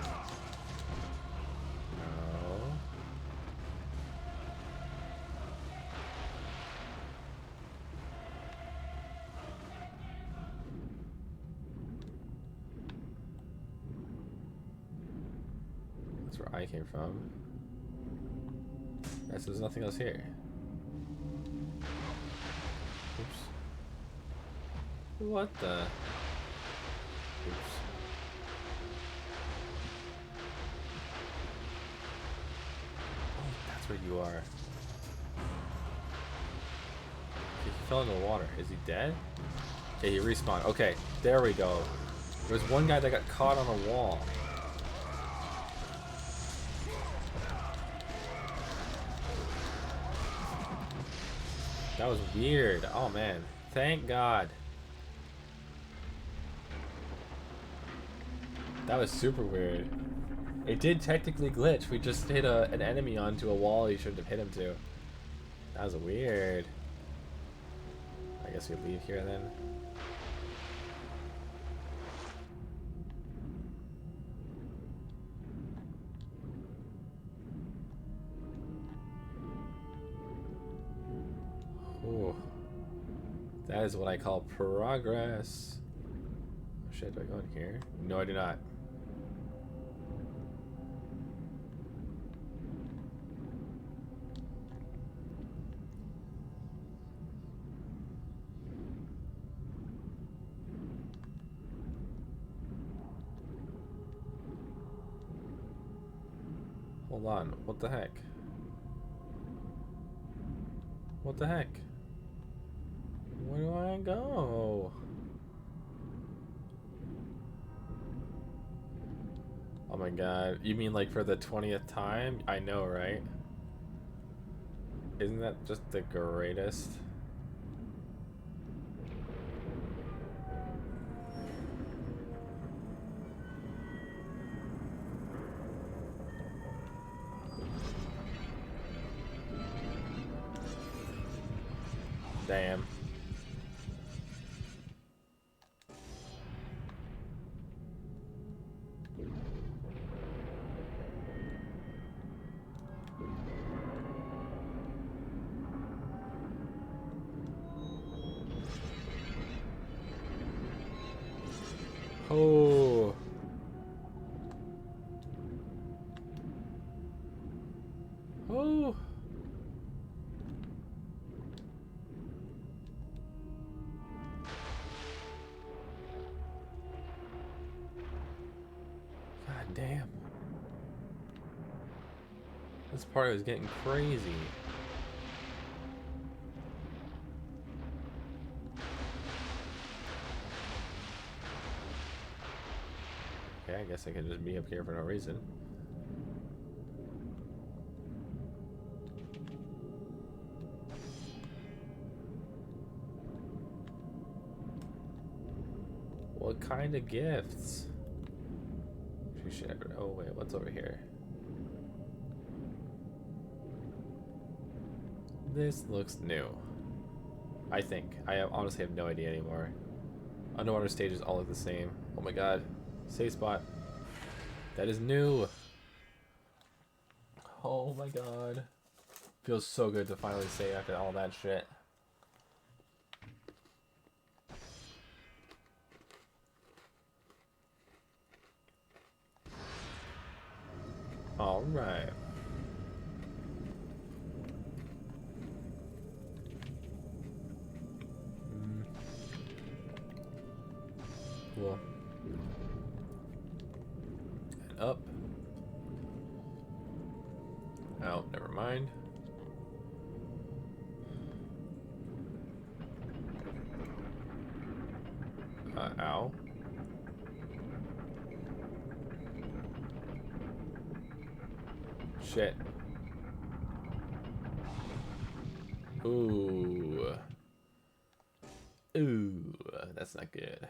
That's where I came from. Alright, so there's nothing else here. Oops. What the? Oops. Oh, that's where you are. Okay, he fell into the water. Is he dead? Okay, he respawned. Okay, there we go. There was one guy that got caught on a wall. That was weird. Oh man. Thank God. That was super weird. It did technically glitch. We just hit an enemy onto a wall he shouldn't have hit him to. That was weird. I guess we leave here then. Ooh. That is what I call progress. Oh shit, do I go in here? No, I do not. Hold on, what the heck? What the heck? Where do I go? Oh my god, you mean like for the 20th time? I know, right? Isn't that just the greatest? Damn. Oh. Oh. God damn. This part was getting crazy. Okay, I guess I can just be up here for no reason. What kind of gifts? Oh wait, what's over here? This looks new. I think. Honestly have no idea anymore. Underwater stages all look the same. Oh my god. Safe spot. That is new. Oh my god. Feels so good to finally save after all that shit. Alright. Cool. And up. Oh, never mind. Ow. Shit. Ooh. Ooh, that's not good.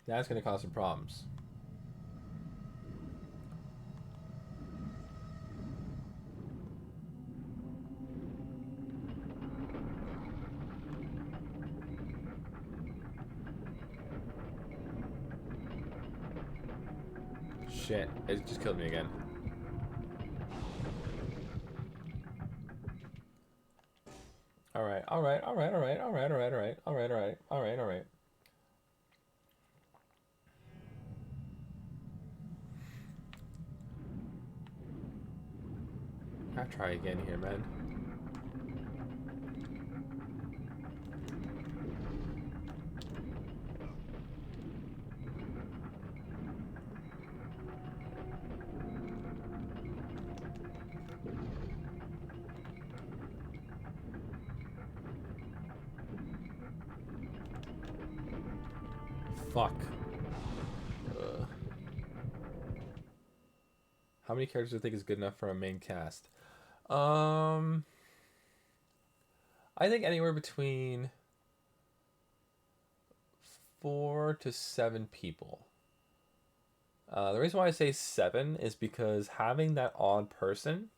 That's gonna cause some problems. Shit, it just killed me again. Alright, alright, alright, alright, alright, alright, alright, alright, alright, alright, alright. I'll try again here, man. Fuck. How many characters do you think is good enough for a main cast? Um, I think anywhere between 4 to 7 people. The reason why I say 7 is because having that odd person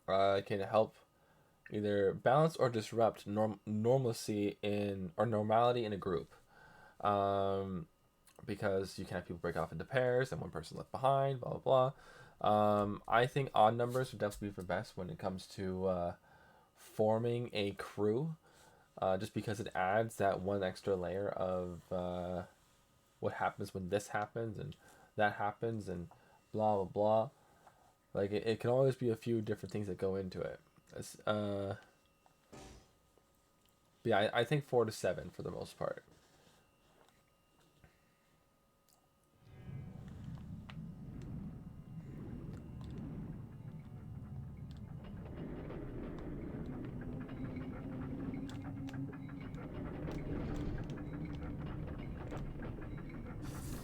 can help either balance or disrupt normalcy in or normality in a group. Um, because you can have people break off into pairs and one person left behind, blah blah blah. I think odd numbers would definitely be the best when it comes to forming a crew, just because it adds that one extra layer of what happens when this happens and that happens and blah blah blah. Like it can always be a few different things that go into it. But yeah, I think 4 to 7 for the most part.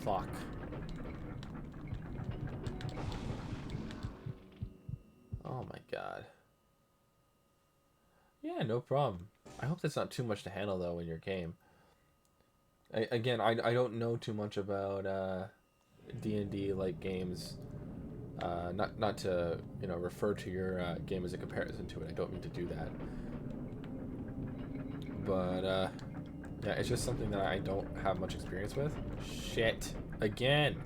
Fuck. Oh my god. Yeah, no problem. I hope that's not too much to handle though in your game. Again, I don't know too much about D&D like games. Not to refer to your game as a comparison to it. I don't mean to do that. But yeah, it's just something that I don't have much experience with. Shit. Again.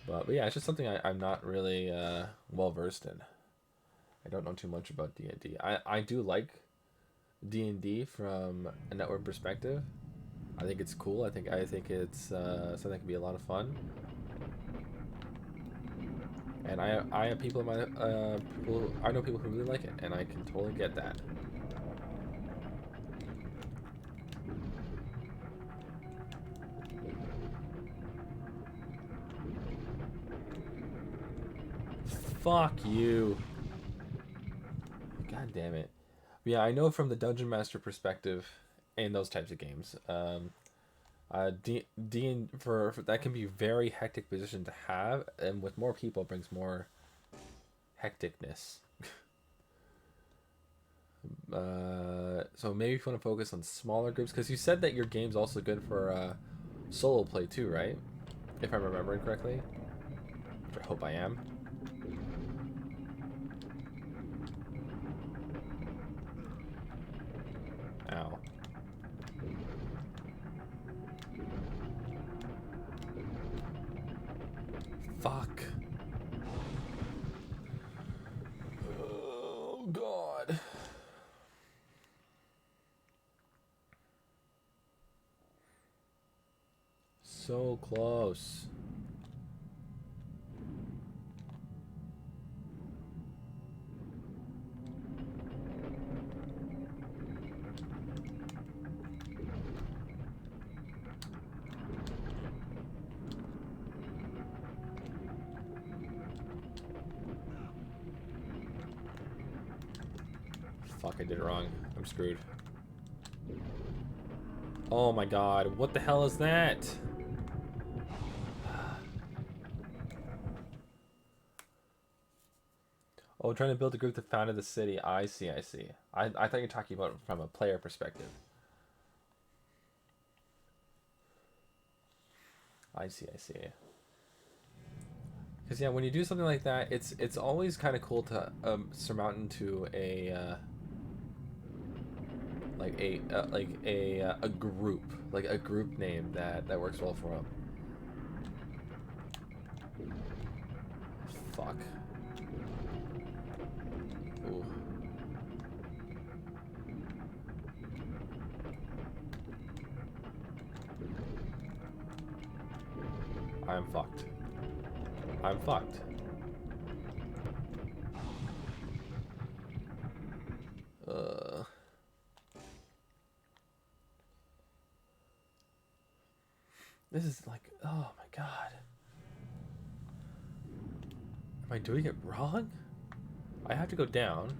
But yeah, it's just something I'm not really well versed in. I don't know too much about D&D. I do like D&D from a network perspective. I think it's cool. I think it's something that can be a lot of fun. And I have people in my people I know people who really like it, and I can totally get that. Fuck you. God damn it. Yeah, I know from the dungeon master perspective in those types of games. For that can be a very hectic position to have, and with more people brings more hecticness. So maybe if you want to focus on smaller groups, because you said that your game's also good for solo play too, right? If I'm remembering correctly, which I hope I am. Ow. Fuck. Oh god. So close. Fuck, I did it wrong. I'm screwed. Oh my god, what the hell is that? Oh, trying to build a group that founded the city. I see, I see. I thought you were talking about it from a player perspective. I see, I see. Because yeah, when you do something like that, it's always kind of cool to surmount into a a group, like a group name that works well for them. Fuck. Ooh. I'm fucked. I'm fucked. This is like, oh my god. Am I doing it wrong? I have to go down.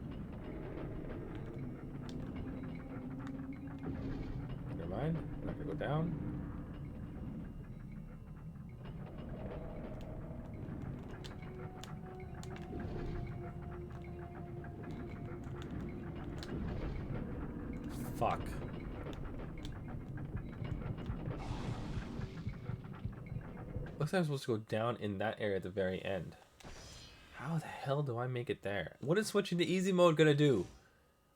Never mind. I'm not gonna go down. Fuck. Looks like I'm supposed to go down in that area at the very end. How the hell do I make it there? What is switching to easy mode gonna do?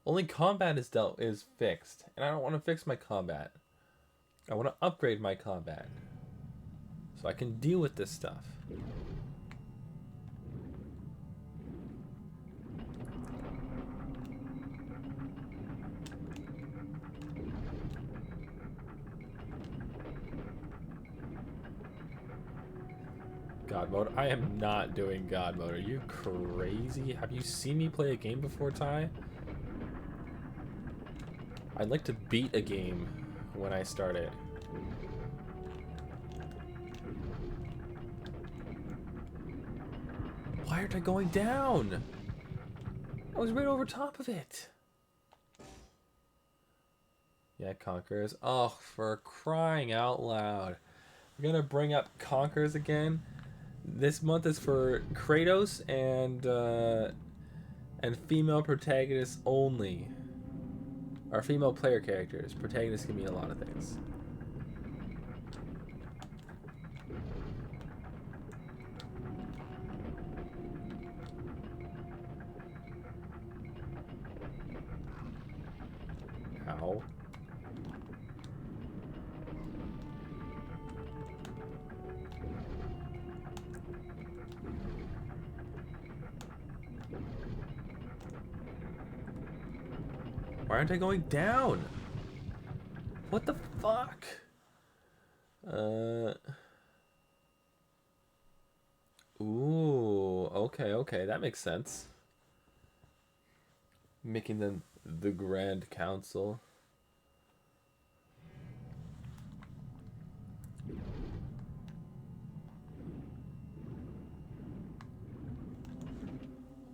Only combat is fixed, and I don't want to fix my combat. I want to upgrade my combat so I can deal with this stuff. God mode? I am not doing God mode. Are you crazy? Have you seen me play a game before, Ty? I'd like to beat a game when I start it. Why aren't I going down? I was right over top of it. Yeah, Conquerors. Oh, for crying out loud. We're gonna bring up Conquerors again. This month is for Kratos and female protagonists only. Or female player characters. Protagonists can mean a lot of things. Ow. Why aren't I going down? What the fuck? Ooh, okay, that makes sense. Making them the Grand Council.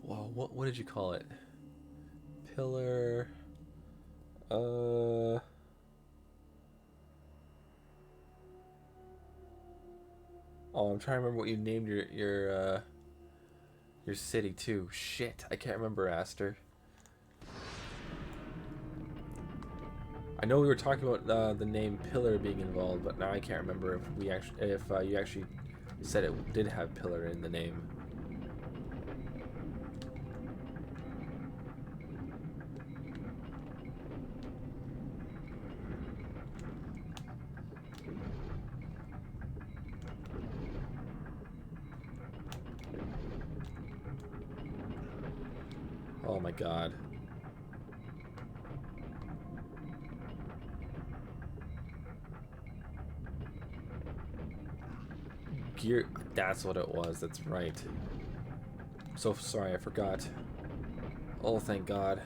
Wow, what did you call it? Pillar. Oh, I'm trying to remember what you named your city too. Shit, I can't remember, Aster. I know we were talking about the name Pillar being involved, but now I can't remember if you actually said it did have Pillar in the name. Oh my god. Gear, that's what it was, that's right. So sorry, I forgot. Oh, thank God.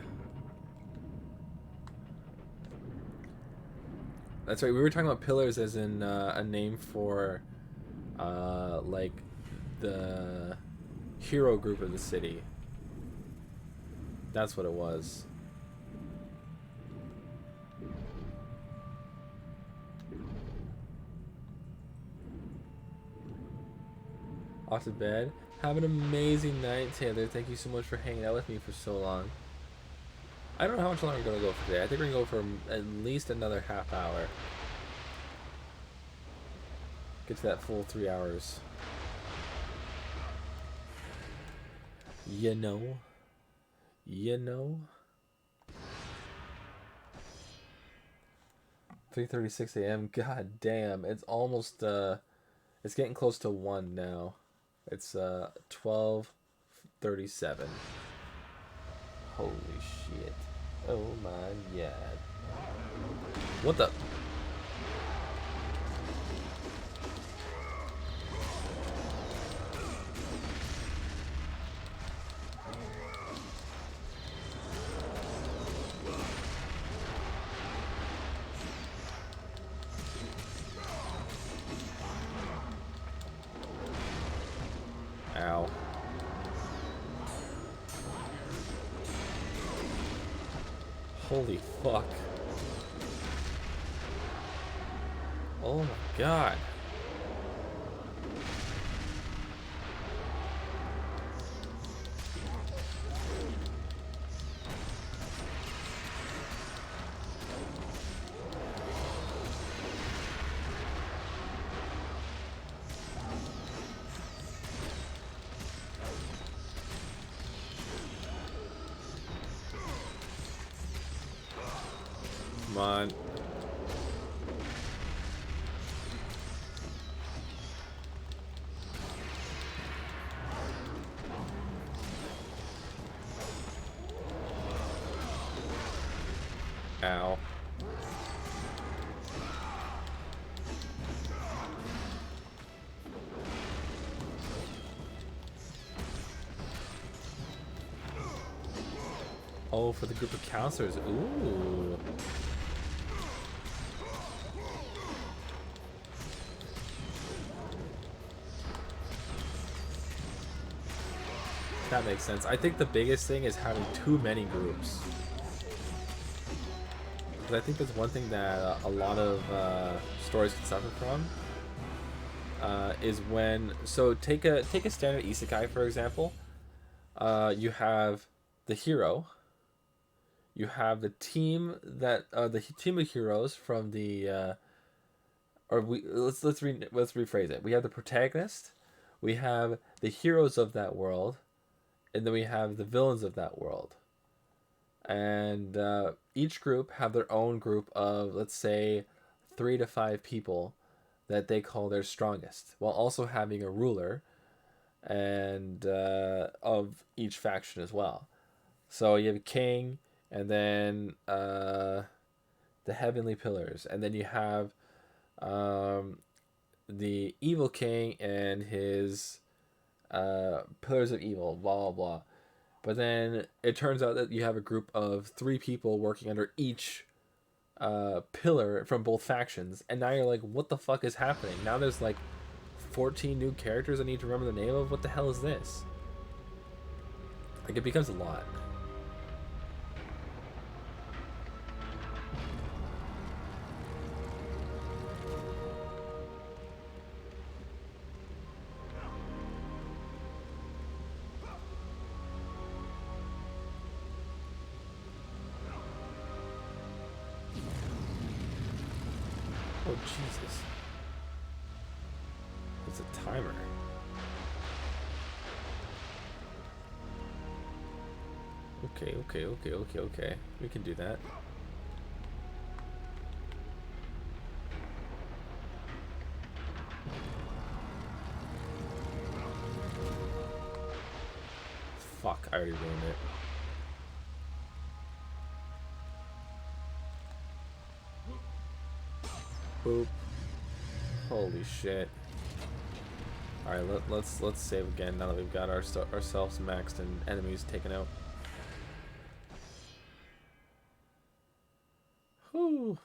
That's right, we were talking about pillars as in a name for like the hero group of the city. That's what it was. Off to bed. Have an amazing night, Taylor. Thank you so much for hanging out with me for so long. I don't know how much longer we're going to go for today. I think we're going to go for at least another half hour. Get to that full 3 hours. You know. 3:36 a.m. God damn. It's almost, it's getting close to 1 now. It's, 12:37. Holy shit. Oh my god. What the? Ow. Holy fuck. Oh my god. Come on. Ow. Oh, for the group of counselors. Ooh. That makes sense. I think the biggest thing is having too many groups. Because I think that's one thing that a lot of stories can suffer from. Is when, so take a standard isekai for example. You have the hero. You have the team that the team of heroes from the let's rephrase it. We have the protagonist, we have the heroes of that world, and then we have the villains of that world. And each group have their own group of, let's say, 3 to 5 people that they call their strongest, while also having a ruler and of each faction as well. So you have a king, and then the heavenly pillars, and then you have the evil king and his pillars of evil, blah blah blah. But then it turns out that you have a group of 3 people working under each pillar from both factions, and now you're like, what the fuck is happening? Now there's like 14 new characters I need to remember the name of. What the hell is this? Like, it becomes a lot. Oh, Jesus. It's a timer. Okay. We can do that. Fuck, I already ruined it. Boop. Holy shit. Alright, let's save again now that we've got ourselves maxed and enemies taken out. Whew.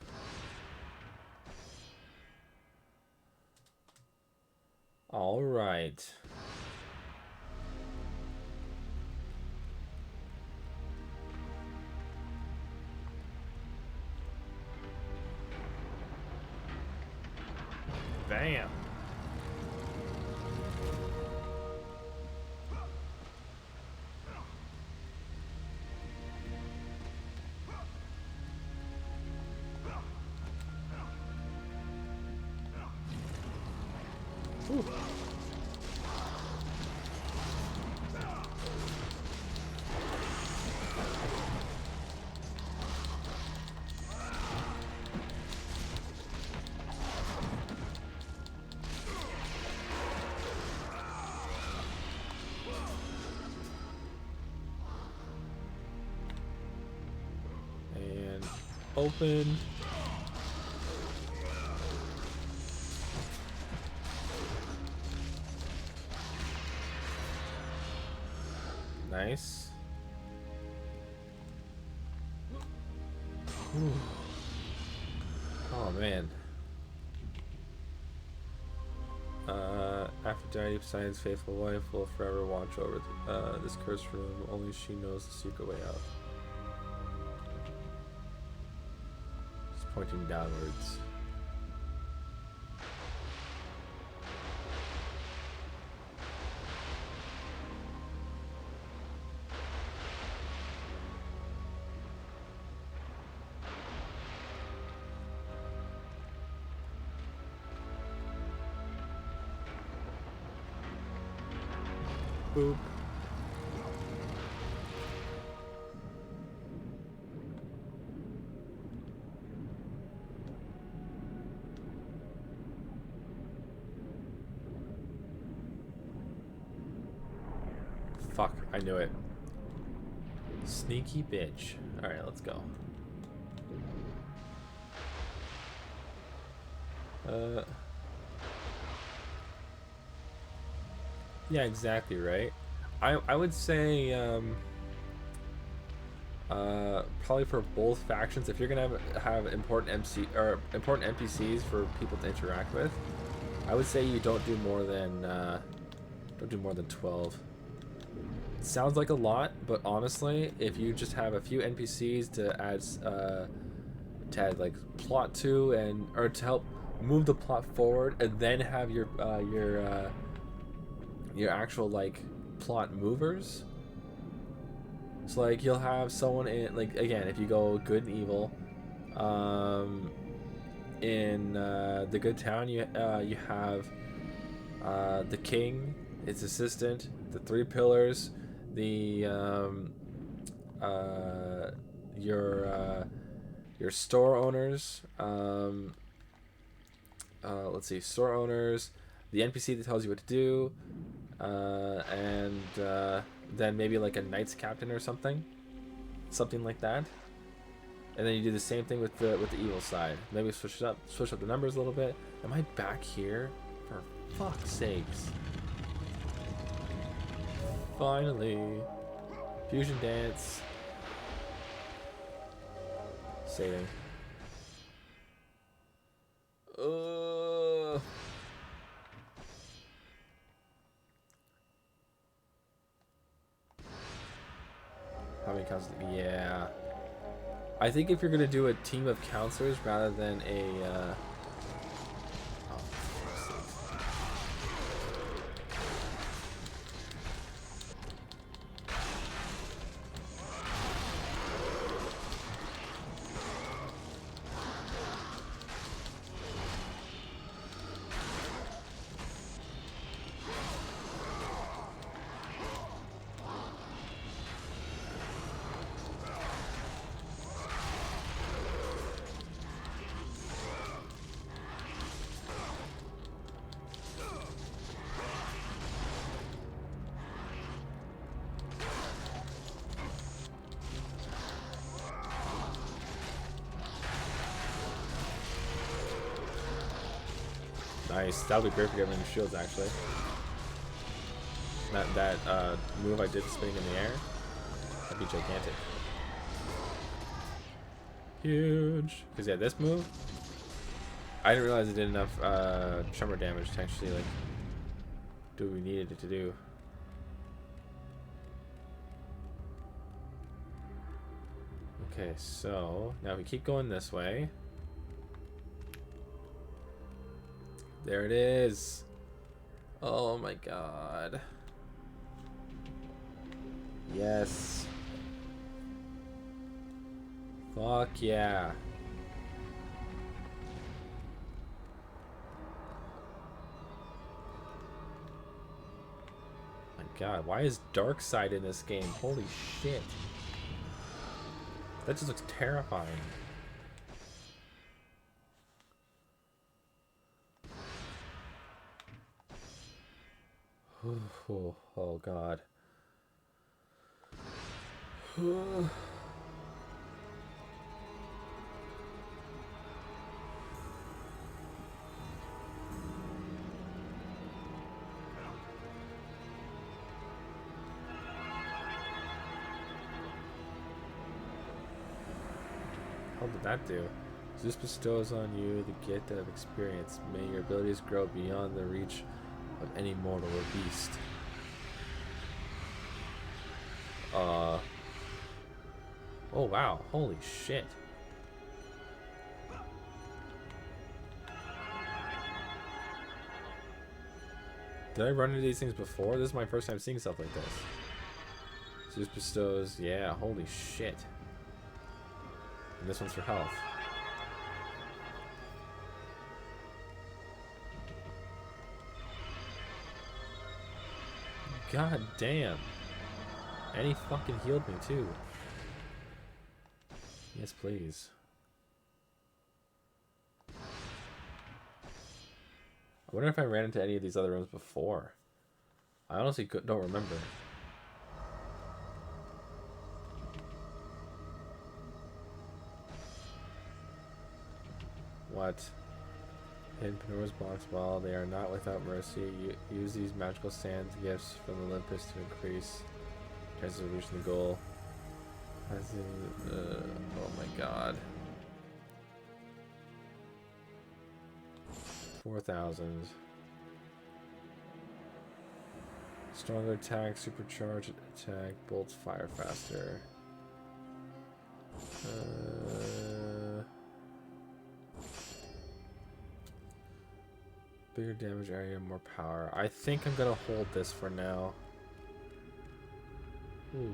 Alright. Bam. Whew. And open. Nice. Whew. Oh man. Aphrodite, Poseidon's faithful wife, will forever watch over this cursed room. Only she knows the secret way out. Just pointing downwards. Boop. fuck, I knew it. Sneaky bitch. Alright, let's go. Yeah, exactly, right? I would say, probably for both factions, if you're gonna have important important NPCs for people to interact with, I would say you don't do more than 12. It sounds like a lot, but honestly, if you just have a few NPCs to add like plot to, and or to help move the plot forward, and then have your actual like plot movers. So like you'll have someone in, like, again, if you go good and evil, in the good town, you have the king, his assistant, the three pillars, the your store owners, let's see, store owners, the NPC that tells you what to do, and then maybe like a knight's captain or something like that. And then you do the same thing with the evil side. Maybe switch up the numbers a little bit. Am I back here? For fuck's sakes! Finally, fusion dance. Saving. How many counselors? Yeah. I think if you're gonna do a team of counselors rather than a oh, nice. That would be great for getting the shields, actually. That move I did spinning in the air, that'd be gigantic. Huge. Because yeah, this move, I didn't realize it did enough tremor damage to actually like do what we needed it to do. Okay, so now we keep going this way. There it is. Oh my god. Yes. Fuck yeah. My god, why is Dark Side in this game? Holy shit. That just looks terrifying. Oh god. How did that do? Zeus bestows on you the gift of experience. May your abilities grow beyond the reach of any mortal or beast. Oh wow, holy shit. Did I run into these things before? This is my first time seeing stuff like this. Zeus bestows, yeah, holy shit. And this one's for health. God damn. And he fucking healed me too. Yes, please. I wonder if I ran into any of these other rooms before. I honestly don't remember. What? Hidden Pandora's box. While they are not without mercy, use these magical sands gifts from Olympus to increase chances of reaching the goal. Oh my god. 4,000. Stronger attack, supercharged attack, bolts fire faster. Bigger damage area, more power. I think I'm gonna hold this for now. Ooh.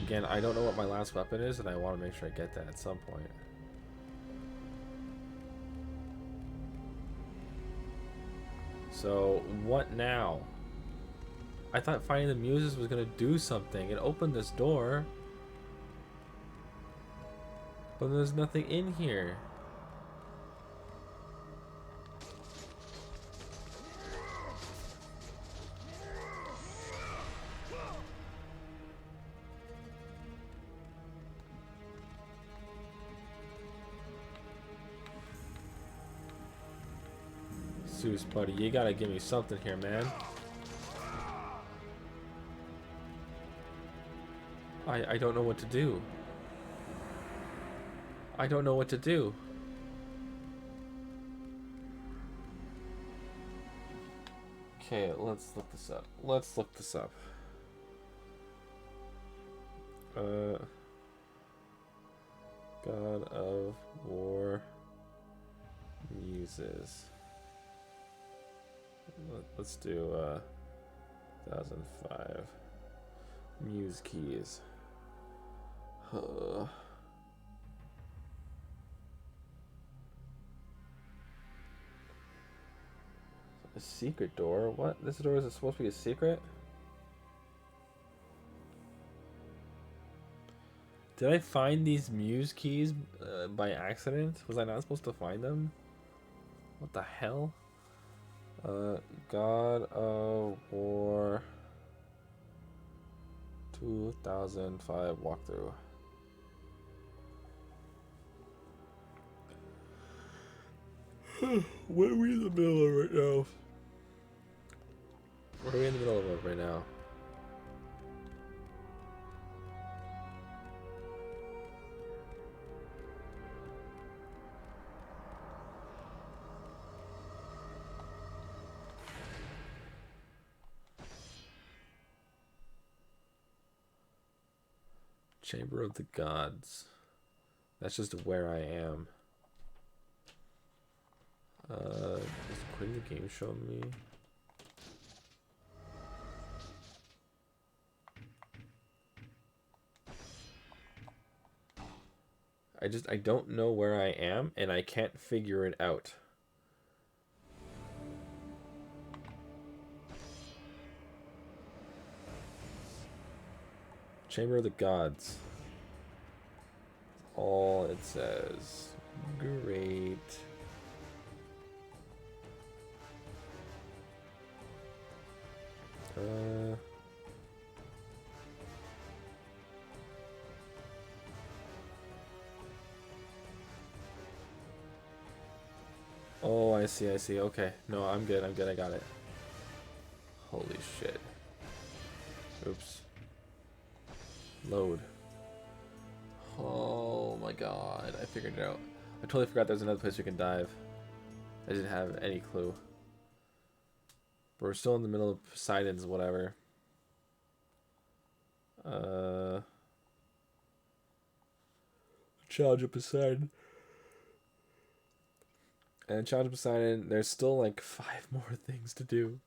Again, I don't know what my last weapon is, and I want to make sure I get that at some point. So, what now? I thought finding the muses was gonna do something. It opened this door. But there's nothing in here. Zeus, buddy, you gotta give me something here, man. I don't know what to do. I don't know what to do. Okay, let's look this up. Let's look this up. God of War Muses. Let's do 2005 Muse keys. A secret door? What? This door is supposed to be a secret? Did I find these Muse keys by accident? Was I not supposed to find them? What the hell? God of War 2005 walkthrough. What are we in the middle of right now? What are we in the middle of right now? Chamber of the Gods. That's just where I am. Is quitting the game showing me? I don't know where I am, and I can't figure it out. Chamber of the Gods. All it says. Great. Oh, I see, I see. Okay. No, I'm good, I got it. Holy shit. Oops. Load. Oh my god, I figured it out. I totally forgot there's another place we can dive. I didn't have any clue. But we're still in the middle of Poseidon's whatever. Challenge of Poseidon. And Challenge of Poseidon, there's still like 5 more things to do.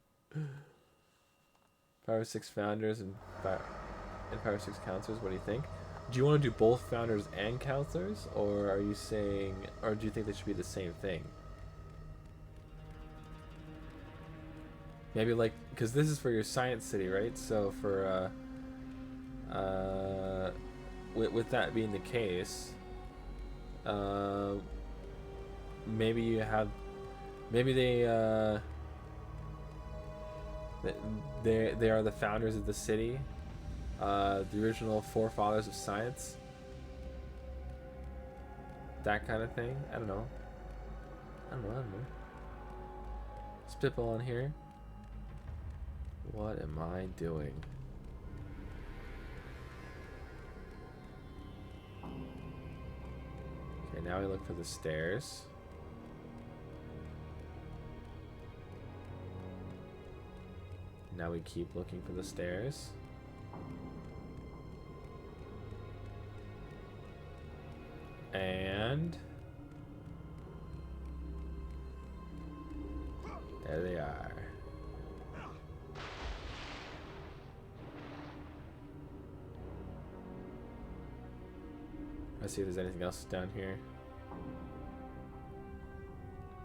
Power 6 founders and Power 6 counselors, what do you think? Do you want to do both founders and counselors? Or are you saying, or do you think they should be the same thing? Maybe like, because this is for your science city, right? So for, with that being the case, maybe you have, maybe they are the founders of the city, the original forefathers of science. that kind of thing. I don't know. I don't know. Spitball in here. What am I doing? Okay, now we look for the stairs. Now we keep looking for the stairs. And there they are. Let's see if there's anything else down here.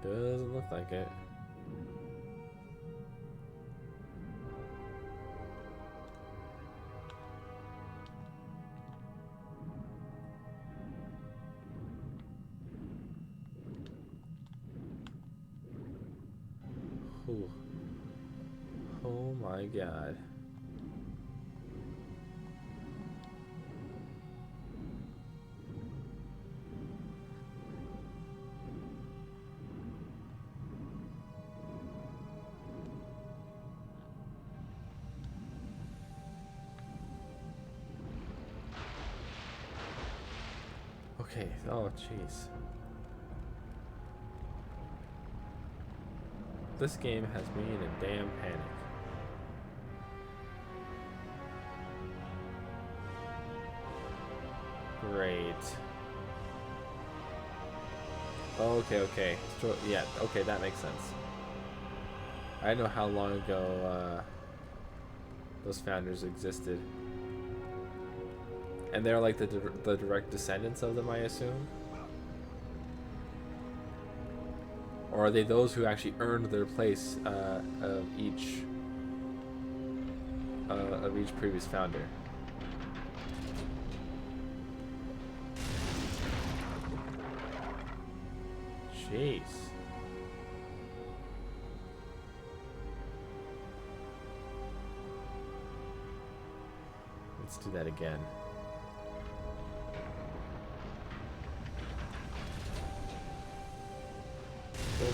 Doesn't look like it. Ooh. Oh my god. Okay, oh jeez. This game has me in a damn panic. Great. Okay, okay. So, yeah, okay, that makes sense. I know how long ago those founders existed. And they're like the direct descendants of them, I assume? Or are they those who actually earned their place of each previous founder? Jeez. Let's do that again.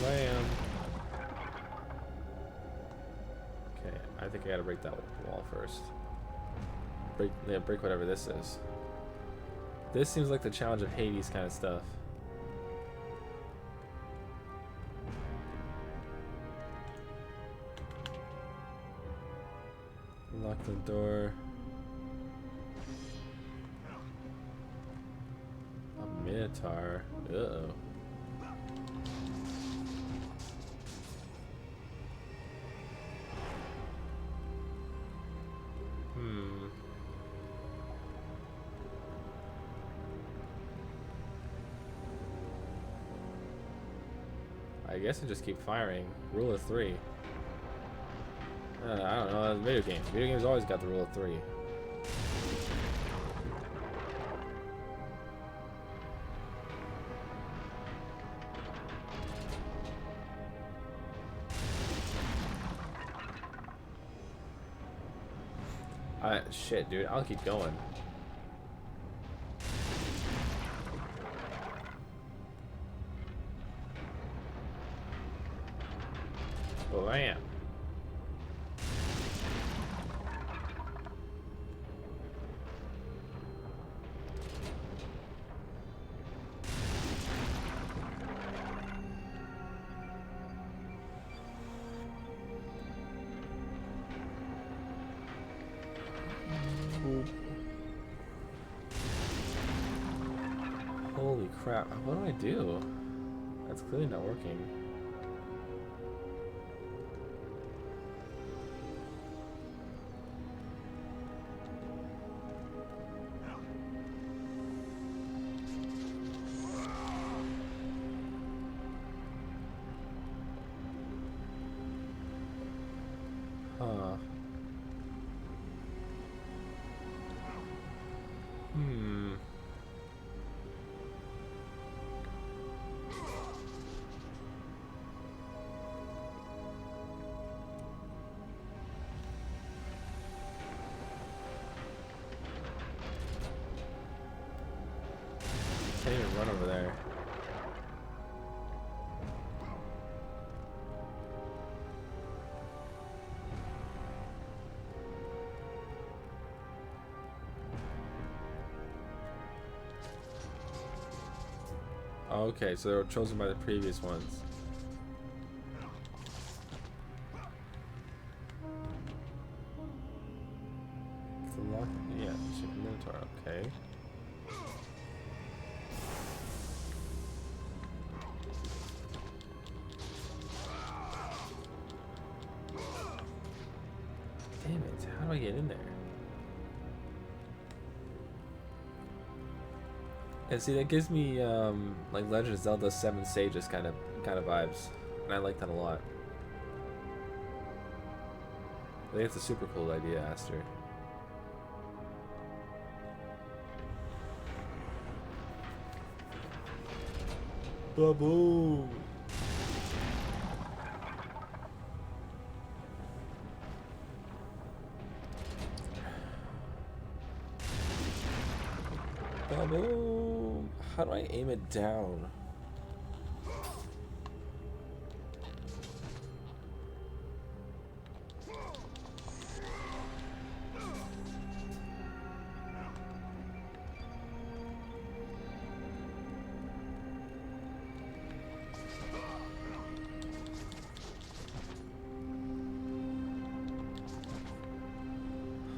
Bam. Okay, I think I gotta break that wall first. Break whatever this is. This seems like the challenge of Hades kind of stuff. Lock the door. A Minotaur. Uh-oh. I guess I just keep firing. Rule of 3. I don't know. It's a video game. Video games always got the rule of 3. Shit, dude. I'll keep going. Bam. Holy crap, what do I do? That's clearly not working. Huh. Can't even run over there. Okay, so they were chosen by the previous ones. It's a lock. Yeah, Super Minotaur. Okay. Damn it! How do I get in there? And see, that gives me like Legend of Zelda 7 Sages kind of vibes, and I like that a lot. I think it's a super cool idea, Aster. Baboom! Baboom! How do I aim it down?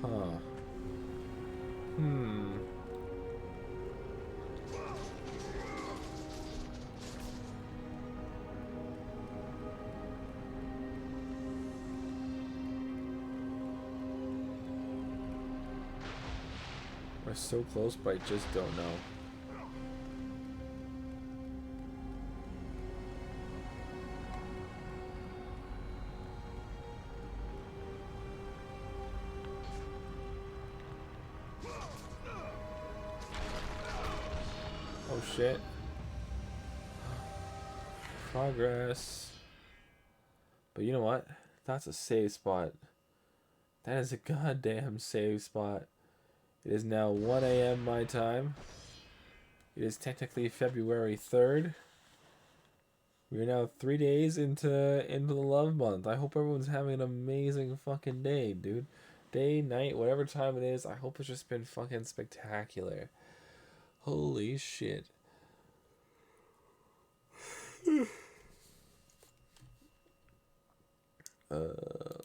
Huh. Hmm. We're so close, but I just don't know. Oh shit. Progress. But you know what? That's a save spot. That is a goddamn save spot. It is now 1 a.m. my time. It is technically February 3rd. We are now 3 days into the love month. I hope everyone's having an amazing fucking day, dude. Day, night, whatever time it is. I hope it's just been fucking spectacular. Holy shit.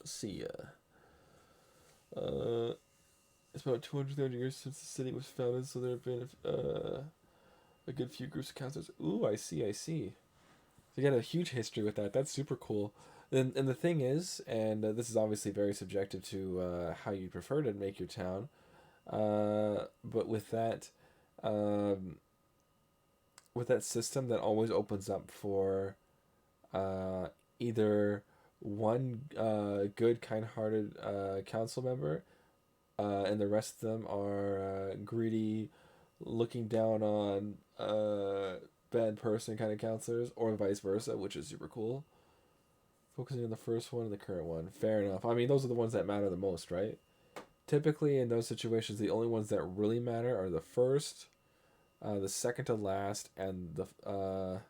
See ya. It's about 230 years since the city was founded, so there have been a good few groups of counselors. Ooh, I see. So you got a huge history with that. That's super cool. And the thing is, and this is obviously very subjective to how you prefer to make your town, but with that system that always opens up for either one good, kind-hearted council member, and the rest of them are greedy, looking down on bad person kind of counselors, or vice versa, which is super cool. Focusing on the first one and the current one. Fair enough. I mean, those are the ones that matter the most, right? Typically, in those situations, the only ones that really matter are the first, the second to last, and the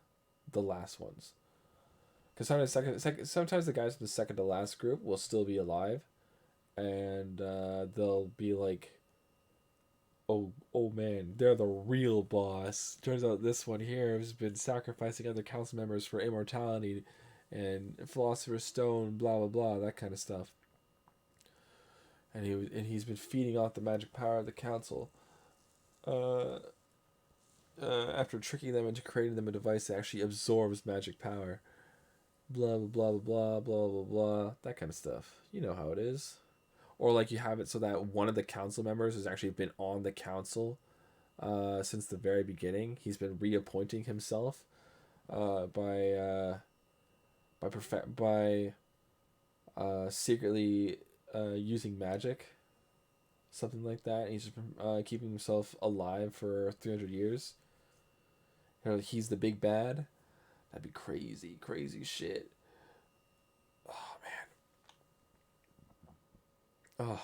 last ones. Because sometimes the guys from the second to last group will still be alive, and they'll be like, oh man, they're the real boss. Turns out this one here has been sacrificing other council members for immortality and Philosopher's Stone, blah blah blah, that kind of stuff. And he's been feeding off the magic power of the council. After tricking them into creating them a device that actually absorbs magic power. Blah blah blah blah blah blah blah, that kind of stuff. You know how it is. Or like you have it so that one of the council members has actually been on the council since the very beginning. He's been reappointing himself by secretly using magic, something like that. He's just been keeping himself alive for 300 years. You know, he's the big bad. That'd be crazy, crazy shit. Oh man. Oh,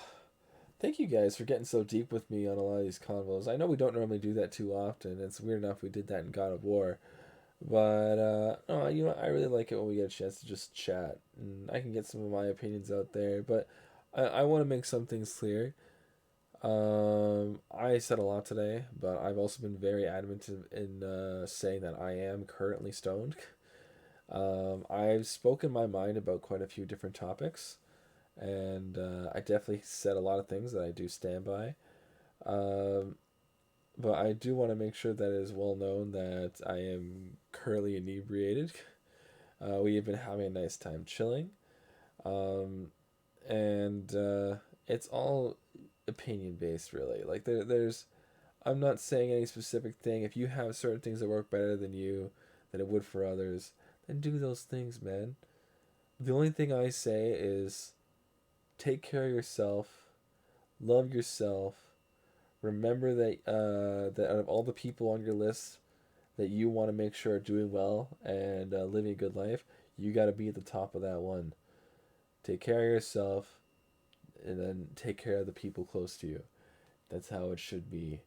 thank you guys for getting so deep with me on a lot of these convos. I know we don't normally do that too often. It's weird enough we did that in God of War. But oh, you know, I really like it when we get a chance to just chat, and I can get some of my opinions out there. But I want to make some things clear. I said a lot today, but I've also been very adamant in saying that I am currently stoned. I've spoken my mind about quite a few different topics, and I definitely said a lot of things that I do stand by. Um, but I do want to make sure that it is well known that I am currently inebriated. We have been having a nice time chilling, um, and it's all opinion based, really. Like there's I'm not saying any specific thing. If you have certain things that work better than you, than it would for others, then do those things, man. The only thing I say is take care of yourself, love yourself. Remember that out of all the people on your list that you want to make sure are doing well and living a good life, you got to be at the top of that one. Take care of yourself, and then take care of the people close to you. That's how it should be.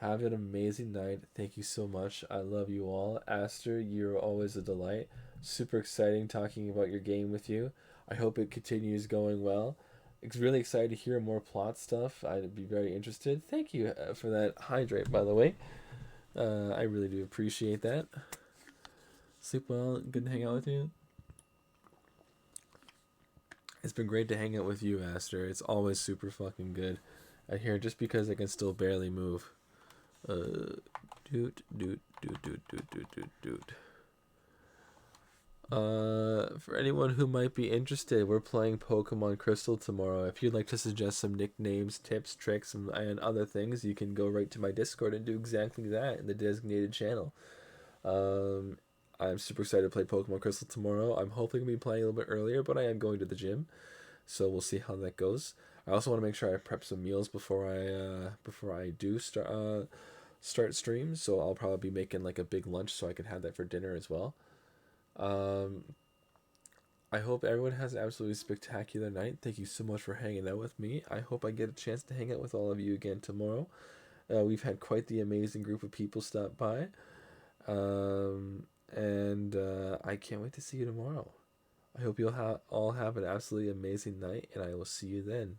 Have an amazing night. Thank you so much. I love you all. Aster, you're always a delight. Super exciting talking about your game with you. I hope it continues going well. It's really excited to hear more plot stuff. I'd be very interested. Thank you for that hydrate, by the way. I really do appreciate that. Sleep well. Good to hang out with you. It's been great to hang out with you, Aster. It's always super fucking good. I hear just because I can still barely move. Doot, doot, doot, doot, doot, doot, doot, doot. For anyone who might be interested, we're playing Pokemon Crystal tomorrow. If you'd like to suggest some nicknames, tips, tricks, and other things, you can go right to my Discord and do exactly that in the designated channel. I'm super excited to play Pokemon Crystal tomorrow. I'm hoping to be playing a little bit earlier, but I am going to the gym, so we'll see how that goes. I also want to make sure I prep some meals before I do start streams. So I'll probably be making like a big lunch so I can have that for dinner as well. I hope everyone has an absolutely spectacular night. Thank you so much for hanging out with me. I hope I get a chance to hang out with all of you again tomorrow. We've had quite the amazing group of people stop by. And I can't wait to see you tomorrow. I hope you'll all have an absolutely amazing night, and I will see you then.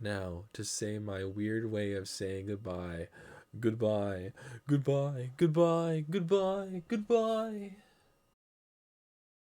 Now, to say my weird way of saying goodbye. Goodbye, goodbye, goodbye, goodbye, goodbye.